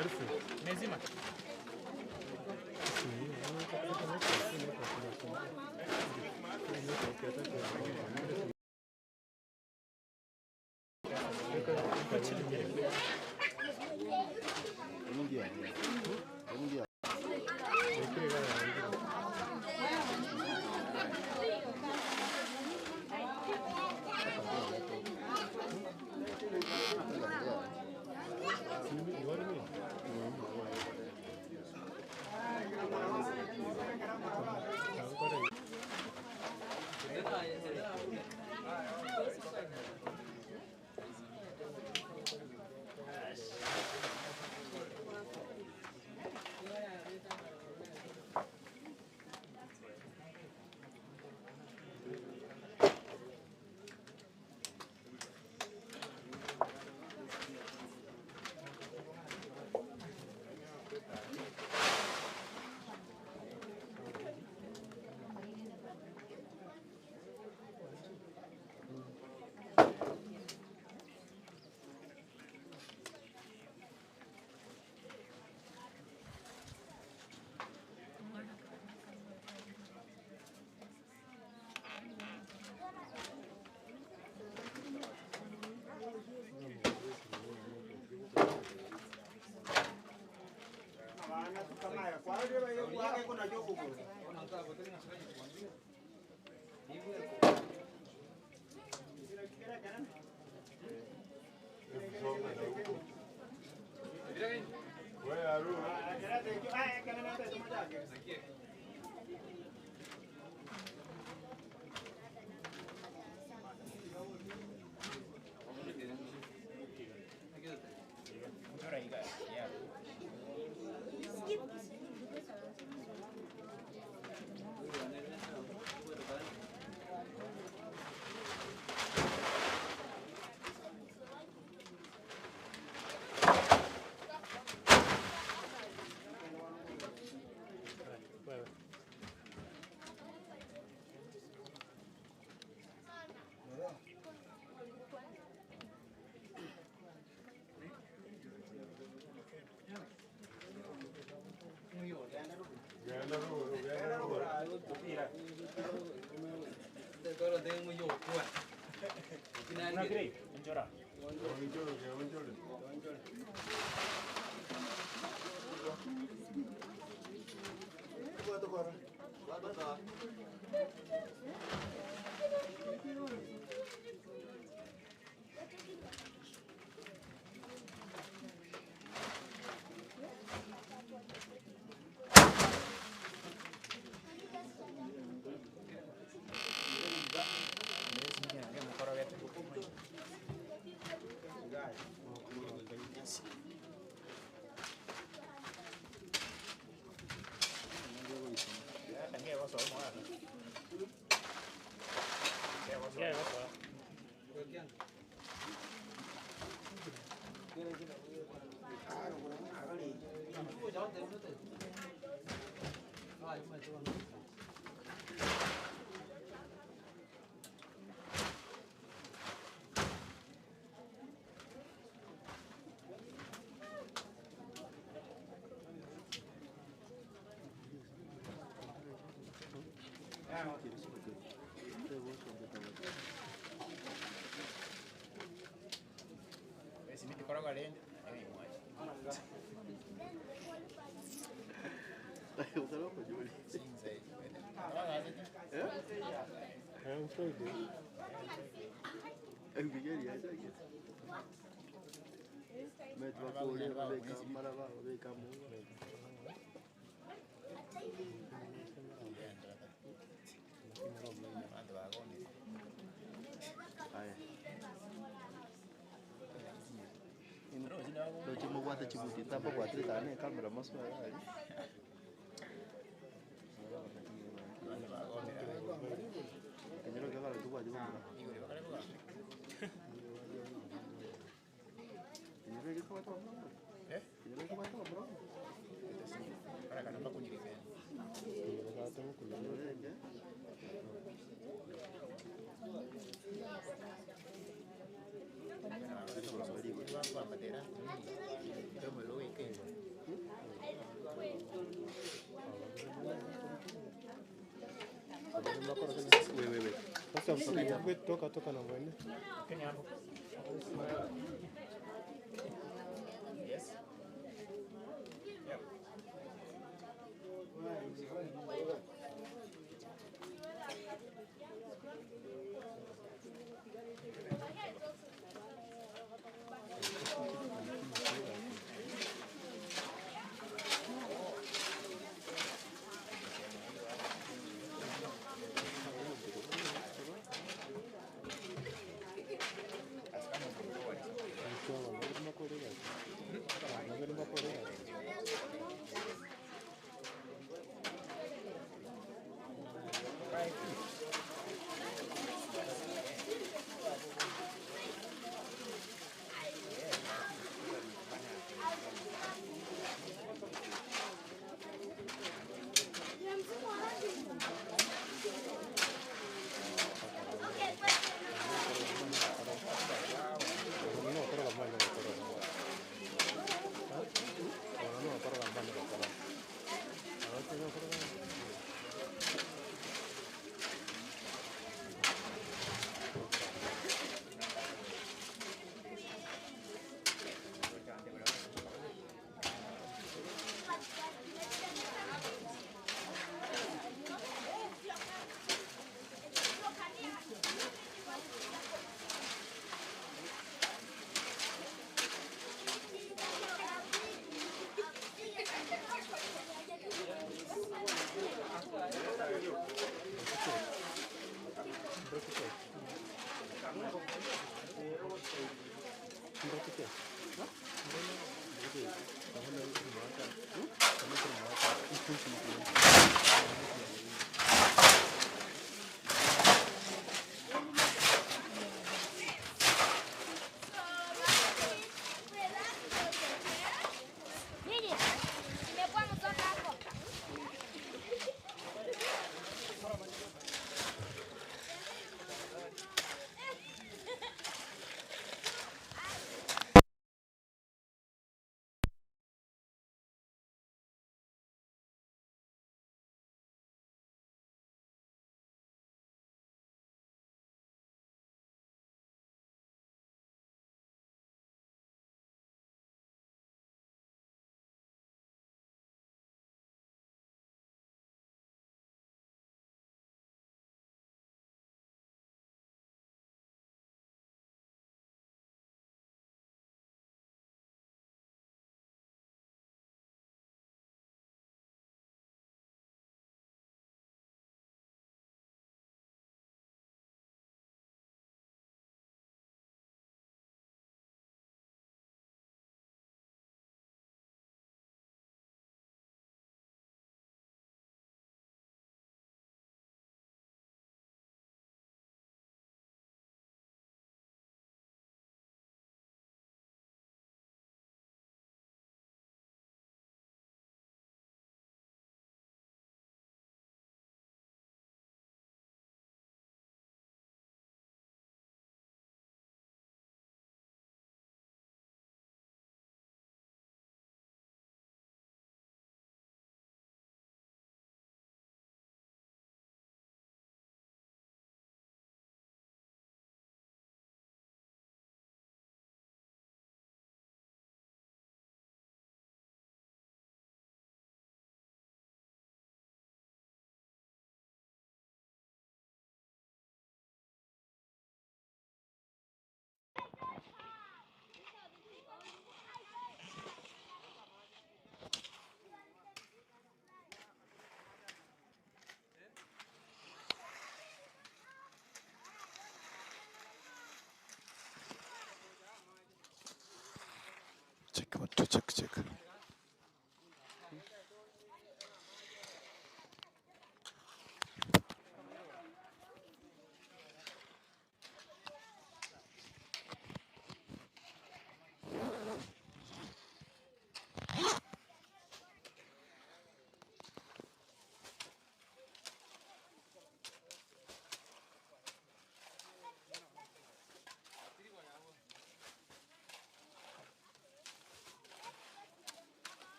Perfetto. Mezima. Lo cimo buat cibuti tanpa buat cerita nih kan beramos lagi. Kenyalo gagal itu buat juga. Kenyalo itu buat apa? Kenyalo itu buat apa, bro? Para kan apa kunci dia. Kenyalo kenyalo aja. Wait. Sasa wait toka na mwene. Yes. Check.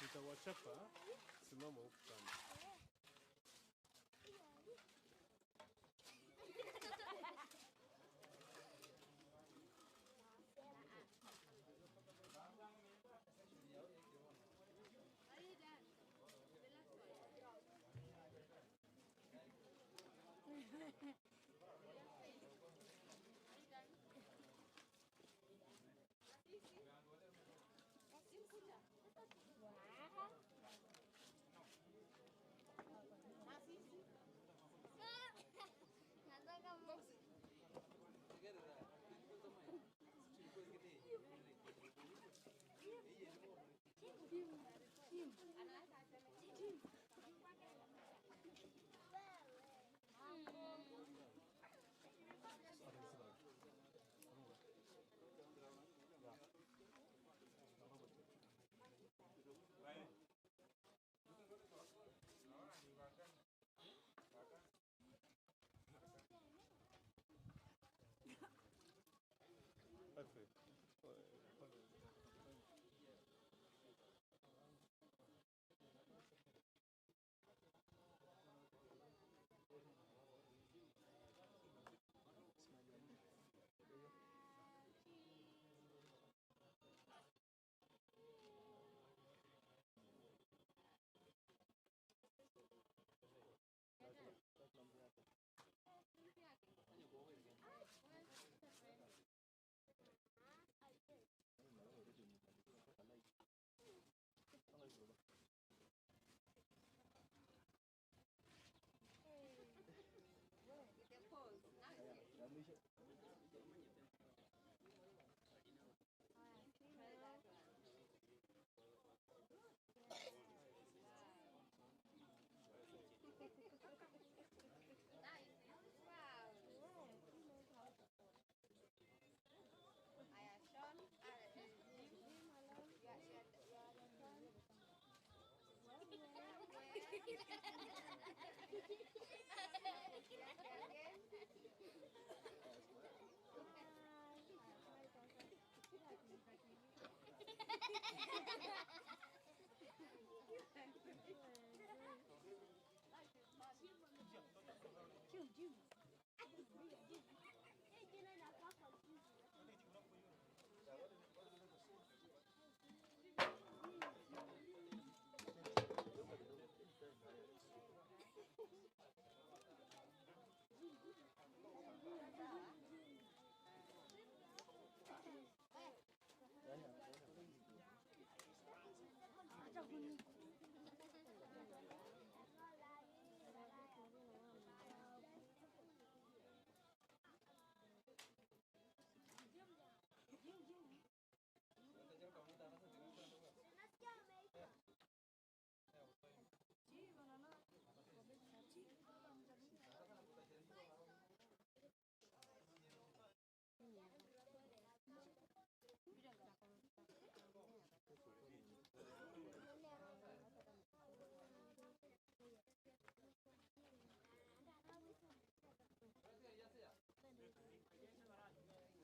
Utawachapa, simama huku kando.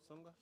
Songa.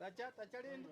Tacha lini?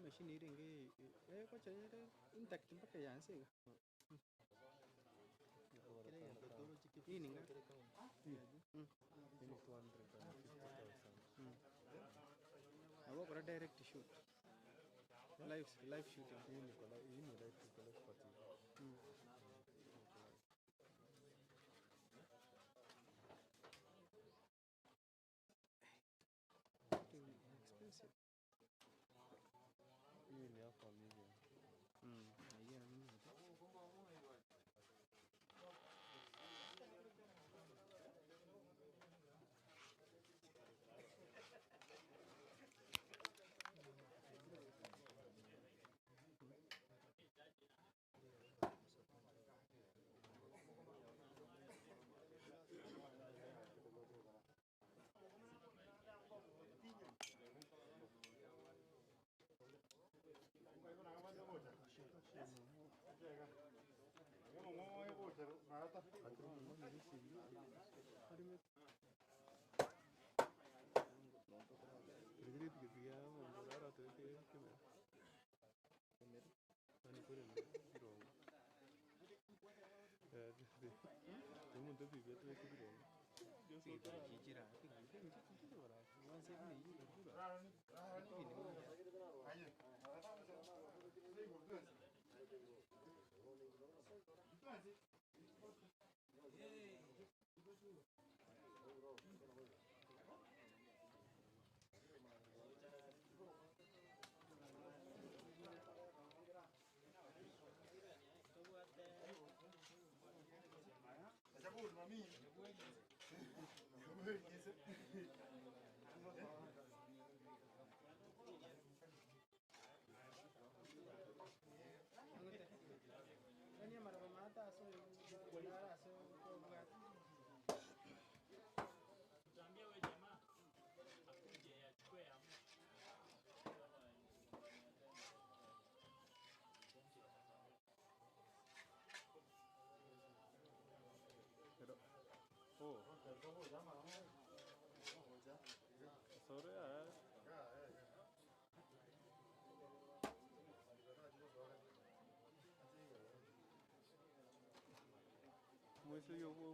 Machine iringe kwa chanyere intact mpaka yanse hii ni ngapi? Abo kwa direct shoot live shooting hii ni live party expensive. Hii ni hapo mimi. Hiyo mimi.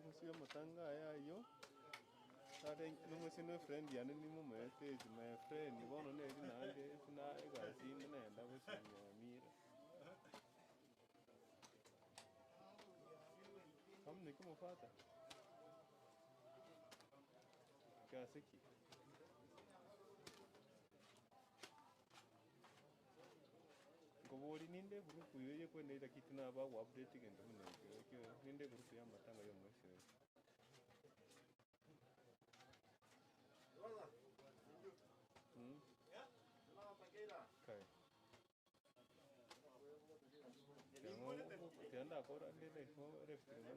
Musio matanga ya yo. Tare no musino friend ya ni mo message my friend ni bono ne di nande na ga sin ne nda musino mira. Kam ne como fata. ¿Qué hace aquí? Gobori ninde grupu yoye kwenda ita kitu na ba update genda mune ke ninde grupu ya matanga yo mwese. Kai. Tianda akora ndele ho refere no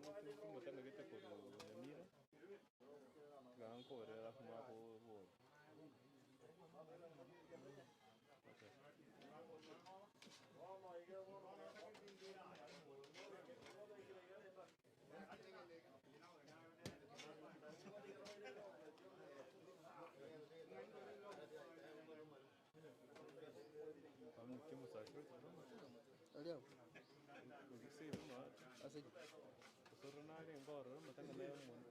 matanga gete ko na mira. Ganko era kuma bo. Vamos que musakiro aliao ukise mama asije kusoro nale ngoro matanga nayo mwana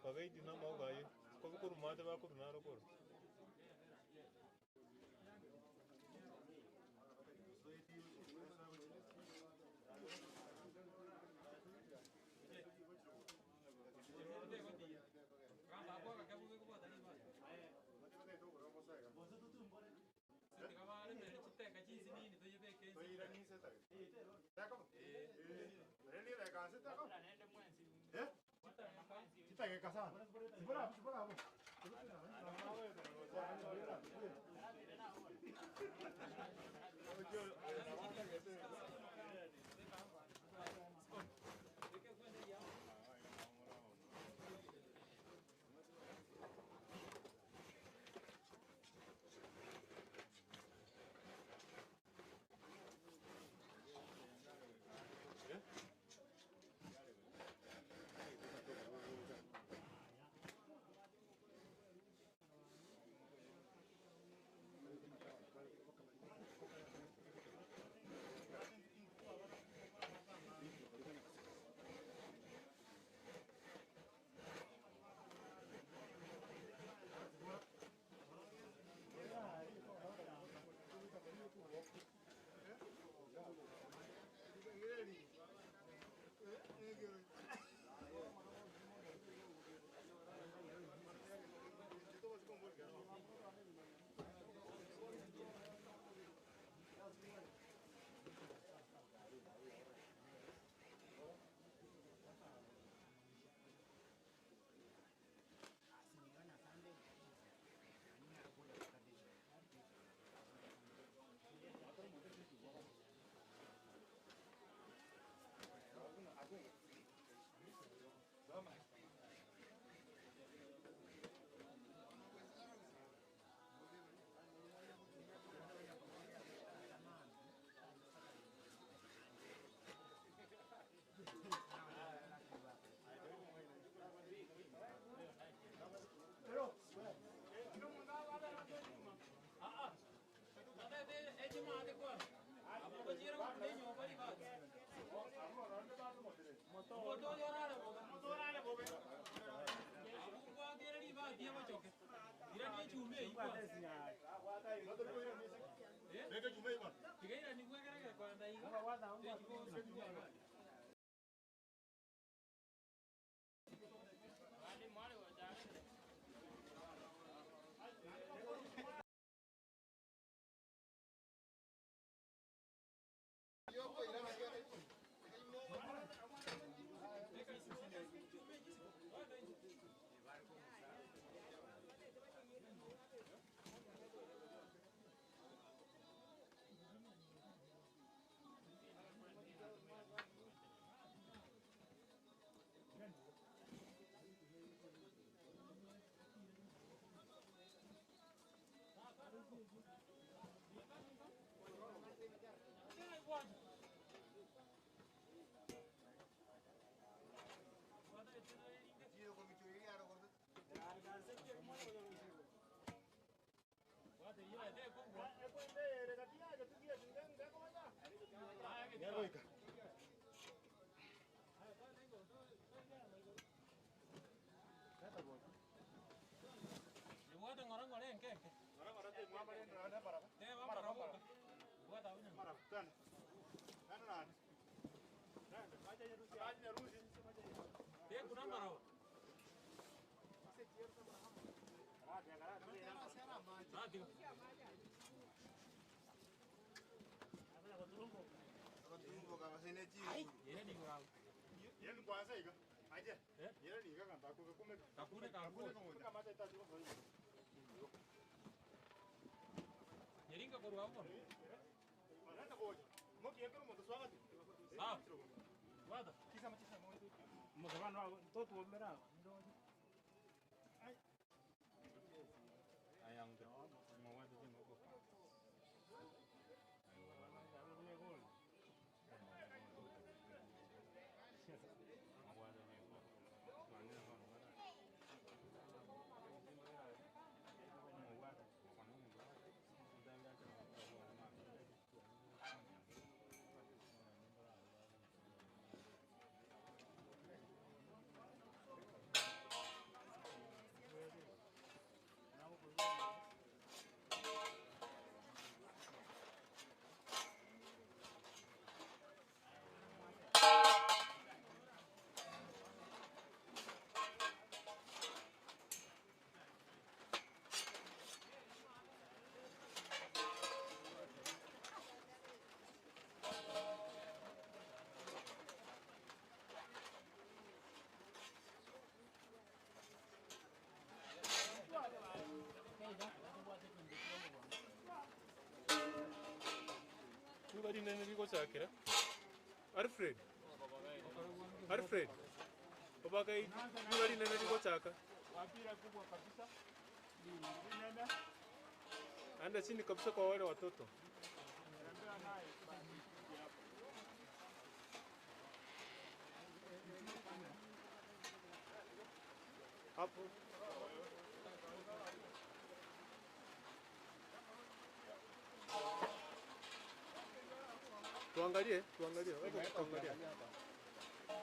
Pagay din ang mga Bakuru mate bakuru na rokoro. Ari nene liko chakira. Alfred. Alfred. Baba kai ari nene liko chaka. Wapira kubwa kabisa. Nene. Anda chini kabisa kwa wale watoto. Hapo. Tuangalie. Tuangalie hapa.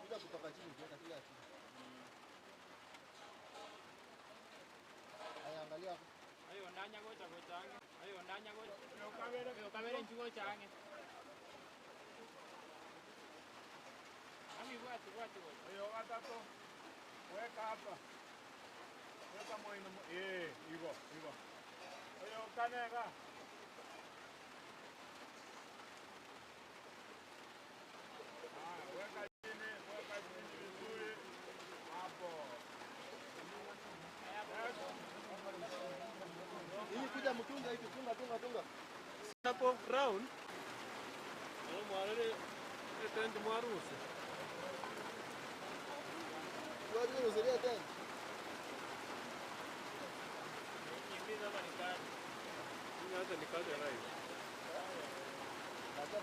Kuja kutoka chini kuweka kila kitu. Haya, angalia hapo. Ayo ndanya gocha gochange. Ayo ndanya gocha. Yo kamera nchugo change. Ami watu. Ayo watato. Weka hapa. Weka moyo. Hivyo. Ayo kanega. Weka chini vizuri. Hapo. Hii kuja mtunga hivi, tunga. Hapo round. Ndio mwarele tende mwarusi. Wewe unazoea tena. Kimbiza manikani. Ni hata nikate rai. Hata